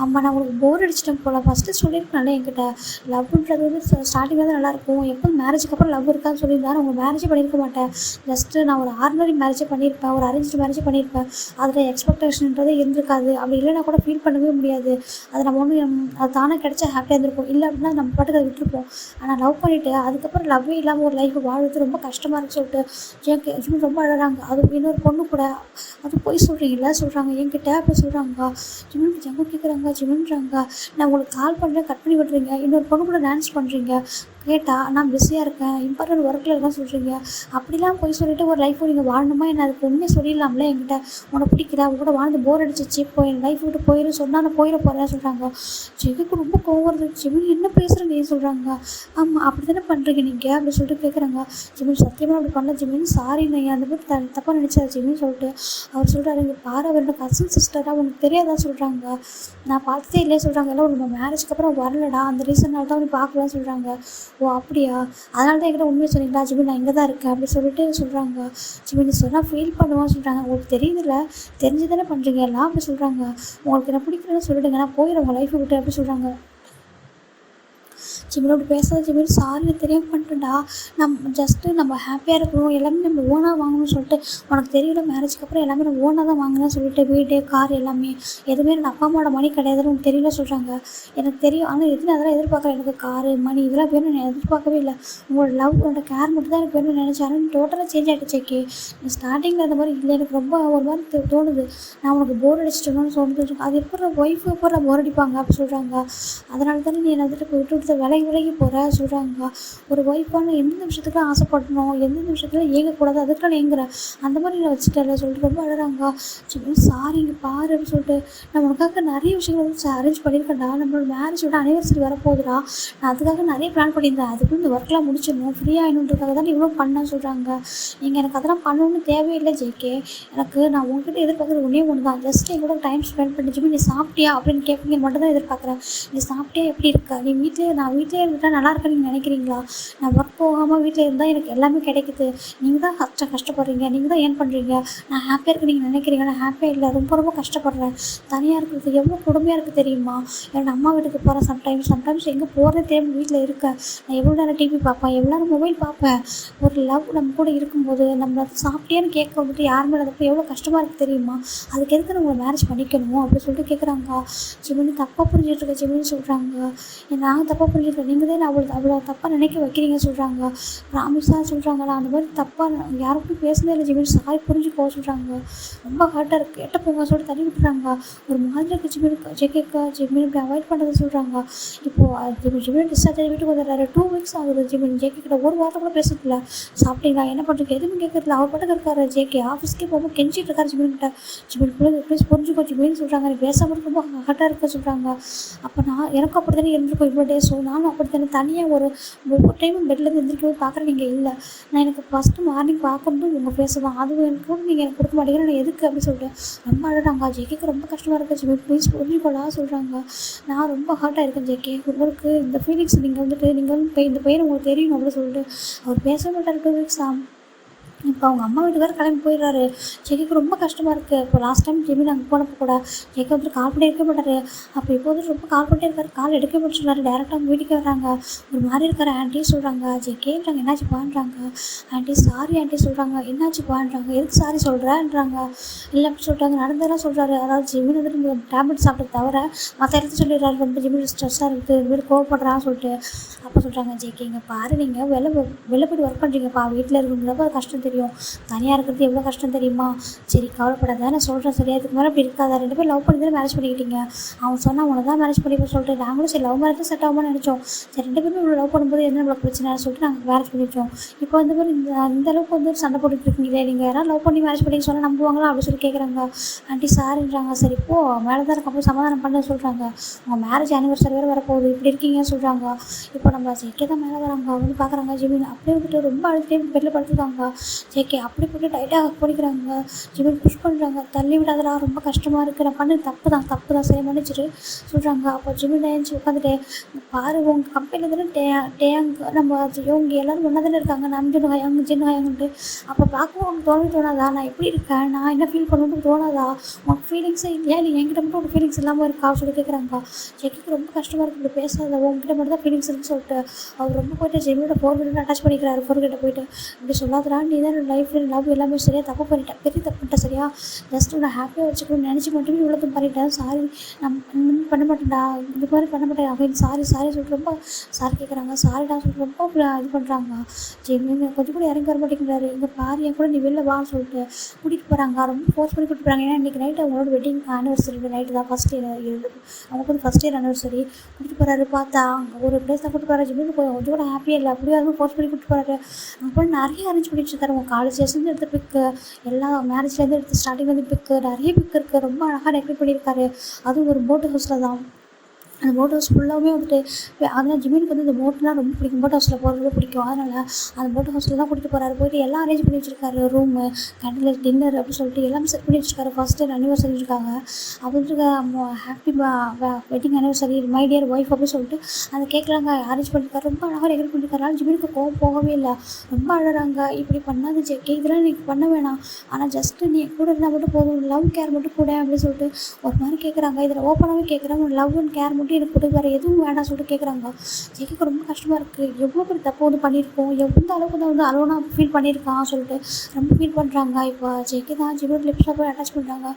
அம்மா நான் உங்களுக்கு போர் அடிச்சிட்டேன் போல் ஃபஸ்ட்டு சொல்லியிருக்கேன்ல என்கிட்ட லவ்ன்றது வந்து ஸ்டார்டிங்கில் தான் நல்லாயிருக்கும். எப்போ மேரேஜுக்கு அப்புறம் லவ் இருக்கான்னு சொல்லியிருந்தா உங்கள் மேரேஜே பண்ணியிருக்க மாட்டேன். ஜஸ்ட்டு நான் ஒரு ஆர்டினரி மேரேஜே பண்ணியிருப்பேன். ஒரு அரேஞ்ச் மேரேஜே பண்ணியிருப்பேன். அதில் எக்ஸ்பெக்டேஷன்ன்றதே இருந்திருக்காது. அப்படி இல்லைனா கூட ஃபீல் பண்ணவே முடியாது. அது நம்ம ஒன்று அது தானே கிடச்சா ஹாப்பியாக இருந்திருக்கும். இல்லை அப்படின்னா நம்ம பாட்டுக்கு அதை விட்டுருப்போம். ஆனால் லவ் பண்ணிவிட்டு அதுக்கப்புறம் லவ்வே இல்லாமல் ஒரு லைஃப் வாழ்றது ரொம்ப கஷ்டமாக இருக்குன்னு சொல்லிட்டு ஜிமின் ரொம்ப அழகாங்க. அது இன்னொரு பொண்ணு கூட அது போய் சொல்கிறீங்களா சொல்கிறாங்க என்கிட்ட அப்படி சொல்கிறாங்க. ஜிமின் ஜங்க கேட்குறாங்க. ஜிமின்றாங்க நான் உங்களுக்கு கால் பண்ணுறேன் கட் பண்ணி விட்றீங்க. இன்னொரு பொண்ணு கூட டான்ஸ் பண்ணுறீங்க. கேட்டால் நான் பிஸியாக இருக்கேன் இம்பார்ட்டன்ட் ஒர்க்கில் இருக்கேன்னு சொல்கிறீங்க. அப்படிலாம் போய் சொல்லிவிட்டு ஒரு லைஃப்பை நீங்கள் வாழணுமா என்ன அதுக்கு உண்மையை சொல்லிடலாம்ல என்கிட்ட. உனக்கு பிடிக்குதா உங்க கூட வாழ்ந்து போர் அடிச்சிச்சு இப்போ என் லைஃப் விட்டு போயிரு சொன்னால் நான் போயிட போகிறேன்னு சொல்கிறாங்க. ஜெகுக்கு ரொம்ப கோவம் வருது. ஜிமின் என்ன பேசுகிறேன்னு சொல்கிறாங்க. ஆமாம் அப்படி தானே பண்ணுறீங்க நீங்கள் அப்படி சொல்லிட்டு கேட்குறாங்க. ஜிமின் சத்தியமாக அப்படி பண்ணல ஜிமின் சாரி நான் அந்த மாதிரி தப்பாக நினச்சா ஜிமின் சொல்லிட்டு அவர் சொல்கிறாரு. இங்கே பாரு அவரோட கசின் சிஸ்டராக உனக்கு தெரியாதான் சொல்கிறாங்க. நான் பார்த்ததே இல்லையே சொல்கிறாங்க. எல்லாம் நம்ம மேரேஜ்க்கு அப்புறம் வரலடா அந்த ரீசனால் தான் உனக்கு பார்க்கலான்னு சொல்கிறாங்க. ஓ அப்படியா அதனால தான் என்கிட்ட உண்மையை சொன்னீங்களா ஜிமின் நான் இங்கே தான் இருக்கேன் அப்படி சொல்லிட்டு சொல்கிறாங்க. ஜிமின் சொன்னால் ஃபீல் பண்ணுவான்னு சொல்கிறாங்க. உங்களுக்கு தெரியுதுல்ல தெரிஞ்சு தானே பண்ணுறீங்க எல்லாம் அப்படி சொல்கிறாங்க. உங்களுக்கு என்ன பிடிக்கலன்னு சொல்லிவிடுங்க நான் போயிடுறேன் உங்கள் லைஃப்பை விட்டு அப்படி சொல்கிறாங்க. ஜிமினோட பேசாத ஜிமின் சாரி தெரியாமல் பண்ணிட்டேன்டா. நம்ம ஹாப்பியாக இருக்கணும் எல்லாமே நம்ம ஓனாக வாங்கணும்னு சொல்லிட்டு உனக்கு தெரியல மேரேஜ்க்கு அப்புறம் எல்லாமே நம்ம ஓனாக தான் வாங்கினேன்னு சொல்லிட்டு வீடு கார் எல்லாமே எதுவுமே எனக்கு அப்பா அம்மாவோட மணி கிடையாதுன்னு உனக்கு தெரியல சொல்கிறாங்க. எனக்கு தெரியும் ஆனால் அதெல்லாம் எதிர்பார்க்குறேன். எனக்கு காரு மணி இதெல்லாம் வேணும்னு நான் எதிர்பார்க்கவே இல்லை. உங்களோட லவ் உங்களோட கேர் மட்டும் தான் எனக்கு வேணும்னு நினச்சாலும் டோட்டலாக சேஞ்ச் ஆகிடுச்சேக்கே. ஸ்டார்டிங்கில் அந்த மாதிரி இல்லை எனக்கு ரொம்ப ஒரு மாதிரி தோணுது. நான் உனக்கு போர் அடிச்சிட்டோன்னு சொல்லிட்டு அது எப்போ ஒய்ஃபு எப்போ போர் அடிப்பாங்க அப்படி சொல்கிறாங்க. அதனால தானே நீ என்னை வந்துட்டு விட்டு விட்டு விலகி போகிற சொல்கிறாங்க. ஒரு ஒய்ஃபான எந்தெந்த விஷயத்துக்குலாம் ஆசைப்படணும் எந்தெந்த விஷயத்துல ஏங்கக்கூடாது அதுக்கெல்லாம் ஏங்குறேன் அந்த மாதிரி நான் வச்சுட்டேன் சொல்லிட்டு ரொம்ப அழகாங்க. சாரி இங்கே பாரு அப்படின்னு சொல்லிட்டு நான் உனக்காக நிறைய விஷயங்கள் வந்து அரேஞ்ச் பண்ணியிருக்கேன்டா. நம்மளோட மேரேஜோட அனிவர்சரி வரப்போகுதுடா. நான் அதுக்காக நிறைய பிளான் பண்ணியிருந்தேன். அதுக்கு இந்த ஒர்க்லாம் முடிச்சிடணும் ஃப்ரீ ஆகணுன்றதுக்காக தான் இவ்வளோ பண்ணேன்னு சொல்கிறாங்க. நீங்கள் எனக்கு அதெல்லாம் பண்ணணும்னு தேவையில்லை ஜேகே. நான் உங்ககிட்ட எதிர்பார்க்குறது ஒன்று தான். ஜஸ்ட் என் கூட டைம் ஸ்பெண்ட் பண்ணிச்சு நீ சாப்பிட்டியா அப்படின்னு கேட்பீங்க மட்டும் தான் எதிர்பார்க்குறேன். நீ சாப்பிட்டியா எப்படி இருக்கா நீ நான் வீட்டிலே இருந்துட்டா நல்லா இருக்கா நீங்கள் நினைக்கிறீங்களா? நான் ஒர்க் போகாமல் வீட்டில் இருந்தால் எனக்கு எல்லாமே கிடைக்குது. நீங்கள் தான் கஷ்டப்படுறீங்க. நீங்கள் தான் ஏன் பண்ணுறீங்க. நான் ஹாப்பியாக இருக்கு நீங்கள் நினைக்கிறீங்க. நான் ஹாப்பியாக இல்லை ரொம்ப கஷ்டப்படுறேன். தனியாக இருக்கிறது எவ்வளோ கொடுமையாக இருக்குது தெரியுமா? என்னோட அம்மா வீட்டுக்கு போகிறேன் சம்டைம்ஸ் எங்கே போகிறதே தெரியாமல் வீட்டில் இருக்கேன். நான் எவ்வளோ நேரம் டிவி பார்ப்பேன் எவ்வளோ நேரம் மொபைல் பார்ப்பேன். ஒரு லவ் நம்ம கூட இருக்கும்போது நம்ம சாப்பிட்டேன்னு கேட்க வந்துட்டு யார் மேலே அதப்போ எவ்வளோ கஷ்டமாக இருக்குது தெரியுமா? அதுக்கு எதுக்கு நம்ம மேரேஜ் பண்ணிக்கணும் அப்படின்னு சொல்லிட்டு கேட்குறாங்க. ஜிமினி தப்பாக புரிஞ்சுட்டு இருக்க ஜிமின்னு சொல்கிறாங்க. நாங்கள் தப்பாக புரிஞ்சுருக்கேன் நீங்கள் தான் அவ்வளோ தப்பாக நினைக்க வைக்கிறீங்க சொல்கிறாங்க. ப்ராமிஸாக சொல்கிறாங்க. நான் அந்த மாதிரி தப்பாக யாருக்கும் பேசுனதே இல்லை ஜிமின் சாரி புரிஞ்சுக்கோ சொல்கிறாங்க. ரொம்ப ஹார்ட்டாக இருக்குது எட்ட போங்க சொல்லிட்டு தள்ளி விட்டுறாங்க. ஒரு மாதிரி இருக்குது ஜிமின் இப்படி அவாய்ட் பண்ணுறது சொல்கிறாங்க. இப்போது ஜிமின் டிஸ்சார்ஜ் ஆகி வீட்டுக்கு வந்துடுறாரு. 2 வீக்ஸ் ஆகுது. ஜிமின் ஜேகே கிட்ட ஒரு வாரம் கூட பேசுறதில்ல. சாப்பிட்டீங்களா என்ன பண்ணுறீங்க எதுவும் கேட்கறதில்ல. அவர் பாட்டுக்கு இருக்காரு. ஜேகே ஆஃபீஸ்க்கே போகும்போது கெஞ்சிட்டு இருக்காரு ஜிமின்கிட்ட. ஜிமின் ப்ளீஸ் புரிஞ்சுக்கோ ஜிமின்னு சொல்கிறாங்க. நீ பேசாமல் ரொம்ப ஹார்ட்டாக இருக்க சொல்கிறாங்க. அப்போ எனக்கும் அப்படி தானே இருந்திருக்கும் இவ்வளோ டேஸ். நானும் அப்படி தானே தனியாக ஒவ்வொரு டைமும் பெட்லேருந்து எந்திரிக்கவும் பார்க்குறேன் நீங்கள் இல்லை. நான் எனக்கு ஃபஸ்ட்டு மார்னிங் பார்க்கும்போது உங்கள் ஃபேஸ் தான். அதுவும் எனக்கு கூட நீங்கள் எனக்கு கொடுக்க மாட்டேங்கிற நான் எதுக்கு அப்படின்னு சொல்லிட்டு ரொம்ப அழகாங்க. ஜேகேக்கு ரொம்ப கஷ்டமாக இருக்குது ஜிமின் ப்ளீஸ் புரிஞ்சுக்கோடா சொல்கிறாங்க. நான் ரொம்ப ஹார்ட்டாக இருக்கேன் ஜேகே. உங்களுக்கு இந்த ஃபீலிங்ஸ் நீங்கள் இந்த பெயின் உங்களுக்கு தெரியும் அப்படின்னு சொல்லிட்டு அவர் பேச மாட்டார். 2 வீக்ஸ் தான். இப்போ அவங்க அம்மா வீட்டுக்கார கிளம்பி போயிடுறாரு. ஜெகிக்கு ரொம்ப கஷ்டமாக இருக்குது. இப்போ லாஸ்ட் டைம் ஜெமின் அங்கே போனப்போ கூட ஜெகி வந்துட்டு கால் பண்ணி இருக்க மாட்டார். அப்போ இப்போ வந்து ரொம்ப கால் பண்ணிட்டே இருக்காரு. கால் எடுக்க மாட்டேன்னு சொல்கிறாரு. டேரெக்டாக அவங்க வீட்டுக்கு வர்றாங்க. ஒரு மாதிரி இருக்கார். ஆண்டி சொல்கிறாங்க. ஜெகேன்றாங்க என்னாச்சு பான்றாங்க. ஆண்டி சாரி ஆண்டி சொல்கிறாங்க. என்னாச்சு பான்றாங்க. எதுக்கு சாரி சொல்கிறேன்றாங்க. இல்லை அப்படி சொல்கிறாங்க. நடந்ததெல்லாம் சொல்கிறாரு. அதாவது ஜெமின் வந்துட்டு டேப்லெட் சாப்பிட்டு தவிர மற்ற இடத்துல சொல்லிடுறாரு. ரொம்ப ஜெமின் ஸ்ட்ரெஸ்ஸாக இருக்குது இது மாதிரி கோவப்படுறான்னு சொல்லிட்டு. அப்போ சொல்கிறாங்க ஜெகே இங்கே பாரு நீங்கள் வெளில போய்ட்டு ஒர்க் பண்ணுறீங்கப்பா வீட்டில் இருக்குங்கிறப்ப அது கஷ்டம் தெரியும். தெரியும். தனியாக இருக்கிறது எவ்வளோ கஷ்டம் தெரியுமா? சரி கவலைப்படாத, நான் சொல்கிறேன் சரியா, இதுக்கு மேலே அப்படி இருக்காத. 2 பேரும் லவ் பண்ணி தானே மேரேஜ் பண்ணிக்கிட்டீங்க. அவன் சொன்னால் உன்னை தான் மேரேஜ் பண்ணிப்போம் சொல்லிட்டு நாங்களும் சரி லவ் மேரேஜ் தான் செட் ஆகுமான்னு நினச்சோம். சரி 2 பேரும் லவ் பண்ணும்போது என்ன நம்மளுக்கு பிரச்சனை சொல்லிட்டு நாங்கள் மேரேஜ் பண்ணிட்டோம். இப்போ இந்த மாதிரி இந்த அளவுக்கு வந்து சண்டை போட்டுட்டு இருக்கீங்களே, நீங்கள் யாராவது லவ் பண்ணி மேரேஜ் பண்ணி சொன்னால் நம்புவாங்களா அப்படின்னு சொல்லி கேட்குறாங்க. ஆண்டி சாரின்றாங்க. சரி போ மேலே தான் இருக்க போய் சமாதானம் பண்ண சொல்கிறாங்க. உங்கள் மேரேஜ் ஆனிவர்சரி வேறு வரப்போகுது, இப்படி இருக்கீங்கன்னு சொல்கிறாங்க. இப்போ நம்ம ஜேகே தான் மேலே வராங்க, வந்து பார்க்குறாங்க. ஜிமின் அப்படியே வந்துட்டு ரொம்ப அழுத்தே பெட்டில் படுத்துருக்காங்க. ஜேகே அப்படி போட்டு டைட்டாக பிடிக்கிறாங்க. ஜிமின் புஷ் பண்ணுறாங்க. தள்ளி விடாதடா, ரொம்ப கஷ்டமாக இருக்குது, நான் பண்ணது தப்பு தான் சரி மன்னிச்சிட்டு சொல்கிறாங்க. அப்போ ஜிமின் ஏஞ்சி உட்காந்துட்டு பாரு உங்கள் கம்பெனியில் தானே டேயாங் நம்ம இவங்க எல்லோரும் ஒன்றா தானே இருக்காங்க, நம்ம ஜின்னு அப்போ பார்க்கவும் உனக்கு தோணாதா நான் எப்படி இருக்கேன், நான் என்ன ஃபீல் பண்ணணும்னு தோணாதா, உனக்கு ஃபீலிங்ஸே இல்லையா, இல்லை என்கிட்ட மட்டும் உனக்கு ஃபீலிங்ஸ் இல்லாமல் இருக்கா சொல்லி கேட்குறாங்க. ஜெக்கிக்கு ரொம்ப கஷ்டமாக இருக்குது, இப்படி பேசாத, உங்ககிட்ட மட்டும் தான் ஃபீலிங்ஸ் இருக்குன்னு சொல்லிட்டு அவர் ரொம்ப போய்ட்டு ஜெமியோட ஃபோர்கிட்ட அட்டாச் பண்ணிக்கிறாரு. ஃபோர்கிட்ட போய்ட்டு இப்படி சொல்லாதடா, நீ தான் லைஃப்பில் லவ் எல்லாமே சரியாக தப்பு பண்ணிட்டேன், பெரிய தப்பு பண்ணிட்டேன் சரியா, ஜஸ்ட் உன்னை ஹாப்பியாக வச்சுக்கணும்னு நினச்சி மட்டுமே இவ்வளோ பண்ணிட்டேன், சாரி நான் பண்ண மாட்டேன்டா, இந்த மாதிரி பண்ண மாட்டேன் அப்படின்னு சாரி சொல்லிட்டு ரொம்ப சாரி கேட்குறாங்க. சாரிடா சொல்லிட்டு ரொம்ப இது பண்ணுறாங்க. ஜெமி கொஞ்சம் கூட இறங்கி வர மாட்டேங்கிறாரு. இங்கே பாரு என் கூட நீ வெளில வான்னு சொல்லிட்டு கூட்டிகிட்டு போகிறாங்க. ரொம்ப ஃபோர்ஸ் பண்ணி கூட்டிட்டு போகிறாங்க. ஏன்னா இன்றைக்கி நைட்டு அவங்களோட வெட்டிங் ஆனிவர்சரி நைட்டு தான், ஃபஸ்ட் இயர் அவங்க வந்து ஃபஸ்ட் இயர் ஆனிவர்சரி கூட்டிகிட்டு போகிறாரு. பார்த்தா அங்கே ஒரு பிளேஸ் தான் கூட்டிட்டு போகிறாரு. ஜிம்மிக்கு கொஞ்சம் கூட ஹாப்பியாக இல்லை, அப்படியே அதுவும் ஃபோர்ஸ் பண்ணி கூட்டிட்டு போகிறாரு. அங்கே போய் நிறைய அரேஞ்ச் பண்ணிட்டு இருக்காரு. உங்கள் காலேஜஸ்லேருந்து எடுத்த பிக்கு, எல்லா மேரேஜ்லேருந்து எடுத்து ஸ்டார்டிங்லேருந்து பிக்கு, நிறைய பிக்கு இருக்குது. ரொம்ப அழகாக டெக்கரேட் பண்ணியிருக்காரு. அதுவும் ஒரு போட் ஹவுஸில் தான். அந்த போட் ஹவுஸ் ஃபுல்லாகவே வந்துட்டு அதனால் ஜிமினுக்கு வந்து இந்த போட்லாம் ரொம்ப பிடிக்கும், போட் ஹவுஸில் போகிறது பிடிக்கும். அதனால் அந்த போட் ஹவுஸில் தான் கூட்டிகிட்டு போகிறாரு. போயிட்டு எல்லாம் அரேஞ்ச் பண்ணி வச்சுருக்காரு. ரூமு, கேண்டில், டின்னர் அப்படின்னு சொல்லிட்டு எல்லாமே செட் பண்ணி வச்சுருக்காரு. ஃபஸ்ட் இயர் அனிவர்சரி இருக்காங்க. அவருக்கு happy wedding anniversary my dear wife அப்படின்னு சொல்லிட்டு அந்த கேட்கலாங்க அரேஞ்ச் பண்ணியிருக்காரு. ரொம்ப அழகாக டெக்கரேட் பண்ணியிருக்காரு. ஜிமினுக்கு கோவம் போகவே இல்லை, ரொம்ப அழகாங்க. இப்படி பண்ணாது ஜெக்கே, இதெல்லாம் நீ பண்ண வேணாம், ஆனால் ஜஸ்ட்டு நீ கூட இருந்தால் மட்டும் போதும், லவ் கேர் மட்டும் கூட அப்படின்னு சொல்லிட்டு ஒரு மாதிரி கேட்குறாங்க. இதில் ஓப்பனாகவே கேட்குறாங்க, லவ் அண்ட் கேர் மட்டும் எனக்கு கூட வேறு எதுவும் வேண்டாம் சொல்லிட்டு கேட்குறாங்க. ஜெய்க்கு ரொம்ப கஷ்டமாக இருக்குது, எவ்வளோ பேர் தப்பு வந்து பண்ணியிருக்கோம், எந்த அளவுக்கு தான் வந்து அலோனாக ஃபீல் பண்ணியிருக்கான் சொல்லிட்டு ரொம்ப ஃபீல் பண்ணுறாங்க. இப்போ ஜெய்க்கு தான் ஜிமினோட லிப்ஸில் போய் அட்டாச் பண்ணுறாங்க.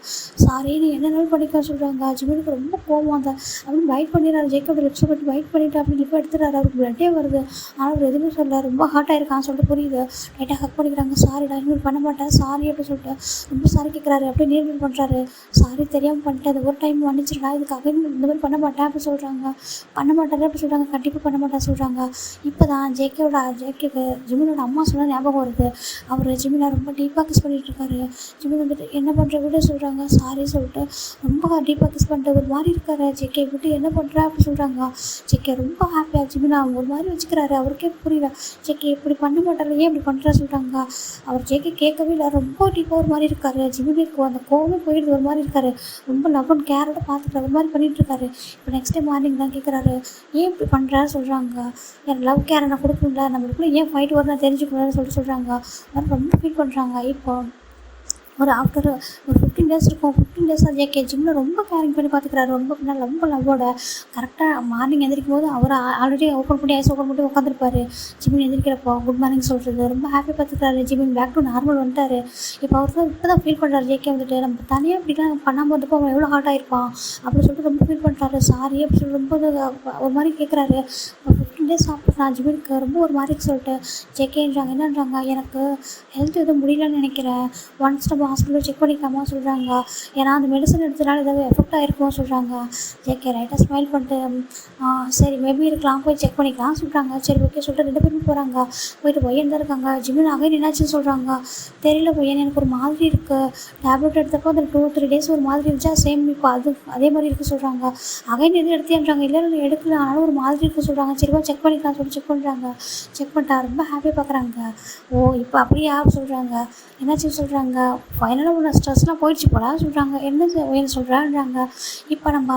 சாரி நீ என்னென்னாலும் பண்ணிக்க சொல்கிறாங்க. ஜிமினுக்கு ரொம்ப கோவம் அந்த அப்படின்னு பைட் பண்ணிடுறாரு. ஜெய்க்கோட லிப்ஸை போட்டு பைட் பண்ணிவிட்டு அப்படி லிப்பை எடுத்துறாரு. அவருக்கு பிளட்டே வருது, ஆனால் அவர் எதுவுமே சொல்ல, ரொம்ப ஹார்ட் ஆகிருக்கான்னு சொல்லிட்டு புரியுது. லைட்டாக ஹக் பண்ணிக்கிறாங்க. சாரிடா இனிமேல் பண்ண மாட்டேன் சாரி அப்படின்னு சொல்லிட்டு ரொம்ப சாரி கேட்குறாரு. அப்படியே நீர்மீல் பண்ணுறாரு. சாரி தெரியாமல் பண்ணிட்டேன், அது ஒரு டைம் மன்னிச்சிருக்கா, இதுக்காக இந்த மாதிரி பண்ண மாட்டேன் அப்படி சொல்கிறாங்க. பண்ண மாட்டாரு அப்படி சொல்கிறாங்க. கண்டிப்பாக பண்ண மாட்டேன் சொல்கிறாங்க. இப்போ தான் ஜேகேக்கு ஜிமினோட அம்மா சொன்ன ஞாபகம் வருது. அவர் ஜிமினை ரொம்ப டீப்பாக கிஸ் பண்ணிகிட்டு இருக்காரு. ஜிமின் வந்துட்டு என்ன பண்ணுற விட சொல்கிறாங்க. சாரி சொல்லிட்டு ரொம்ப டீப்பாக கிஸ் பண்ணிட்டு ஒரு மாதிரி இருக்காரு. ஜேகே விட்டு என்ன பண்ணுற அப்படி சொல்கிறாங்க. ஜேகே ரொம்ப ஹாப்பியாக ஜிமினா ஒரு மாதிரி வச்சுக்கிறாரு. அவருக்கே புரியல, ஜேகே இப்படி பண்ண மாட்டாரு, ஏன் இப்படி பண்ணுறா சொல்கிறாங்க. அவர் ஜேகே கேட்கவே இல்லை, ரொம்ப டீப்பாக ஒரு மாதிரி இருக்காரு. ஜிமினுக்கு அந்த கோவமே போயிடுது, ஒரு மாதிரி இருக்காரு. ரொம்ப லவ் அண்ட் கேரோட பார்த்துட்டு ஒரு மாதிரி பண்ணிகிட்டு இருக்காரு. இப்போ நெக்ஸ்ட் டைம் மார்னிங் தான் கேட்குறாரு, ஏன் இப்படி பண்ணுறாரு சொல்கிறாங்க. என் லவ் கேரை நான் கொடுக்கல, நம்மளுக்குள்ளே ஏன் ஃபைட் வரும்னு நான் தெரிஞ்சுக்கணும்னு சொல்லிட்டு சொல்கிறாங்க. அதனால் ரொம்ப ஃபீல் பண்ணுறாங்க. இப்போ ஒரு ஆஃப்டர் ஒரு 15 டேஸ் இருக்கும். 15 டேஸாக ஜேகே ஜிம்மில் ரொம்ப கேரிங் பண்ணி பார்த்துக்கிறாரு. ரொம்ப லவ்வோட கரெக்டாக மார்னிங் எந்திரிக்கும் போது அவர் ஆல்ரெடி ஓப்பன் பண்ணி ஐஸ் ஓப்பன் பண்ணி உட்காந்துருப்பாரு. ஜிம்மின் எந்திரிக்கிறப்போ குட் மார்னிங் சொல்கிறது ரொம்ப ஹாப்பி பார்த்துக்கிறாரு. ஜிம்மின் பேக் டு நார்மல் வந்துட்டார். இப்போ அவர் தான் இப்போ தான் ஃபீல் பண்ணுறாரு. ஜேகே வந்துட்டு நம்ம தனியாக இப்படிலாம் பண்ணாமல் வந்தப்போ அவன் எவ்வளோ ஹார்ட் ஆகிருப்பான் அப்படின்னு சொல்லிட்டு ரொம்ப ஃபீல் பண்ணுறாரு. சாரி அப்படி சொல்லி ரொம்ப ஒரு மாதிரி கேட்குறாரு. 15 டேஸ் ஆஃப்டர் நான் ஜிம்மினுக்கு ரொம்ப ஒரு மாதிரி சொல்லிட்டு ஜேகேன்றாங்க. என்னன்றாங்க, எனக்கு ஹெல்த் எதுவும் முடியலன்னு நினைக்கிறேன், ஒன்ஸ் நம்ம ஹாஸ்பிட்டலில் செக் பண்ணிக்காம சொல்கிறாங்க, ஏன்னா அந்த மெடிசன் எடுத்தனால ஏதாவது எஃபெக்ட் ஆகிருக்கும்னு சொல்கிறாங்க. ஜேகே ரைட்டாக ஸ்மைல் பண்ணிட்டு சரி மேபி இருக்கலாம், போய் செக் பண்ணிக்கலாம் சொல்கிறாங்க. சரி ஓகே சொல்லிட்டு 2 பேரும் போகிறாங்க. போயிட்டு பையன் தான் இருக்காங்க. ஜிமின் அகைன் என்னாச்சுன்னு சொல்கிறாங்க. தெரியல பையன், எனக்கு ஒரு மாதிரி இருக்குது, டேப்லெட் எடுத்தப்போ அந்த 2-3 டேஸ் ஒரு மாதிரி இருந்துச்சா, சேம் இப்போ அதே மாதிரி இருக்குது சொல்கிறாங்க. அகைன் எதுவும் எடுத்தேன்றாங்க. இல்லை எடுக்கல, ஆனாலும் ஒரு மாதிரி இருக்குது சொல்கிறாங்க. சரிவா செக் பண்ணிக்கலாம் சொல்லி செக் பண்ணுறாங்க. செக் பண்ணிட்டா ரொம்ப ஹாப்பியாக பார்க்குறாங்க. ஓ இப்போ அப்படியே யார் சொல்கிறாங்க, என்னாச்சுன்னு சொல்கிறாங்க. ஃபைனலாக உள்ள ஸ்ட்ரெஸ்லாம் போயிடுச்சு போல சொல்கிறாங்க. என்ன சொல்கிறாங்க. இப்போ நம்ம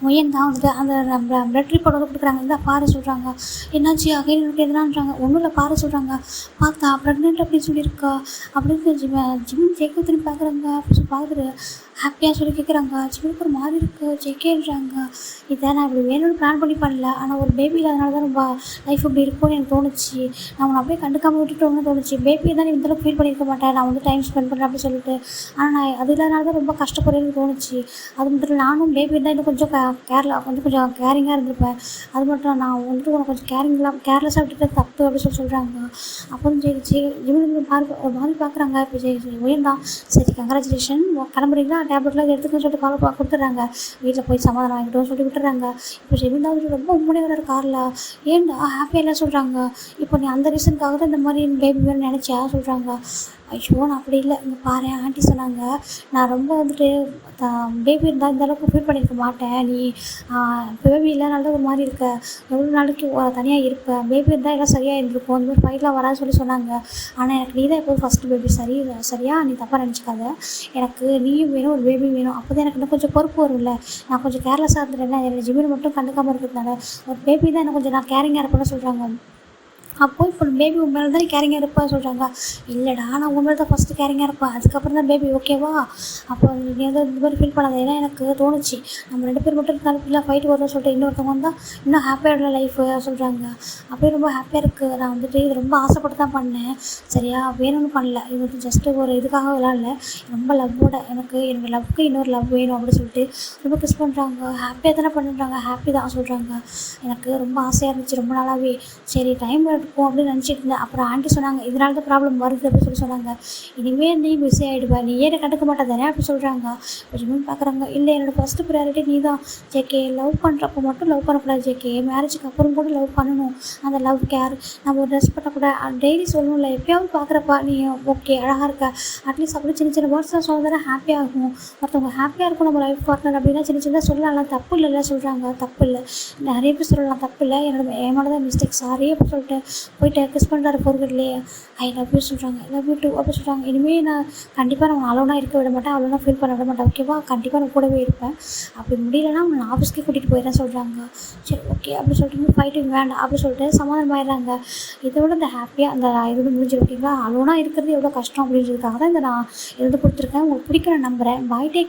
ஒயன் தான் வந்துட்டு அந்த நம்ம பிளட் ரிப்போர்ட் வந்து கொடுக்குறாங்க. இந்த பாரு சொல்கிறாங்க. என்னாச்சு அகைனுக்கு எதுனான்றாங்க. ஒன்றும் இல்லை பாரு சொல்கிறாங்க. பார்த்தா ப்ரெக்னென்ட் அப்படின்னு சொல்லியிருக்கா அப்படின்னு ஜிமின் ஜேக்கை திரும்பி பார்க்குறாங்க. அப்படின்னு சொல்லி பார்த்துட்டு ஹாப்பியாக சொல்லி கேட்குறாங்க. சிவனுக்கு ஒரு மாதிரி இருக்குது ஜேகேன்றாங்க. இதை நான் இப்படி வேணும்னு பிளான் பண்ணி பண்ணல. ஆனால் ஒரு பேபி இல்லாதனால தான் ரொம்ப லைஃப் இப்படி இருக்கும்னு எனக்கு தோணுச்சு. நான் உன்னை அப்படியே கண்டுக்காமல் விட்டுட்டோம்னு தோணுச்சு. பேபியை தான் நீ இந்தளவுக்கு ஃபீல் பண்ணியிருக்க மாட்டேன். நான் வந்து டைம் ஸ்பெண்ட் பண்ணுறேன் அப்படின்னு சொல்லிட்டு. ஆனால் நான் அது இல்லாதனால தான் ரொம்ப கஷ்டப்படுறேன்னு தோணுச்சு. அது மட்டும் இல்லை, நானும் பேபி இருந்தால் இன்னும் கொஞ்சம் கொஞ்சம் கேரிங்காக இருந்திருப்பேன். அது மட்டும் இல்லை, நான் வந்துட்டு உனக்கு கொஞ்சம் கேர்லெஸ்ஸாக விட்டுட்டு தப்பு அப்படின்னு சொல்கிறாங்க. அப்புறம் ஜிமின் ஒரு மாதிரி பார்க்குறாங்க. இப்போ உயர்ந்தான். சரி, கங்க்ராச்சுலேஷன், கிளம்புறீங்களா, டேப்லெட்லாம் எடுத்துக்கன்னு சொல்லிட்டு கொடுத்துட்றாங்க. வீட்டில் போய் சமாதானம் வாங்கிட்டோம்னு சொல்லி விட்டுறாங்க. இப்போ ஜெமின் தான் ரொம்ப உண்மையாக வர்றாரு காரில். ஏன்டா ஹாப்பியாக எல்லாம் சொல்கிறாங்க. இப்போ நீ அந்த ரீசனுக்காக தான் இந்த மாதிரி பேபி வேணும்னு நினச்சியா சொல்கிறாங்க. ஐயோ, நான் அப்படி இல்லை. இங்கே பாரு, ஆண்டி சொன்னாங்க நான் ரொம்ப வந்துட்டு பேபி இருந்தால் இந்த அளவுக்கு ஃபீல் பண்ணியிருக்க மாட்டேன். நீ பேபி இல்லைனால தான் ஒரு மாதிரி இருக்க. எவ்வளோ நாளைக்கு தனியாக இருப்பேன். பேபி இருந்தால் எல்லாம் சரியாக இருந்திருக்கும். இந்த மாதிரி ஃபைட்லாம் வராது சொல்லி சொன்னாங்க. ஆனால் எனக்கு நீ தான் எப்போது ஃபஸ்ட்டு பேபி. சரியா, நீ தப்பாக நினச்சிக்காத. எனக்கு நீயும் வேணும், ஒரு பேபி வேணும். அப்போ தான் எனக்கு இன்னும் கொஞ்சம் பொறுப்பு வரும்ல. நான் கொஞ்சம் கேர்லெஸ்ஸாக இருந்துட்டேன்னா என்னோட ஜிமின் மட்டும் கண்டுக்காமல் இருக்கிறதுனால ஒரு பேபி தான் எனக்கு கொஞ்சம் நான் கேரிங்காக இருப்பேன்னு சொல்கிறாங்க. அப்போது இப்போ பேபி உன் மேலே தான் கேரிங்காக இருப்பேன் சொல்கிறாங்க. இல்லைடா, நான் உன் மேலே தான் ஃபஸ்ட்டு கேரிங்காக இருப்பேன், அதுக்கப்புறம் தான் பேபி, ஓகேவா? அப்போ நீ வந்து இந்த மாதிரி ஃபீல் பண்ணாத. ஏன்னா எனக்கு தோணுச்சு நம்ம 2 பேர் மட்டும் இருந்தாலும் இல்லை ஃபைட் வருதுன்னு சொல்லிட்டு இன்னொருத்தவங்க வந்தால் இன்னும் ஹாப்பியாக லைஃபு சொல்கிறாங்க. அப்படியே ரொம்ப ஹாப்பியாக இருக்குது. நான் வந்துட்டு இது ரொம்ப ஆசைப்பட்டு தான் பண்ணேன். சரியா, வேணும்னு பண்ணல. இது வந்து ஜஸ்ட்டு ஒரு இதுக்காக விளாட்ல. ரொம்ப லவ்வோட எனக்கு என்னோடய லவ்வுக்கு இன்னொரு லவ் வேணும் அப்படின்னு சொல்லிட்டு ரொம்ப கிஸ் பண்ணுறாங்க. ஹாப்பியாக தானே பண்ணுறாங்க, ஹாப்பி தான் சொல்கிறாங்க. எனக்கு ரொம்ப ஆசையாக இருந்துச்சு ரொம்ப நாளாகவே. சரி, டைம் இருக்கும் அப்படின்னு நினச்சிட்டு இருந்தேன். அப்புறம் ஆண்டி சொன்னாங்க இதனால தான் ப்ராப்ளம் வருது அப்படின்னு சொல்லி சொன்னாங்க. இனிமேல் நீ பிஸி ஆகிடுவேன், நீ ஏன் கண்டுக்க மாட்டேன் தானே அப்படி சொல்கிறாங்க. கொஞ்சம் பார்க்குறாங்க. இல்லை, என்னோடய ஃபஸ்ட்டு ப்ரையாரிட்டி நீ தான் ஜேகே. லவ் பண்ணுறப்போ மட்டும் லவ் பண்ணக்கூடாது ஜேகே, மேரேஜுக்கு அப்புறம் கூட லவ் பண்ணணும். அந்த லவ் கேர் நம்ம ஒரு ட்ரெஸ் பண்ணக்கூடாது, டெய்லி சொல்லணும்ல. எப்பயாவது பார்க்குறப்பா நீ ஓகே அழகாக இருக்க, அட்லீஸ்ட் அப்படி சின்ன சின்ன வேர்ட்ஸ் தான் சொல்ல தானே ஹாப்பியாகும். மற்றவங்க ஹாப்பியாக இருக்கும் நம்ம லைஃப் பார்ட்னர் அப்படின்னா சின்ன சின்னதாக சொல்லலாம், தப்பு இல்லைல்ல சொல்கிறாங்க. தப்பு இல்லை, நிறைய பேர் சொல்லலாம், தப்பு இல்லை. என் மேலே தான் மிஸ்டேக், சாரி அப்படி சொல்லிட்டு போயிட்டு கிஸ் பண்ணுறாரு போகிறதுலேயே. ஐ லவ் யூ சொல்கிறாங்க, லவ் யூ டூ அப்படி சொல்கிறாங்க. இனிமேல் நான் கண்டிப்பாக நான் அலோனாக இருக்க விட மாட்டேன், அலோனாக ஃபீல் பண்ண விட மாட்டேன், ஓகேவா? கண்டிப்பாக நான் கூடவே இருப்பேன். அப்படி முடியலன்னா நான் ஆஃபீஸ்க்கே கூட்டிகிட்டு போயிடுறேன் சொல்கிறாங்க. சரி, ஓகே அப்படி சொல்லிட்டு ஃபைட்டிங் வேண்டாம் அப்படி சொல்லிட்டு சமாதானம் ஆயிடுறாங்க. இதோட இந்த ஹாப்பியாக அந்த இது முடிஞ்சு, ஓகேங்களா? அலோனாக இருக்கிறது எவ்வளோ கஷ்டம் அப்படின்றதுக்காக தான் நான் இது கொடுத்துருக்கேன். உங்களுக்கு பிடிக்கும் நான் நம்புகிறேன். பாய், டேக்